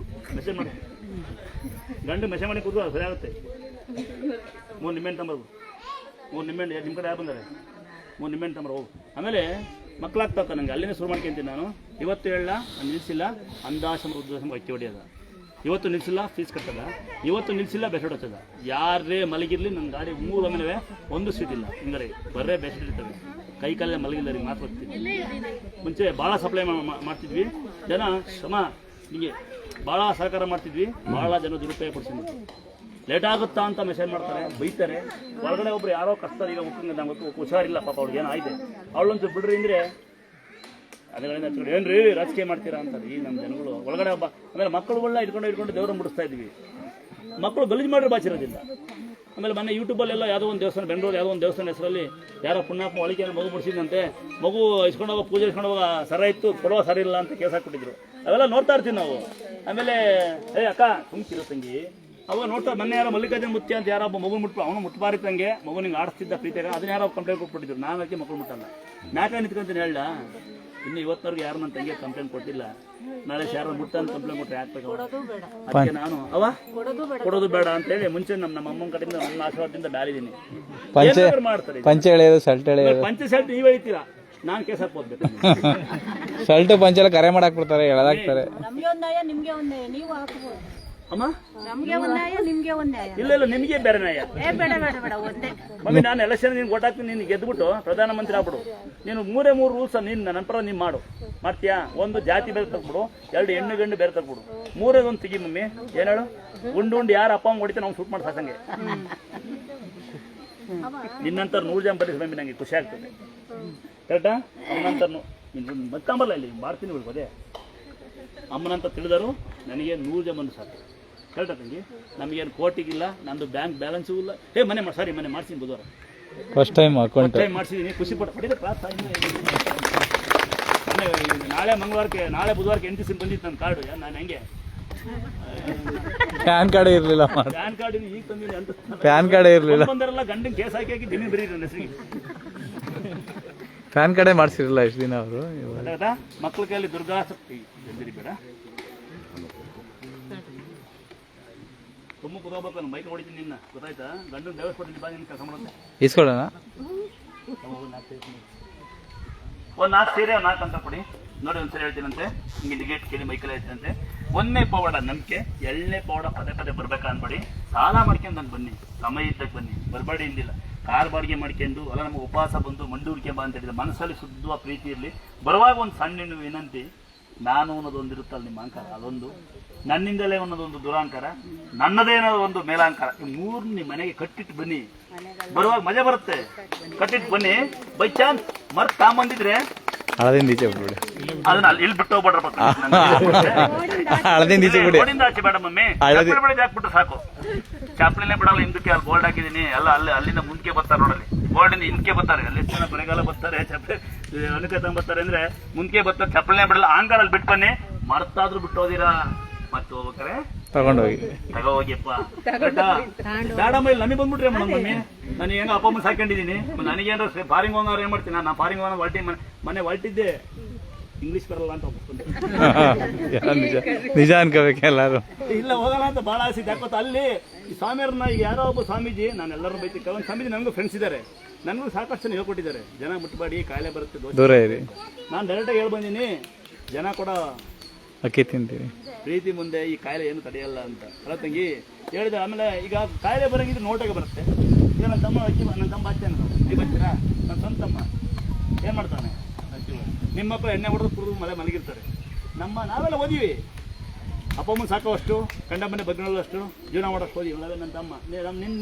Speaker 2: ಮೆಸೇಜ್ ಮಾಡಿ, ಗಂಡು ಮೆಸೇಜ್ ಮಾಡಿ ಕೂತು ಅದು ಸರಿ ಆಗುತ್ತೆ. 3 ನಿಂಬೆಹಣ್ಣು ತಂಬರ್ದು, 3 ನಿಂಬೆಹಣ್ಣು ನಿಮ್ಮ ಕಡೆ ಯಾರು ಬಂದರೆ 3 ನಿಂಬೆಹಣ್ಣು ತಂಬರ್ ಹೋಗು. ಆಮೇಲೆ ಮಕ್ಕಳಾಗ್ತಾವ ನನಗೆ ಅಲ್ಲಿನೇ ಶುರು ಮಾಡ್ಕೊಂತೀನಿ ನಾನು. ಇವತ್ತು ಹೇಳ ನಿಲ್ಲಿಸಿಲ್ಲ ಅಂದಾಶ್ರಮ ವೃದ್ಧಾಶ್ರಮ ಅಕ್ಕಿ ಹೊಡೆಯೋದ, ಇವತ್ತು ನಿಲ್ಲಿಸಿಲ್ಲ ಫೀಸ್ ಕಟ್ಟದ, ಇವತ್ತು ನಿಲ್ಲಿಸಿಲ್ಲ ಬೆಸೆಟ್ ಹಚ್ಚದ. ಯಾರೇ ಮಲಗಿರಲಿ ನನ್ನ ಗಾಡಿ 3 ಆಮೇಲೆ ಒಂದು ಸೀಟ್ ಇಲ್ಲ ಹಿಂಗಾರೆ ಬರೇ ಬೆಸೆಟ್ ಇರ್ತವೆ. ಕೈ ಕಾಲೇ ಮಲಗಿಲ್ಲ ಮಾತು ಬರ್ತೀನಿ. ಮುಂಚೆ ಭಾಳ ಸಪ್ಲೈ ಮಾಡ್ತಿದ್ವಿ, ಜನ ಶ್ರಮ ಹೀಗೆ ಭಾಳ ಸಹಕಾರ ಮಾಡ್ತಿದ್ವಿ. ಭಾಳ ಜನ ದುರುಪಯೋಗ ಪಡಿಸಿದ್ವಿ. ಲೇಟ್ ಆಗುತ್ತಾ ಅಂತ ಮೆಸೇಜ್ ಮಾಡ್ತಾರೆ, ಬೈತಾರೆ. ಹೊರಗಡೆ ಒಬ್ರು ಯಾರೋ ಕಷ್ಟ ಈಗ ಮುಖ್ಯ ನಮ್ಗೆ ಹುಷಾರಿಲ್ಲ ಪಾಪ, ಅವ್ರಿಗೆ ಏನೋ ಆಯ್ತು ಅವಳೊಂಚೂರು ಬಿಡ್ರಿ ಅಂದರೆ ಅದಗಳಿಂದ ಏನ್ರಿ ರಾಜಕೀಯ ಮಾಡ್ತೀರಾ ಅಂತಾರೆ ಈ ನಮ್ಮ ಜನಗಳು. ಒಳಗಡೆ ಒಬ್ಬ ಆಮೇಲೆ ಮಕ್ಕಳುಗಳನ್ನ ಇಟ್ಕೊಂಡು ದೇವ್ರನ್ನ ಬಿಡಿಸ್ತಾ ಇದ್ವಿ. ಮಕ್ಕಳು ಗಲೀಜು ಮಾಡಿದ್ರೆ ಬಾಚಿರೋದಿಲ್ಲ. ಆಮೇಲೆ ಮೊನ್ನೆ ಯೂಟ್ಯೂಬಲ್ಲೆಲ್ಲ ಯಾವುದೋ ಒಂದು ದೇವಸ್ಥಾನ, ಬೆಂಗಳೂರು ಯಾವುದೋ ಒಂದು ದೇವಸ್ಥಾನ ಹೆಸರಲ್ಲಿ ಯಾರೋ ಪುಣ್ಯಾತ್ಮ ಒಳಗೆ ಮಗು ಮುಡಿಸಿದಂತೆ. ಮಗು ಇಸ್ಕೊಂಡೋಗ ಪೂಜೆ ಇಸ್ಕೊಂಡೋಗ ಸರ ಇತ್ತು, ಕೊಡೋ ಸರಿ ಇಲ್ಲ ಅಂತ ಕೇಸ್ ಹಾಕ್ಬಿಟ್ಟಿದ್ರು. ಅವೆಲ್ಲ ನೋಡ್ತಾ ಇರ್ತೀವಿ ನಾವು. ಆಮೇಲೆ ಅಕ್ಕ ತುಂಬಿರೋ ತಂಗಿ ಅವಾಗ ನೋಡ್ತಾ ಮೊನ್ನೆ ಯಾರೋ ಮಲ್ಲಿಕಾರ್ಜುನ ಮುತ್ಯ ಅಂತ ಯಾರೋ ಒಬ್ಬ ಮಗು ಮುಟ್ಬಿಟ್ಟು ಅವನು ಮುಟ್ಬಾರಿ ತಂಗೆ ಮಗು ನಿಂಗೆ ಆಡಿಸ್ತಿದ್ದ ಪ್ರೀತಿಯಾಗ ಅದನ್ನ ಯಾರೋ ಕಂಪ್ಲೇಂಟ್ ಕೊಟ್ಬಿಟ್ಟಿದ್ರು. ನಾನು ಅದಕ್ಕೆ ಮಕ್ಕಳು ಮುಟ್ಟಲ್ಲ. ನಾಲ್ಕು ನಿಂತ್ಕೊಂತೀನಿ ಹೇಳ. ಇನ್ನು ಇವತ್ತವರೆಗೆ ಯಾರು ನನ್ನ ತಂಗಿಗೆ ಕಂಪ್ಲೇಂಟ್ ಕೊಟ್ಟಿಲ್ಲ. ನಾಳೆ ಯಾರು ಮುಟ್ಟ ಅಂತ ಕಂಪ್ಲೇಂಟ್ ಕೊಟ್ಟರೆ ಹಾಕ್ಬೇಕು. ಅದಕ್ಕೆ ನಾನು ಕೊಡೋದು ಬೇಡ ಅಂತ ಹೇಳಿ ಮುಂಚೆ ನಮ್ಮ ಅಮ್ಮನ ಕಡೆಯಿಂದ ನನ್ನ ಆಶೀರ್ವಾದದಿಂದ ಡಾಲಿದ್ದೀನಿ. ಮಾಡ್ತಾರೆ ಪಂಚ ಶರ್ಟ್ ನೀವು ಹೇಳ್ತೀರಾ, ನಾನು ಕೇಸ್ ಹಾಕ್ಬೋದು.
Speaker 1: ಶರ್ಟ್ ಪಂಚ ಎಲ್ಲ ಕರೆ ಮಾಡಾಕ್ ಬಿಡ್ತಾರೆ, ಎಳದಾಕ್ತಾರೆ.
Speaker 2: ಅಮ್ಮ ಇಲ್ಲ ನಿಮಗೆ ಬೇರೆ ನ್ಯಾಯ. ಮಮ್ಮಿ ನಾನು ಎಲೆಕ್ಷನ್ ನೀನು ಓಟಾಕ್ತೀನಿ, ನೀನು ಗೆದ್ಬಿಟ್ಟು ಪ್ರಧಾನಮಂತ್ರಿ ಆಗ್ಬಿಡು. ನೀನು 3 ರೂಲ್ಸ್ ನೀನು ನನ್ನ ಪರ ನೀನು ಮಾಡ್ತೀಯಾ. 1 ಜಾತಿ ಬೇರೆ ತಗ್ಬಿಡು, 2 ಹೆಣ್ಣು ಗಂಡು ಬೇರೆ ತಗ್ಬಿಡು, 3 ತೆಗಿ ಮಮ್ಮಿ. ಏನು ಹೇಳು, ಉಂಡು ಯಾರು ಅಪ್ಪ ಅಮ್ಮ ಹೊಡಿತಾನೆ ಅವ್ನು ಶೂಟ್ ಮಾಡಿ ಸಾಕಂಗೆ. ನಿನ್ನಂತರ 100 ಜನ ಬರೀ ಮಮ್ಮಿ ನನಗೆ ಖುಷಿ ಆಗ್ತದೆ. ಕರೆಕ್ಟಾ? ಅವನಂತರ ಮತ್ತಂಬಲ್ಲ ಇಲ್ಲಿ ಮಾಡ್ತೀನಿ ಬಿಡ್ಬೋದೇ. ಅಮ್ಮನಂತ ತಿಳಿದರು ನನಗೆ 100 ಜನ ಬಂದು ಸಾಕು. ಕರೆಕ್ಟಾ ತಂಗಿ? ನಮಗೇನು ಕೋಟಿಗಿಲ್ಲ, ನಂದು ಬ್ಯಾಂಕ್ ಬ್ಯಾಲೆನ್ಸು ಇಲ್ಲ. ಮನೆ ಮಾಡ್ತೀನಿ ಬುಧವಾರ
Speaker 1: ಫಸ್ಟ್ ಟೈಮ್
Speaker 2: ಮಾಡ್ಸಿದ್ದೀನಿ. ಖುಷಿ ಪಡಿದೆ ಕ್ಲಾಸ್. ನಾಳೆ ಮಂಗಳವಾರಕ್ಕೆ ನಾಳೆ ಬುಧವಾರಕ್ಕೆ NTC ಬಂದಿತ್ತು ನನ್ನ ಕಾರ್ಡು. ನಾನು ಹೆಂಗೆ
Speaker 1: ಪ್ಯಾನ್ ಕಾರ್ಡ್ ಇರಲಿಲ್ಲ.
Speaker 2: ಪ್ಯಾನ್ ಕಾರ್ಡ್ ಈಗ ತಂದಿಲ್ಲ ಅಂತ
Speaker 1: ಪ್ಯಾನ್ ಕಾರ್ಡ್ ಇರಲಿಲ್ಲ.
Speaker 2: ಬಂದರೆಲ್ಲ ಗಂಡನ ಕೇಸ್ ಹಾಕಿ ದಿನ ಬರೀ ಹೆಸರಿಗೆ
Speaker 1: ಪ್ಯಾನ್ ಕಾರ್ಡೇ ಮಾಡಿಸಿರಲಿಲ್ಲ ಇಷ್ಟು ದಿನ ಅವರು.
Speaker 2: ಮಕ್ಕಳ ಕೈಯಲ್ಲಿ ದುರ್ಗಾಸಕ್ತಿ ಬೇಡ. ತುಂಬ ಕುದೋಗ್ಬೇಕು, ನಾನು ಬೈಕ್ ಹೊಡಿತೀನಿ ನಿನ್ನ, ಗೊತ್ತಾಯ್ತಾ? ಗಂಡನ ದೇವಸ್ಥಾನ ಬಾ, ನಿನ್ನ ಕೆಲಸ ಮಾಡೋದು
Speaker 1: ಇಸ್ಕೊಳ್ಳೋಣ.
Speaker 2: ಒಂದು 4 ಸೀರೆ 4 ಅಂತ ಕೊಡಿ ನೋಡಿ. ಒಂದ್ಸರಿ ಹೇಳ್ತೀನಂತೆ, ಹಿಂಗೆ ಟಿಕೆಟ್ ಕೇಳಿ ಬೈಕಲ್ಲಿ ಹೇಳ್ತೀನಂತೆ. 1ನೇ ಪವಾಡ ನಂಬಿಕೆ, 2ನೇ ಪವಾಡ ಪದೇ ಪದೇ ಬರ್ಬೇಕಾ ಅನ್ಬೇಡಿ. ಸಾಲ ಮಾಡ್ಕೊಂಡು ನಾನು ಬನ್ನಿ, ಸಮಯ ಇದ್ದಕ್ಕೆ ಬನ್ನಿ, ಬರಬೇಡಿ ಇಂದಿಲ್ಲ. ಕಾರ್ ಬಾಡಿಗೆ ಮಾಡ್ಕೊಂಡು ಅಲ್ಲ ನಮಗೆ ಉಪವಾಸ ಬಂದು ಮಂಡೂರಿಕೆ ಬಾ ಅಂತ ಹೇಳಿದ್ರೆ ಮನಸ್ಸಲ್ಲಿ ಶುದ್ಧವಾದ ಪ್ರೀತಿ ಇರಲಿ. ಬರುವಾಗ ಒಂದು ಸಣ್ಣ ವಿನಂತಿ, ನಾನು ಅನ್ನೋದೊಂದು ಇರುತ್ತಲ್ಲ ನಿಮ್ಮ ಅಹಂಕಾರ, ಅದೊಂದು ನನ್ನಿಂದಲೇ ಅನ್ನೋದೊಂದು ದುರಾಂಕಾರ, ನನ್ನದೇ ಅನ್ನೋದು ಒಂದು ಮೇಲಾಂಕಾರ, ಈ ಮೂರು ನಿಮ್ಮ ಮನೆಗೆ ಕಟ್ಟಿಟ್ಟು ಬನ್ನಿ. ಬರುವಾಗ ಮಜಾ ಬರುತ್ತೆ. ಕಟ್ಟಿಟ್ಟು ಬನ್ನಿ. ಬೈ ಚಾನ್ಸ್ ಮರ್ತ್ ತಾಂಬಂದಿದ್ರೆ
Speaker 1: ಹಳದಿಂದ ಈಚೆ ಬಿಡ್ಬಿಡಿ,
Speaker 2: ಅದನ್ನ ಇಲ್ಲಿ ಬಿಟ್ಟು ಹೋಗ್ಬಿಡ್ರ
Speaker 1: ಹಳದಿಂದ ಈಚೆ ಬಿಡಿ.
Speaker 2: ಗೋಡಿಂದ ಆಚೆ ಬೇಡ ಮಮ್ಮಿ, ಬೆಳಗ್ಗೆ ಹಾಕ್ಬಿಟ್ಟು ಸಾಕು. ಚಾಪ್ಲಿನೇ ಬಿಡಲ್ಲ, ಹಿಂದಕ್ಕೆ ಅಲ್ಲಿ ಗೋಲ್ಡ್ ಹಾಕಿದೀನಿ ಎಲ್ಲ ಅಲ್ಲಿಂದ ಮುಂದಕ್ಕೆ ಬರ್ತಾರೆ ನೋಡಲ್ಲಿ, ಗೋಲ್ಡಿಂದ ಹಿಂದಕ್ಕೆ ಬರ್ತಾರೆ. ಅಲ್ಲಿ ಎಷ್ಟು ಜನ ಬರೆಗಾಲ ಬರ್ತಾರೆ, ಚಪ್ಪಲಿ ಅನುಕೆ ಬರ್ತಾರೆ ಅಂದ್ರೆ ಮುಂದಕ್ಕೆ ಬರ್ತಾರೆ, ಚಪ್ಪಲಿನೇ ಬಿಡಲ್ಲ. ಆಂಗಾರಲ್ಲಿ ಬಿಟ್ಟು ಬನ್ನಿ. ಮರ್ತಾದ್ರೂ ಬಿಟ್ಟು ಹೋದಿರಾ ಮತ್ತೆ ಹೋಗ್ಬೇಕಾರೆ
Speaker 1: ತಗೊಂಡೋಗಿ
Speaker 2: ಹೋಗಿಯಪ್ಪ ಬೇಡಮ್ಮ, ಇಲ್ಲಿ ನಮಗೆ ಬಂದ್ಬಿಟ್ರಿ ಮಮ್ಮಿ. ನಾನು ಹೆಂಗ ಅಪ್ಪ ಅಮ್ಮ ಸಾಕೊಂಡಿದ್ದೀನಿ, ನನಗೇನಾರ ಫಾರಿಂಗ್ ಹೋಗೋರು ಏನ್ ಮಾಡ್ತೀನಿ, ನಾನು ಫಾರಿಂಗ್ ಹೋಗೋಣ ಹೊಲ್ಟಿ ಮನೆ ಹೊಲ್ಟಿದ್ದೆ, ಇಂಗ್ಲೀಷ್ ಬರಲ್ಲ ಅಂತ ಒಪ್ಪಿಸ್ಕೊಂಡೆ.
Speaker 1: ನಿಜ ಅನ್ಕೋಬೇಕು ಎಲ್ಲಾರು.
Speaker 2: ಇಲ್ಲ ಹೋಗೋಣ ಅಂತ ಬಹಳ ಆಸೆ ಇದೆ. ಯಾಕೊತ್ತ ಅಲ್ಲಿ ಈ ಸ್ವಾಮಿಯವ್ರನ್ನ ಈಗ ಯಾರೋ ಒಬ್ಬ ಸ್ವಾಮೀಜಿ, ನಾನು ಎಲ್ಲರೂ ಬೈತಿ, ಕೆಲವೊಂದು ಸ್ವಾಮೀಜಿ ನನಗೂ ಫ್ರೆಂಡ್ಸ್ ಇದ್ದಾರೆ, ನನಗೂ ಸಾಕಷ್ಟು ಜನ ಹೇಳ್ಕೊಟ್ಟಿದ್ದಾರೆ, ಜನ ಮುಟ್ಟಬೇಡಿ ಕಾಯಿಲೆ ಬರುತ್ತೆ,
Speaker 1: ದೂರ ಇರಿ.
Speaker 2: ನಾನು ಡೈರೆಕ್ಟಾಗಿ ಹೇಳ್ ಬಂದೀನಿ, ಜನ ಕೂಡ
Speaker 1: ಅಕ್ಕಿ ತಿಂತೀವಿ,
Speaker 2: ಪ್ರೀತಿ ಮುಂದೆ ಈ ಕಾಯಿಲೆ ಏನು ತಡೆಯಲ್ಲ ಅಂತ. ಅಲ್ಲ ತಂಗಿ ಹೇಳಿದೆ. ಆಮೇಲೆ ಈಗ ಕಾಯಿಲೆ ಬರಂಗಿದ್ರೆ ನೋಟಾಗೆ ಬರುತ್ತೆ. ಈಗ ನನ್ನ ತಮ್ಮ ನನ್ನ ತಮ್ಮ ಅಚ್ಚೆ ನೀವು ಬರ್ತೀರಾ, ನನ್ನ ಸ್ವಂತ ತಮ್ಮ ಏನು ಮಾಡ್ತಾನೆ, ನಿಮ್ಮ ಮಕ್ಕಳು ಎಣ್ಣೆ ಹೊಡೆದು ಕುಡಿದು ಮಲಗಿರ್ತಾರೆ. ನಾವೆಲ್ಲ ಓದಿವಿ, ಅಪ್ಪ ಅಮ್ಮನ ಸಾಕೋವಷ್ಟು, ಕಂಡ ಮನೆ ಬಗ್ನಲ್ಲಷ್ಟು ಜೀವನ ಮಾಡೋಷ್ಟು ಓದಿ. ನನ್ನ ತಮ್ಮ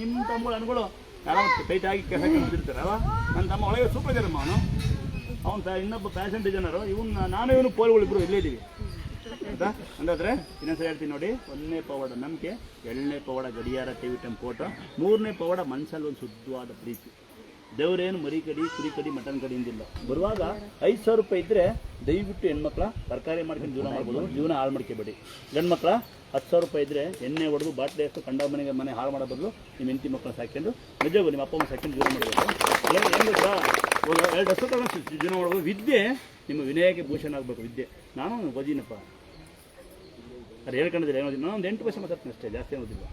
Speaker 2: ನಿಮ್ಮ ತಮ್ಮಗಳು ಅನ್ಗಳು ಆರಾಮ ಟೈಟಾಗಿ ಕೆಲಸ ಕಲಿತಿರ್ತಾರೆ ಅವ. ನನ್ನ ತಮ್ಮ ಒಳಗೆ ಸೂಪರ್ ಇದ್ದಾರಮ್ಮ, ಅವನು ಇನ್ನೊಬ್ಬ ಫ್ಯಾಷನ್ ಡಿಸೈನರು. ನಾನು ಇವನು ಪೋಲ್ಗಳಿಬ್ರು ಇಲ್ಲೇ ಇದ್ದೀವಿ ಆಯ್ತಾ. ಹಂಗಾದ್ರೆ ಇನ್ನೊಂದ್ಸರಿ ಹೇಳ್ತೀನಿ ನೋಡಿ. 1ನೇ ಪವಾಡ ನಂಬಿಕೆ, 2ನೇ ಪವಾಡ ಗಡಿಯಾರ ಟಿವಿ ಟೆಂಪೋಟ, 3ನೇ ಪವಾಡ ಮನಸ್ಸಲ್ಲಿ ಒಂದು ಶುದ್ಧವಾದ ಪ್ರೀತಿ. ದೇವರೇನು ಮರಿ ಕಡಿ ಕುರಿ ಕಡಿ ಮಟನ್ ಕಡಿ ಇಂದಿಲ್ಲ. ಬರುವಾಗ 5,000 ರೂಪಾಯಿ ಇದ್ರೆ ದಯವಿಟ್ಟು ಹೆಣ್ಮಕ್ಳ ತರಕಾರಿ ಮಾಡ್ಕೊಂಡು ಜೀವನ ಮಾಡ್ಬೋದು, ಜೀವನ ಹಾಳು ಮಾಡ್ಕೋಬೇಡಿ. ಗಂಡು ಮಕ್ಳ 10,000 ರೂಪಾಯಿ ಇದ್ರೆ ಎಣ್ಣೆ ಹೊಡೆದು ಬಾಟ್ಲಿ ಎಷ್ಟು ಕಂಡ ಮನೆ ಹಾಳು ಮಾಡೋ ಬದಲು ನಿಮ್ಮ ಹೆಂಡತಿ ಮಕ್ಕಳು ಸಾಕೊಂಡು ನಿಜವಾಗೂ ನಿಮ್ಮ ಅಪ್ಪ ಅಮ್ಮ ಸಾಕೊಂಡು ಜೀವನ ಮಾಡಬೇಕು. ಏನು ಗೊತ್ತಾ, 2 ವರ್ಷ ತಗೊಂಡು ಜೀವನ ಮಾಡ್ಬೋದು. ವಿದ್ಯೆ ನಿಮ್ಮ ವಿನಯಕ್ಕೆ ಭೂಷಣ ಆಗಬೇಕು. ವಿದ್ಯೆ ನಾನು ಓದಿನಪ್ಪ, ಅದು ಹೇಳ್ಕೊಂಡಿದ್ರೆ ಏನೋದಿಲ್ಲ. ನಾನು ಒಂದು 8 ಭಾಷೆ ಮಾತಾಡ್ತೀನಿ ಅಷ್ಟೇ, ಜಾಸ್ತಿ ಅನ್ನೋದಿಲ್ಲ.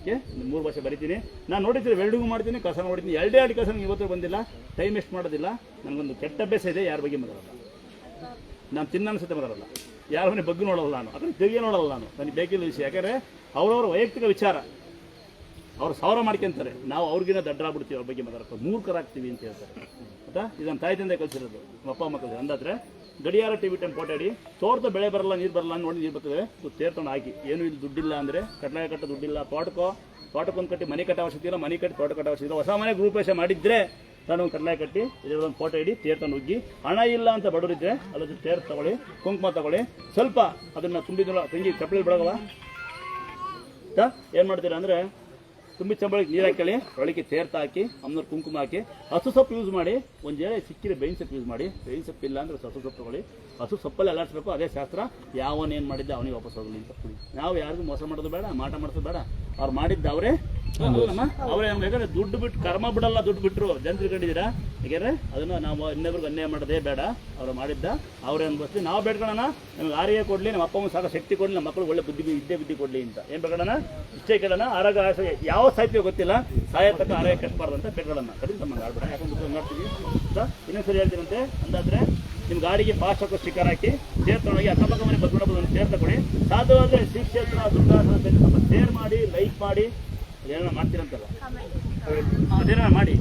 Speaker 2: 3 ಭಾಷೆ ಬರಿತೀನಿ. ನಾನು ನೋಡಿದ್ರೆ ವೆಲ್ಡಿಂಗು ಮಾಡ್ತೀನಿ, ಕಸ ನೋಡಿದ್ದೀನಿ. 2 ಕಸ ಇವತ್ತು ಬಂದಿಲ್ಲ, ಟೈಮ್ ವೇಸ್ಟ್ ಮಾಡೋದಿಲ್ಲ. ನನಗೊಂದು ಕೆಟ್ಟ ಅಭ್ಯಾಸ ಇದೆ, ಯಾರ ಬಗ್ಗೆ ಮಾತಾಡಲ್ಲ ನಾನು, ತಿನ್ನ ಅನ್ಸುತ್ತೆ ಮಾತಾಡಲ್ಲ, ಯಾರ ಮನೆ ಬಗ್ಗೆ ನೋಡಲ್ಲ ನಾನು, ಅದನ್ನು ತಿರುಗಿ ನೋಡಲ್ಲ ನಾನು, ನನಗೆ ಬೇಕಿಲ್ಲ ವಿಷಯ. ಯಾಕಂದರೆ ಅವರವರ ವೈಯಕ್ತಿಕ ವಿಚಾರ, ಅವ್ರು ಸಾವಿರ ಮಾಡ್ಕೊಂತಾರೆ, ನಾವು ಅವ್ರಿಗಿನ್ನ ದಡ್ಡಾಗ್ಬಿಡ್ತೀವಿ, ಅವ್ರ ಬಗ್ಗೆ ಮಾತಾಡೋಕೆ ಮೂರ್ಖರಾಗ್ತೀವಿ ಅಂತ ಹೇಳ್ತಾರೆ ಆಯ್ತಾ. ಇದನ್ನು ತಾಯ್ತಿಂದ ಕಲಿಸಿರೋದು, ಅಪ್ಪ ಅಮ್ಮ ಕಲಿಸಿರೋದು. ಅಂದಾದ್ರೆ ಗಡಿಯಾರ ಟಿವಿ ಟೈಮ್ ಪೋಟಾಡಿ ತೋಟದ ಬೆಳೆ ಬರಲ್ಲ, ನೀರು ಬರಲ್ಲ ನೋಡಿ, ನೀರು ಬರ್ತದೆ ತೇರ್ಕೊಂಡು ಹಾಕಿ. ಏನು ಇಲ್ಲಿ ದುಡ್ಡಿಲ್ಲ ಅಂದರೆ ಕಟ್ಲಾಯ ಕಟ್ಟ ದುಡ್ಡಿಲ್ಲ, ತೋಟಕ್ಕೊಂದು ಕಟ್ಟಿ ಮನೆ ಕಟ್ಟ ಅವಶ್ಯಕತೆ ಇಲ್ಲ, ಮನೆ ಕಟ್ಟಿ ತೋಟ ಕಟ್ಟ ಅವಶ್ಯಕತೆ ಇಲ್ಲ. ಹೊಸ ಮನೆ ಗೃಹಪ್ರವೇಶ ಮಾಡಿದ್ರೆ ನಾನು ಒಂದು ಕಟ್ಲಾಯ ಕಟ್ಟಿ ಇದರೊಂದು ಫೋಟೋ ಇಡಿ ತೇರ್ಕೊಂಡು ಹೋಗಿ. ಹಣ ಇಲ್ಲ ಅಂತ ಬಡವರಿದ್ರೆ ಅದ್ರ ತೇರ್ ತಗೊಳ್ಳಿ, ಕುಂಕುಮ ತಗೊಳ್ಳಿ, ಸ್ವಲ್ಪ ಅದನ್ನು ತುಂಬಿದ ತಂಗಿ ಚಪ್ಪಲಿ ಬಿಡೋಗವ ಏನು ಮಾಡ್ತೀರಾ ಅಂದರೆ ತುಂಬಿ ಚಂಬಳಿಗೆ ನೀರು ಹಾಕಿ ಒಳಗೆ ತೇರ್ತ ಹಾಕಿ ಅಮ್ಮನವ್ರು ಕುಂಕುಮ ಹಾಕಿ ಹಸು ಸೊಪ್ಪು ಯೂಸ್ ಮಾಡಿ. ಒಂದು ಜೇಳೆ ಸಿಕ್ಕಿದ್ರೆ ಬೇವಿನ ಸೊಪ್ಪು ಯೂಸ್ ಮಾಡಿ. ಬೇವಿನ ಸೊಪ್ಪು ಇಲ್ಲ ಅಂದರೆ ಹಸು ಸೊಪ್ಪು ತಗೊಳ್ಳಿ. ಹಸು ಸೊಪ್ಪಲ್ಲಿ ಅಲ್ಲಾಡಿಸ್ಬೇಕು, ಅದೇ ಶಾಸ್ತ್ರ. ಯಾವನೇನು ಮಾಡಿದ್ದೆ ಅವನಿಗೆ ವಾಪಸ್ ಹೋಗಲಿ ಅಂತ. ನಾವು ಯಾರಿಗೂ ಮೋಸ ಮಾಡೋದು ಬೇಡ, ಮಾಟ ಮಾಡಿಸೋದು ಬೇಡ. ಅವ್ರು ಮಾಡಿದ್ದು ಅವರೇ ಬೇಕಾದ್ರೆ ದುಡ್ಡು ಬಿಟ್ಟು ಕರ್ಮ ಬಿಡಲ್ಲ, ದುಡ್ಡು ಬಿಟ್ಟರು ಜನ ತಿಳ್ಕೊಂಡಿದ್ದೀರಾ. ಯಾಕೆಂದರೆ ಅದನ್ನು ನಾವು ಇನ್ನೊಬ್ರಿಗೆ ಅನ್ಯಾಯ ಮಾಡೋದೇ ಬೇಡ. ಅವ್ರು ಮಾಡಿದ್ದ ಅವರೇ ಅನ್ಬಸ್ತೀವಿ. ನಾವು ಬೇಡ್ಕೊಳ್ಳೋಣ ನಮ್ಗೆ ಆರೋಗ್ಯ ಕೊಡಲಿ, ನಮ್ಮ ಅಪ್ಪ ಅಮ್ಮ ಸಾಕೋ ಶಕ್ತಿ ಕೊಡಲಿ, ನಮ್ಮ ಮಕ್ಕಳು ಒಳ್ಳೆ ಬುದ್ಧಿ ಕೊಡಲಿ ಅಂತ ಏನು ಬೇಡೋಣ. ಇಷ್ಟೇ ಕೇಳೋಣ. ಆರೋಗ್ಯ ಯಾವ ಸಾಹಿತ್ಯ ಗೊತ್ತಿಲ್ಲ, ಸಾಯತಕ್ಕ ಆರೋಗ್ಯ ಕಷ್ಟಬಾರ್ದು ಅಂತ ಬೇಡ್ಕೊಳ್ಳೋಣ. ಕಡಿಮೆ ತಮ್ಮ ಆಡ್ಬೇಡ, ಯಾಕಂದ್ರೆ ನೋಡ್ತೀವಿ. ಇನ್ನೊಂದ್ಸರಿ ಹೇಳ್ತೀನಂತೆ. ಅಂದಾದ್ರೆ ನಿಮ್ಮ ಗಾಡಿಗೆ ಫಾಸ್ಟ್ ಹಾಕೋ ಸ್ಟಿಕ್ಕರ್ ಹಾಕಿ ಸೇರ್ಕೊಂಡೋಗಿ ಅಕ್ಕಪಕ್ಕ ಮನೆ ಬದ್ಕೊಂಡು ಸೇರ್ ತಗೊಳ್ಳಿ. ಸಾಧ್ಯವಾದರೆ ಶ್ರೀ ಕ್ಷೇತ್ರ ದುರ್ಗಾಸನ ಸ್ವಲ್ಪ ಶೇರ್ ಮಾಡಿ, ಲೈಕ್ ಮಾಡಿ, ಅದೇನೋ ಮಾಡ್ತೀರಂತಲ್ಲ ಅದೇನೋ ಮಾಡಿ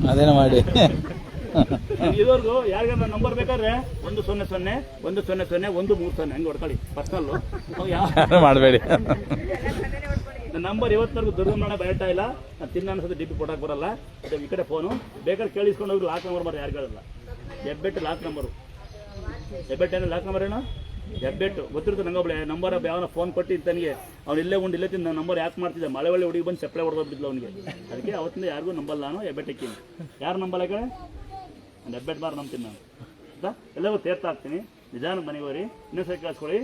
Speaker 2: ಇದುವರೆಗೂ ಯಾರಿಗಾರ ನಂಬರ್ ಬೇಕಾದ್ರೆ 100-100-100-130 ಹಂಗೆ ಹೊಡ್ಕೊಳ್ಳಿ ಪರ್ಸನಲ್ಲು. ಮಾಡಬೇಡಿ. ನನ್ನ ನಂಬರ್ ಇವತ್ತವರೆಗೂ ದುರ್ಗ ಮಾಡೋ ಬಯಟ ಇಲ್ಲ. ನಾನು ತಿನ್ನ ಅನ್ಸೋದು ಡಿಪಿ ಕೊಡೋಕೆ ಬರಲ್ಲ. ಅದು ಈ ಕಡೆ ಫೋನು ಬೇಕಾದ್ರೆ ಕೇಳಿಸ್ಕೊಂಡು ಹೋಗಿ ಲಾಕ್ ನಂಬರ್ ಮಾಡಿ, ಯಾರು ಕೇಳಲ್ಲ. ಹೆಬ್ಬೆಟ್ಟು ಲಾಕ್ ನಂಬರು. ಹೆಬ್ಬೆಟ್ಟು ಲಾಕ್ ನಂಬರ್ ಏನೋ ಹೆಬ್ಬೆಟ್ಟು ಗೊತ್ತಿರುತ್ತೆ. ನಂಗೊಬ್ಬಳೆ ನಂಬರ್ ಯಾವನ ಫೋನ್ ಕೊಟ್ಟು ತನಗೆ ಅವ್ನು ಇಲ್ಲೇ ಉಂಡು ಇಲ್ಲೇ ತಿಂದು ನಂಬರ್ ಯಾಕೆ ಮಾಡ್ತಿದ್ದೆ. ಮಳೆ ಒಳ್ಳೆ ಹುಡುಗಿ ಬಂದು ಚಪ್ಪಲೆ ಹೊಡೆದೋಗ್ಬಿಟ್ಟಿದ್ಲು ಅವನಿಗೆ. ಅದಕ್ಕೆ ಅವತ್ತಿಂದ ಯಾರಿಗೂ ನಂಬಲ್ಲ ನಾನು. ಹೆಬ್ಬೆಟ್ಟಕ್ಕಿನಿ ಯಾರು ನಂಬಲ್ಲ ಕಡೆ ಒಂದು ಹೆಬ್ಬೆಟ್ಟು ಬಾರ್ ನಂಬ್ತೀನಿ ನಾನು ಆಯಿತಾ. ಎಲ್ಲವೂ ತೀರ್ಥ ಹಾಕ್ತೀನಿ. ನಿಧಾನ ಮನೆಗೆ ಹೋಗಿ ಇನ್ನೊಂದ್ಸರಿ ಕೇಳಿಸ್ಕೊಳ್ಳಿ.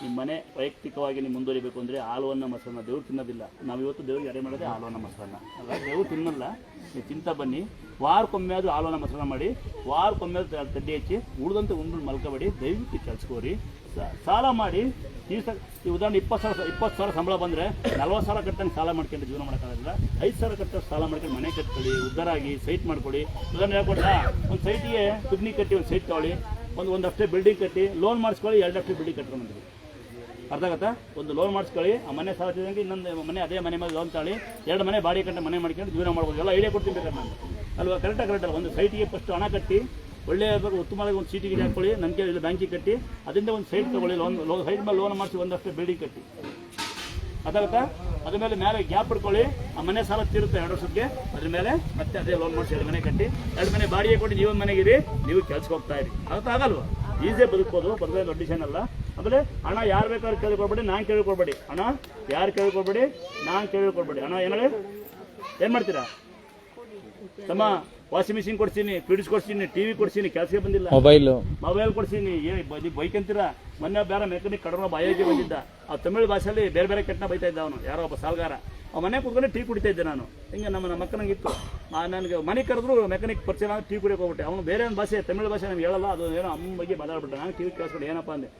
Speaker 2: ನಿಮ್ಮ ಮನೆ ವೈಯಕ್ತಿಕವಾಗಿ ನೀವು ಮುಂದುವರಿಬೇಕು ಅಂದರೆ ಹಾಲುವನ್ನ ಮೊಸರನ್ನ ದೇವ್ರು ತಿನ್ನೋದಿಲ್ಲ. ನಾವು ಇವತ್ತು ದೇವ್ರಿಗೆ ಅರೆ ಮಾಡೋದೇ ಹಾಲುವನ್ನ ಮೊಸರನ್ನ ಅಲ್ಲ. ದೇವ್ರು ತಿನ್ನಲ್ಲ, ನೀವು ತಿಂತ ಬನ್ನಿ. ವಾರಕ್ಕೊಮ್ಮೆ ಆದರೂ ಹಾಲುವನ್ನ ಮೊಸರನ್ನ ಮಾಡಿ, ವಾರಕ್ಕೊಮ್ಮೆ ಆದರೂ ತಡ್ಡಿ ಹಚ್ಚಿ ಉಳಿದಂತೆ ಉಂಡು ಮಲ್ಕೋಬೇಡಿ. ದಯವಿಟ್ಟು ಕಳ್ಸ್ಕೋರಿ. ಸಾಲ ಮಾಡಿ ಈ ಉದಾಹರಣೆ 20,000 ಸಂಬಳ ಬಂದರೆ 40,000 ಕಟ್ಟಂಗೆ ಸಾಲ ಮಾಡ್ಕೊಂಡು ಜೀವನ ಮಾಡೋಕ್ಕಾಗಲ್ಲ. 5,000 ಕಟ್ಟೋ ಸಾಲ ಮಾಡ್ಕೊಂಡು ಮನೆ ಕಟ್ಕೊಳ್ಳಿ, ಉದ್ದಾರಾಗಿ ಸೈಟ್ ಮಾಡ್ಕೊಳ್ಳಿ. ಉದಾಹರಣೆ ಹೇಳ್ಕೊಡ್ತಾ, ಒಂದು ಸೈಟಿಗೆ ದುಡ್ನಿ ಕಟ್ಟಿ ಒಂದು ಸೈಟ್ ತೊಗೊಳ್ಳಿ, ಒಂದು ಅಷ್ಟೇ ಬಿಲ್ಡಿಂಗ್ ಕಟ್ಟಿ ಲೋನ್ ಮಾಡಿಸ್ಕೊಳ್ಳಿ. 2 ಲಕ್ಷ ಬಿಲ್ಡಿಂಗ್ ಕಟ್ಕೊಂಡ್ಬಂದ್ರಿ. ಅರ್ಥ ಆಗುತ್ತಾ? ಒಂದು ಲೋನ್ ಮಾಡಿಸ್ಕೊಳ್ಳಿ, ಆ ಮನೆ ಸಾಲತಿದಂಗೆ ಇನ್ನೊಂದು ಮನೆ ಅದೇ ಮನೆ ಮೇಲೆ ಲೋನ್ ತಾಳಿ 2 ಮನೆ ಬಾಡಿ ಕಟ್ಟ ಮನೆ ಮಾಡ್ಕೊಂಡು ಜೀವನ ಮಾಡ್ಬೋದು. ಎಲ್ಲ ಐಡಿಯಾ ಕೊಡ್ತೀನಿ ಬೇಕಾದ್ರೆ ನಾನು ಅಲ್ವಾ? ಕರೆಕ್ಟಲ್ಲ. ಒಂದು ಸೈಟಿಗೆ ಫಸ್ಟ್ ಹಣ ಕಟ್ಟಿ ಒಳ್ಳೆಯ ಉತ್ತಮವಾಗಿ ಒಂದು ಸೀಟಿಗೆ ಹಾಕೊಳ್ಳಿ, ನನಗೆ ಇಲ್ಲ ಬ್ಯಾಂಕಿಗೆ ಕಟ್ಟಿ, ಅದರಿಂದ ಒಂದು ಸೈಟ್ ತೊಗೊಳ್ಳಿ, ಸೈಟ್ ಮೇಲೆ ಲೋನ್ ಮಾಡಿಸಿ ಒಂದಷ್ಟು ಬಿಲ್ಡಿಂಗ್ ಕಟ್ಟಿ, ಅದಾಗುತ್ತಾ? ಅದ್ರ ಮೇಲೆ ಗ್ಯಾಪ್ ಇಟ್ಕೊಳ್ಳಿ, ಆ ಮನೆ ಸಾಲ ತೀರುತ್ತೆ 2 ವರ್ಷಕ್ಕೆ, ಅದ್ರ ಮೇಲೆ ಮತ್ತೆ ಅದೇ ಲೋನ್ ಮಾಡಿಸಿ 2 ಮನೆ ಕಟ್ಟಿ 2 ಮನೆ ಬಾಡಿಗೆ ಕೊಟ್ಟು ನೀವು ಮನೆಗಿರಿ, ನೀವು ಕೆಲ್ಸಕ್ಕೆ ಹೋಗ್ತಾ ಇರಿ. ಆಗಲ್ವಾ? ಈಸಿಯಾಗಿ ಬದುಕ್ಬೋದು, ಬದುಕೋದು ದೊಡ್ಡ ವಿಷಯ ಅಲ್ಲ. ಆಮೇಲೆ ಹಣ ಯಾರು ಬೇಕಾದ್ರೂ ಕೇಳಿಕೊಡ್ಬೇಡಿ, ನಾನು ಕೇಳಿಕೊಡ್ಬೇಡಿ. ಹಣ ಯಾರು ಕೇಳಿಕೊಡ್ಬೇಡಿ, ನಾನು ಕೇಳಿಕೊಡ್ಬೇಡಿ. ಹಣ ಏನು ಮಾಡ್ತೀರಾ? ತಮ್ಮ ವಾಷಿಂಗ್ ಮಿಷಿನ್ ಕೊಡ್ತೀನಿ, ಫ್ರಿಡ್ಜ್ ಕೊಡ್ತೀನಿ, ಟಿವಿ ಕೊಡ್ತೀನಿ, ಕೆಲಸಕ್ಕೆ ಬಂದಿಲ್ಲ, ಮೊಬೈಲ್ ಕೊಡ್ತೀನಿ, ಬೈಕ್ ಅಂತೀರಾ? ಮೊನ್ನೆ ಬೇರೆ ಮೆಕ್ಯಾನಿಕ್ ಕಡಮ ಬಾಯಿಗೆ ಬಂದಿದ್ದ, ಆ ತಮಿಳು ಭಾಷೆಯಲ್ಲಿ ಬೇರೆ ಕೆಟ್ಟನ ಬೈತಾ ಇದ್ದ ಅವನು, ಯಾರೋ ಒಬ್ಬ ಸಾಲಗಾರ. ಆ ಮನೆ ಕೂತ್ಕೊಂಡು ಟೀ ಕುಡಿತಾ ಇದ್ದೆ ನಾನು. ಹಿಂಗೆ ನಮ್ಮ ಮಕ್ಕನಿಗಿತ್ತು, ನನಗೆ ಮನೆ ಕರೆದ್ರು ಮೆಕ್ಯಾನಿಕ್ ಪರಿಚಯ, ನಾನು ಟೀ ಕುಡಿಯೋಕೆ ಹೋಗ್ಬಿಟ್ಟೆ. ಅವನು ಬೇರೆ ಒಂದು ಭಾಷೆ, ತಮಿಳು ಭಾಷೆ ನಮ್ಗೆ ಹೇಳಲ್ಲ, ಅದು ಏನೋ ಅಮ್ಮ ಬಗ್ಗೆ ಮಾತಾಡ್ಬಿಟ್ಟೆ. ನಾನು ಟಿವಿ ಕೇಳಿಸ್ಬಿಟ್ಟು ಏನಪ್ಪ ಅಂದೆ,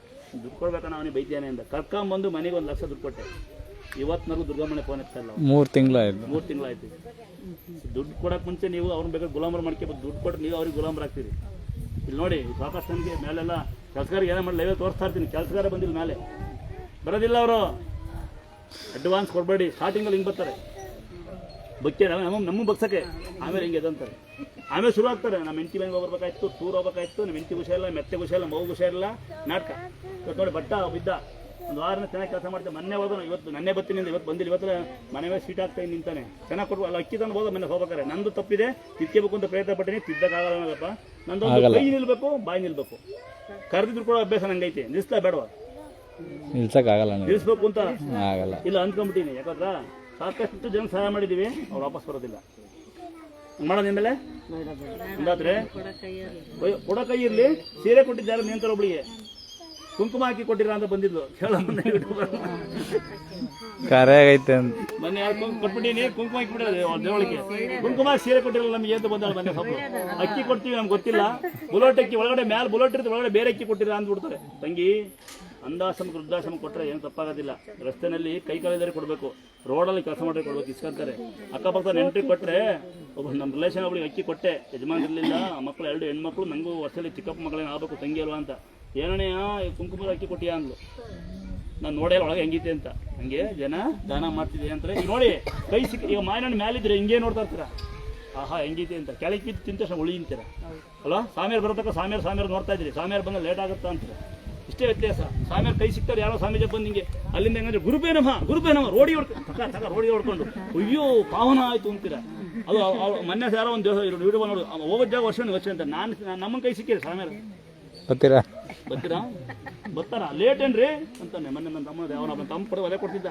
Speaker 2: ದುಡ್ಡು ಕೊಡ್ಬೇಕಣ್ಣ ಅವನಿಗೆ ಬೈತಾನೆ ಅಂತ. ಕರ್ಕೊಂಬಂದು ಮನೆಗೆ 1 ಲಕ್ಷ ದುಡ್ಡು ಕೊಟ್ಟೆ. ಇವತ್ತಿನಲ್ಲೂ ದುರ್ಗಮ್ಮನೆ ಫೋನ್ ಎತ್ತಲ್ಲ.
Speaker 1: 3 ತಿಂಗಳಾಯ್ತು.
Speaker 2: ದುಡ್ಡು ಕೊಡೋಕೆ ಮುಂಚೆ ನೀವು ಅವ್ರನ್ನ ಬೇಕಾದ್ರೆ ಗುಲಾಮರು ಮಾಡ್ಕೋಬೇಕು, ದುಡ್ಡು ಕೊಟ್ಟು ನೀವು ಅವ್ರಿಗೆ ಗುಲಾಮರಾಗ್ತೀರಿ. ಇಲ್ಲಿ ನೋಡಿ, ಸಾಕಷ್ಟು ನನಗೆ ಮೇಲೆಲ್ಲ ಕೆಲಸಗಾರಿಗೆ ಏನೇ ಮಾಡಿ ಲೈವ್ ತೋರಿಸ್ತಾ ಇರ್ತೀನಿ, ಕೆಲಸಗಾರ ಬಂದಿಲ್ಲ, ಮೇಲೆ ಬರೋದಿಲ್ಲ ಅವರು. ಅಡ್ವಾನ್ಸ್ ಕೊಡಬೇಡಿ, ಸ್ಟಾರ್ಟಿಂಗಲ್ಲಿ ಹಿಂಗೆ ಬರ್ತಾರೆ ಬಕ್ಕೆ, ನಮ್ಮ ಬಗ್ಸಕ್ಕೆ, ಆಮೇಲೆ ಹಿಂಗೆ ಎದಂತಾರೆ, ಆಮೇಲೆ ಶುರು ಆಗ್ತಾರೆ. ನಮ್ಮ ಹೆಂಡತಿ ಮನೆಗೆ ಹೋಗ್ಬೇಕಾಯ್ತು, ಟೂರ್ ಹೋಗ್ಬೇಕಾಯ್ತು, ನಮ್ಮ ಹೆಂಡತಿ ಹುಷಾರಿಲ್ಲ, ಮೆತ್ತೆ ಹುಷಾರಿಲ್ಲ, ಮಗು ಹುಷಾರಿಲ್ಲ, ನಾಟಕ. ಇವತ್ತು ನೋಡಿ ಬಟ್ಟ ಬಿದ್ದ, 1 ವಾರನ ಚೆನ್ನಾಗಿ ಕೆಲಸ ಮಾಡ್ತೇವೆ. ಮೊನ್ನೆ ಹೋದ, ಇವತ್ತು ನನ್ನೇ ಬರ್ತೀನಿ ಅಂತ, ಇವತ್ತು ಬಂದಿಲ್ಲ. ಇವತ್ತು ಮನೆ ಮೇಲೆ ಸೀಟ್ ಆಗ್ತಾ ನಿಂತಾನೆ, ಚೆನ್ನಾಗಿ ಕೊಟ್ಟು ಅಲ್ಲ ಅಕ್ಕಿ ತಂದು ಹೋದ. ಮನೆ ಹೋಗ್ಬೇಕಾರೆ ನಂದು ತಪ್ಪಿದೆ, ತಿಕ್ಕಬೇಕು ಅಂತ ಪ್ರಯತ್ನ ಪಟ್ಟಿನಿ, ತಿದ್ದಕ್ಕಾಗಲ್ಲ ಅನ್ನೋದಪ್ಪ. ನಂದು ಕೈ ನಿಲ್ಬೇಕು, ಬಾಯಿ ನಿಲ್ಬೇಕು. ಕರೆದಿದ್ರು ಕೂಡ ಅಭ್ಯಾಸ ನಂಗೈತೆ, ನಿಲ್ಲಿಸ್ಲಾ ಬೇಡವಾ? ನಿಲ್ಲಿಸ್ಬೇಕು ಅಂತ ಇಲ್ಲ ಅಂದ್ಕೊಂಡ್ಬಿಟ್ಟಿನಿ. ಯಾಕಂದ್ರೆ ಸಾಕಷ್ಟು ಜನ ಸಹಾಯ ಮಾಡಿದ್ದೀವಿ, ಅವ್ರು ವಾಪಸ್ ಬರೋದಿಲ್ಲ. ಮಾಡೋದು ನಿಮ್ಮೇಲೆ ಅಂದಾದ್ರೆ ಕೊಡ ಕೈ ಇರಲಿ. ಸೀರೆ ಕೊಟ್ಟಿದ್ದಾರೆ ನಿಂತರ ಒಬ್ಳಿಗೆ ಕುಂಕುಮ ಹಾಕಿ ಕೊಟ್ಟಿರ ಅಂತ ಬಂದಿದ್ಲು, ಕೇಳ ಮೊನ್ನೆ ಯಾರು ಕೊಟ್ಬಿಟ್ಟಿನಿ, ಕುಂಕುಮ ಹಾಕಿ ಬಿಡೋದು ದೇವಳಿಗೆ. ಕುಂಕುಮ ಸೀರೆ ಕೊಟ್ಟಿರಲ್ಲ ನಮ್ಗೆ ಅಂತ ಬಂದಾಳ ಮೊನ್ನೆ. ಸ್ವಲ್ಪ ಅಕ್ಕಿ ಕೊಡ್ತೀವಿ, ನಮ್ಗೆ ಗೊತ್ತಿಲ್ಲ. ಬುಲೆಟ್ ಅಕ್ಕಿ ಒಳಗಡೆ ಮ್ಯಾಲೆ ಬುಲೆಟ್ ಇರುತ್ತೆ, ಒಳಗಡೆ ಬೇರೆ ಅಕ್ಕಿ ಕೊಟ್ಟಿರ ಅಂದ್ಬಿಡ್ತಾರೆ. ತಂಗಿ, ಅಂದಾಶ್ರಮಕ್ಕೆ ವೃದ್ಧಾಶ್ರಮ ಕೊಟ್ಟರೆ ಏನು ತಪ್ಪಾಗೋದಿಲ್ಲ. ರಸ್ತೆನಲ್ಲಿ ಕೈ ಕಾಲಿದರೆ ಕೊಡಬೇಕು, ರೋಡಲ್ಲಿ ಕೆಲಸ ಮಾಡಿ ಕೊಡ್ಬೇಕು, ಇಸ್ಕೊಂತಾರೆ. ಅಕ್ಕಪಕ್ಕ ನೆಂಟ್ರಿಗೆ ಕೊಟ್ಟರೆ, ಒಬ್ಬ ನಮ್ಮ ರಿಲೇಷನ್ ಒಬ್ಬಳಿಗೆ ಅಕ್ಕಿ ಕೊಟ್ಟೆ, ಯಜಮಾನ್ ಇರಲಿಲ್ಲ, ಮಕ್ಕಳು 2 ಹೆಣ್ಮಕ್ಳು, ನನಗೂ ವರ್ಷದಲ್ಲಿ ಚಿಕ್ಕಪ್ಪ ಮಗಳೇನು ಆಗಬೇಕು, ತಂಗಿ ಅಲ್ವಾ ಅಂತ. ಏನಣ್ಣೆಯ ಕುಂಕುಮದ ಅಕ್ಕಿ ಕೊಟ್ಟಿಯಾ ಅಂದ್ಲು. ನಾನು ನೋಡೇ ಒಳಗೆ ಹೆಂಗಿತೆ ಅಂತ. ಹಂಗೆ ಜನ ದಾನ ಮಾಡ್ತಿದ್ದೆ ಅಂತಾರೆ. ಈಗ ನೋಡಿ, ಕೈ ಸಿಕ್ಕ, ಈಗ ಮಾಯಣ್ಣ ಮ್ಯಾಲಿದ್ರೆ ಹಿಂಗೆ ನೋಡ್ತಾ ಇರ್ತೀರ, ಆಹಾ ಹೆಂಗಿತೆ ಅಂತ. ಕೆಳಗೆ ತಿಂತ ಉಳಿ ಅಂತೀರ ಅಲ್ವಾ? ಸಾಮ್ಯಾರು ಬರತಕ್ಕ ಸಾಮ್ಯಾರು ನೋಡ್ತಾ ಇದ್ರಿ, ಸಾಮ್ಯಾರು ಬಂದ ಲೇಟ್ ಆಗುತ್ತಾ ಅಂತೀರ. ಇಷ್ಟೇ ವ್ಯತ್ಯಾಸ. ಸಾಮ್ಯಾರು ಕೈ ಸಿಗ್ತಾರೆ, ಯಾರೋ ಸ್ವಾಮೀಜಿ ಬಂದು ಹಿಂಗೆ ಅಲ್ಲಿಂದ ಹೆಂಗಂದ್ರೆ ಗುರುಪೇ ನಮ ರೋಡಿ ಹೊಡ್ಕೊಂಡು ರೋಡಿ ಹೊಡ್ಕೊಂಡು ಅಯ್ಯೋ ಪಾವನ ಆಯ್ತು ಅಂತೀರ. ಅದು ಮೊನ್ನೆ ಯಾರೋ ಒಂದು ವಿಡಿಯೋ ನೋಡು, ಹೋಗೋದು ಜಾಗ ವರ್ಷ ಅಂತ. ನಮ್ಮನ್ನ ಕೈ ಸಿಕ್ಕಿರಿ ಸಾಮ್ಯಾರು ಬರ್ತಾರ ಲೇಟ್ ಏನ್ರಿ ಅಂತಾನೆ. ಮೊನ್ನೆ ನನ್ನ ತಮ್ಮ ಅವನ ತಮ್ಮ ಪಡೆ ಒಲೆ ಕೊಡ್ತಿದ್ದ.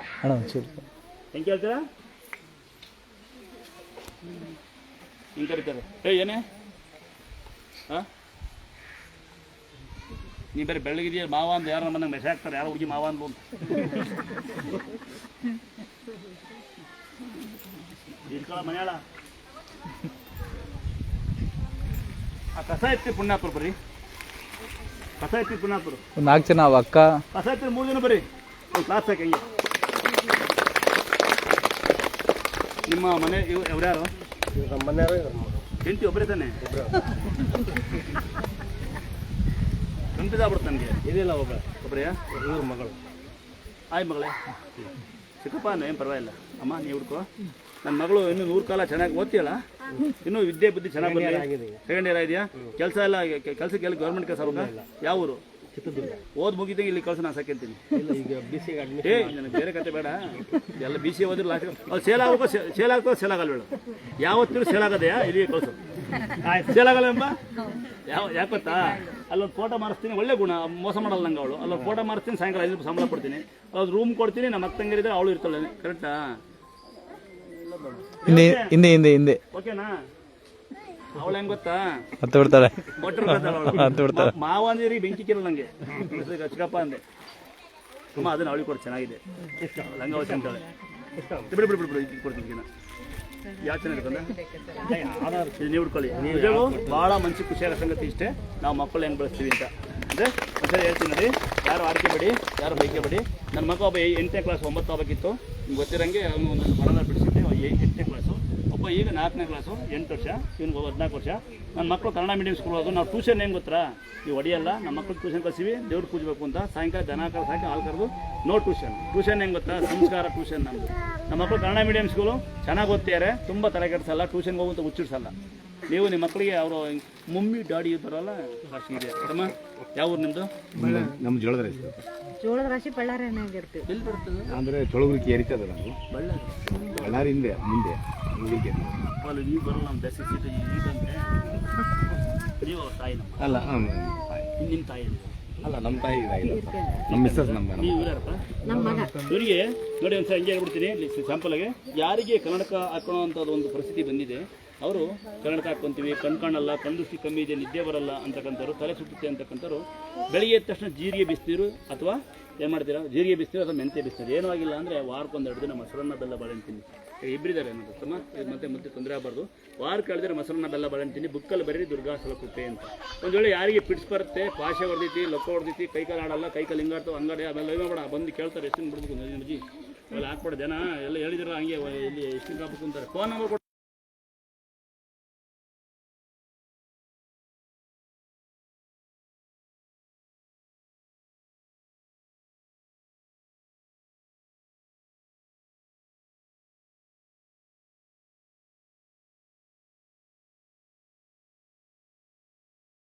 Speaker 2: ಹೆಂಗೆ ಕೇಳ್ತೀರಾ? ಹಿಂಗೆ ಕರೀತಾರೆ, ಏನೇ ನೀ ಬೇರೆ ಬೆಳಗಿದೆಯಾ ಮಾವ ಅಂತ ಯಾರು ನಮ್ಮನ್ನ ಮೆಸೇಜ್ ಹಾಕ್ತಾರೆ, ಯಾರೋ ಹುಡುಗಿ ಮಾವ ಅಂದ್ಲು ಅಂತ. ಇಟ್ಕೊಳ್ಳ ಮನೆಯಾಳ ಆ ಕಸ ಎತ್ತಿ ಪುಣ್ಯಾಪುರ ಬರ್ರಿ, ಕಸ ಎತ್ತಿ ಪುಣ್ಯಾಪುರ
Speaker 1: 4 ಜನ ಅಕ್ಕ
Speaker 2: ಕಸ ಎತ್ತಿ 3 ಜನ ಬರ್ರಿ, ಒಂದು ಕ್ಲಾಸ್ ಹಾಕಿ. ಹಂಗೆ ನಿಮ್ಮ ಮನೆ ಯಾರ್ಯಾರು? ನಮ್ಮ ಮನೆಯವರು ಹೆಂಡತಿ ಒಬ್ಬರೇ ತಾನೆ? ನೆನಪಿದಾಗ್ಬಿಡ್ತು ನನಗೆ. ಇದಿಲ್ಲ ಒಬ್ಬರೇ ಇವ್ರ ಮಗಳು. ಆಯ್ ಮಗಳೇ ಚಿಕ್ಕಪ್ಪ ಏನು ಪರವಾಗಿಲ್ಲ ಅಮ್ಮ, ನೀವು ಹುಡ್ಕೋ. ನನ್ನ ಮಗಳು ಇನ್ನೂ 100 ಕಾಲ ಚೆನ್ನಾಗಿ ಓದ್ತೀಯಲ್ಲ, ಇನ್ನೂ ವಿದ್ಯೆ ಬುದ್ಧಿ ಚೆನ್ನಾಗಿ ಬಂದಿದೆ. ಸೆಕೆಂಡ್ ಇಯರ್ ಇದೆಯಾ? ಕೆಲಸ ಎಲ್ಲ ಕೆಲಸಕ್ಕೆ ಎಲ್ಲ ಗೌರ್ಮೆಂಟ್ ಕೆಲಸ ಹೋಗ? ಯಾವ ಊರು? ಚಿತ್ರದುರ್ಗ. ಓದ್ ಮುಗಿದಂಗೆ ಇಲ್ಲಿ ಕಳ್ಸ, ನಾನು ಸಾಕಂತೀನಿ. ನನಗೆ ಬೇರೆ ಕತೆ ಬೇಡ, ಎಲ್ಲ BCA ಓದಿರ ಲಾಸ್ಟ್ ಅವ್ರು ಸೇಲ್ ಆಗಬೇಕು, ಸೇಲ್ ಆಗ್ತದೆ, ಸೇಲ್ ಆಗಲ್ಲ ಬೇಡ. ಯಾವತ್ತಿರು ಸೇಲ್ ಆಗೋದೆಯಾ? ಇಲ್ಲಿಗೆ ಕಳ್ಸು, ಸೇಲ್ ಆಗಲ್ಲ ಎಂಬ. ಯಾಕೆ ಗೊತ್ತಾ? ಅಲ್ಲೊಂದು ಫೋಟೋ ಮಾಡಿಸ್ತೀನಿ, ಒಳ್ಳೆ ಗುಣ, ಮೋಸ ಮಾಡಲ್ಲ ನಂಗೆ ಅವಳು. ಅಲ್ಲೊಂದು ಫೋಟೋ ಮಾಡಿಸ್ತೀನಿ, ಸಾಯಂಕಾಲ 5 ರೂಪಾಯಿ ಸಂಬಳ ಕೊಡ್ತೀನಿ, ಅವ್ರು ರೂಮ್ ಕೊಡ್ತೀನಿ. ನಮ್ಮ ಅಕ್ಕ ತಂಗಿರಿದ್ರೆ ಅವಳು ಇರ್ತಾಳೆ, ಕರೆಕ್ಟಾ?
Speaker 1: ಹಿಂದೆ
Speaker 2: ಓಕೆನಾ? ಅವಳು ಹೆಂಗ್ ಗೊತ್ತಾ?
Speaker 1: ಬಿಡ್ತಾಳೆ
Speaker 2: ಮಾವ ಅಂದಿರಿ ಬೆಂಕಿ ಕಿರಲ್ಲ ನಂಗೆ, ಚಿಕ್ಕಪ್ಪ ಅಂದೆ. ಅಮ್ಮ ಅದನ್ನ ಅವಳಿಗೆ ಕೊಟ್ಟು ಚೆನ್ನಾಗಿದೆ, ಲಂಗ ಅವಶ್ಯ ಅಂತಾಳೆ. ಬಿಡು ಕೊಡ್ತೀನಿ. ಯಾವ ಚೆನ್ನಾಗಿರ್ತಂದ್ರೆ ನೀವು ಹುಡ್ಕೊಳ್ಳಿ. ನಿಜವೂ ಭಾಳ ಮನ್ಸಿಗೆ ಖುಷಿಯಾಗೋ ಸಂಗತಿ ಇಷ್ಟೇ, ನಾವು ಮಕ್ಕಳು ಹೆಂಗೆ ಬೆಳೆಸ್ತೀವಿ ಅಂತ. ಅಂದರೆ ಒಂದ್ಸರಿ ಹೇಳ್ತೀನಿ ನೋಡಿ, ಯಾರು ಆಡ್ಕೆ ಬೇಡಿ, ಯಾರು ಬೈಕೆ ಬೇಡಿ. ನನ್ನ ಮಗ ಒಬ್ಬ 8ನೇ ಕ್ಲಾಸ್ 9 ಆಗಬೇಕಿತ್ತು, ನಿಮ್ಗೆ ಗೊತ್ತಿರಂಗೆ ಅವನು ಒಂದು ಬಡದ ಬಿಡಿಸಿದ್ದೆ. 8ನೇ ಕ್ಲಾಸು, ಒಬ್ಬ ಈಗ 4ನೇ ಕ್ಲಾಸು, 8 ವರ್ಷ, ಇವನಿಗೆ 14 ವರ್ಷ. ನನ್ನ ಮಕ್ಕಳು ಕನ್ನಡ ಮೀಡಿಯಂ ಸ್ಕೂಲ್ ಹೋಗೋದು. ನಾವು ಟ್ಯೂಷನ್ ಏನು ಗೊತ್ತಾ, ನೀವು ಹೊಡಿಯಲ್ಲ, ನಮ್ಮ ಮಕ್ಕಳು ಟ್ಯೂಷನ್ ಕಳಿಸಿವಿ, ದೇವ್ರು ಪೂಜಬೇಕು ಅಂತ. ಸಾಯಂಕಾಲ ದನ ಕರೆದು ಹಾಕಿ ಹಾಲು ಕರೆದು ನೋ ಟ್ಯೂಷನ್ ಹೆಂಗೆ ಗೊತ್ತಾ? ಸಂಸ್ಕಾರ ಟ್ಯೂಷನ್ ನಮ್ಮದು. ನಮ್ಮ ಮಕ್ಕಳು ಕನ್ನಡ ಮೀಡಿಯಂ ಸ್ಕೂಲು ಚೆನ್ನಾಗಿ ಓದ್ತಿದ್ದಾರೆ, ತುಂಬ ತಲೆ ಕೆಡಿಸಲ್ಲ, ಟ್ಯೂಷನ್ಗೆ ಹೋಗುವಂತ ಹುಚ್ಚಿಡ್ಸಲ್ಲ. ನೀವು ನಿಮ್ಮ ಮಕ್ಕಳಿಗೆ ಅವರು ಮಮ್ಮಿ ಡ್ಯಾಡಿ ಇದ್ದಾರಲ್ಲ ರಾಶಿ ಇದೆ ತಮ್ಮ ಯಾವ ಊರು ನಿಮ್ಮದು?
Speaker 4: ನಮ್ಮ ಜೋಳದ ರೈಸ್
Speaker 3: ಜೋಳದ ರಾಶಿ ಬಳ್ಳಾರಿಯಾಗಿರ್ತೀವಿ.
Speaker 2: ಎಲ್ಲಿ ಬರ್ತದೆ?
Speaker 4: ಅಂದರೆ ಚೊಳಗುರಿಕೆ ಏರಿತದ ನಾವು
Speaker 2: ಬಳ್ಳಾರಿ.
Speaker 4: ಬಳ್ಳಾರಿ ಹಿಂದೆ ಮುಂದೆ ಊರಿಗೆ
Speaker 2: ಅಲ್ಲಿ ನೀವು ಬರಲ್ಲ ನಮ್ಮ ದಸಿ ಸೀಟು ಈಗಂತೆ ನೀವು ಅವ್ರ ತಾಯಿ ನಮ್ಮ
Speaker 4: ಅಲ್ಲ
Speaker 2: ನಿಮ್ಮ ತಾಯಿ
Speaker 4: ಅಲ್ಲ ನಮ್ಮ ತಾಯಿ ಇದಾಗಿಲ್ಲ ನಮ್ಮ ಮಿಸ್ಸಸ್ ನಮ್ಮ
Speaker 2: ನೀವು ಇವರಪ್ಪ
Speaker 3: ನಮ್ಮ ಮಗ
Speaker 2: ಇವರಿಗೆ ನೋಡಿ ಒಂದ್ಸಲ ಹಂಗೆ ಹೇಳ್ಬಿಡ್ತೀನಿ ಸ್ಯಾಂಪಲ್ಗೆ. ಯಾರಿಗೆ ಕನ್ನಡಕ ಹಾಕೊಳ್ಳೋವಂಥದ್ದು ಒಂದು ಪರಿಸ್ಥಿತಿ ಬಂದಿದೆ ಅವರು ಕನ್ನಡಕ ಹಾಕ್ಕೊಂತೀವಿ, ಕಣ್ಕಾಣಲ್ಲ, ಕಣ್ಣುಷ್ಟಿ ಕಮ್ಮಿ ಇದೆ, ನಿದ್ದೆ ಬರಲ್ಲ ಅಂತಕ್ಕಂಥವ್ರು, ತಲೆ ಸುತ್ತುತ್ತೆ ಅಂತಕ್ಕಂಥವ್ರು ಬೆಳಿಗ್ಗೆ ಎದ್ದ ತಕ್ಷಣ ಜೀರಿಗೆ ಬಿಸಿನೀರು ಅಥವಾ ಏನು ಮಾಡ್ತೀರಾ, ಜೀರಿಗೆ ಬಿಸಿನೀರು ಅಥವಾ ಮೆಂತ್ಯ ಬಿಸಿನೀರು, ಏನೂ ಆಗಿಲ್ಲ ಅಂದರೆ ವಾರಕ್ಕೊಂದೆರಡು ದಿನ ಮೊಸರನ್ನ ಬೆಲ್ಲ ಬಾಳೆಹಣ್ಣು ತಿನ್ನಿ. ಇಬ್ಬರಿದ್ದಾರೆ ಅನ್ನೋದು ತಮ್ಮ, ಇದು ಮತ್ತೆ ತೊಂದರೆ ಆಗಬಾರ್ದು. ವಾರ ಕಳೆದ್ರೆ ಮೊಸರನ್ನ ಬೆಲ್ಲ ಬಾಳೆಹಣ್ಣು ತಿನ್ನಿ, ಬುಕ್ಕಲ್ಲಿ ಬರೀ ದುರ್ಗಾಸಲ ಕುಪ್ಪೆ ಅಂತ. ಒಂದು ವೇಳೆ ಯಾರಿಗೆ ಪಿಡ್ಸ್ ಬರುತ್ತೆ, ಪಾಶೆ ಹೊಡೆದೈತಿ, ಲೊಕ್ಕ ಹೊಡೆದೈತಿ, ಕೈಕಾಲು ಆಡಲ್ಲ, ಕೈಕಾಲು ಹಿಂಗಾಡ್ತಾವೆ, ಹಂಗಾಡಿ ಆಮೇಲೆ ಬೇಡ ಬಂದು ಕೇಳ್ತಾರೆ ಎಷ್ಟು ಬಿಡ್ಬೇಕು ಅಜ್ಜಿ ಅಲ್ಲಿ ಹಾಕ್ಬೇಡ ಜನ ಎಲ್ಲ ಹೇಳಿದ್ರು ಹಂಗೆ ಇಲ್ಲಿ ಎಷ್ಟು ಹಾಕ್ಬೇಕು ಅಂತಾರೆ. Phone number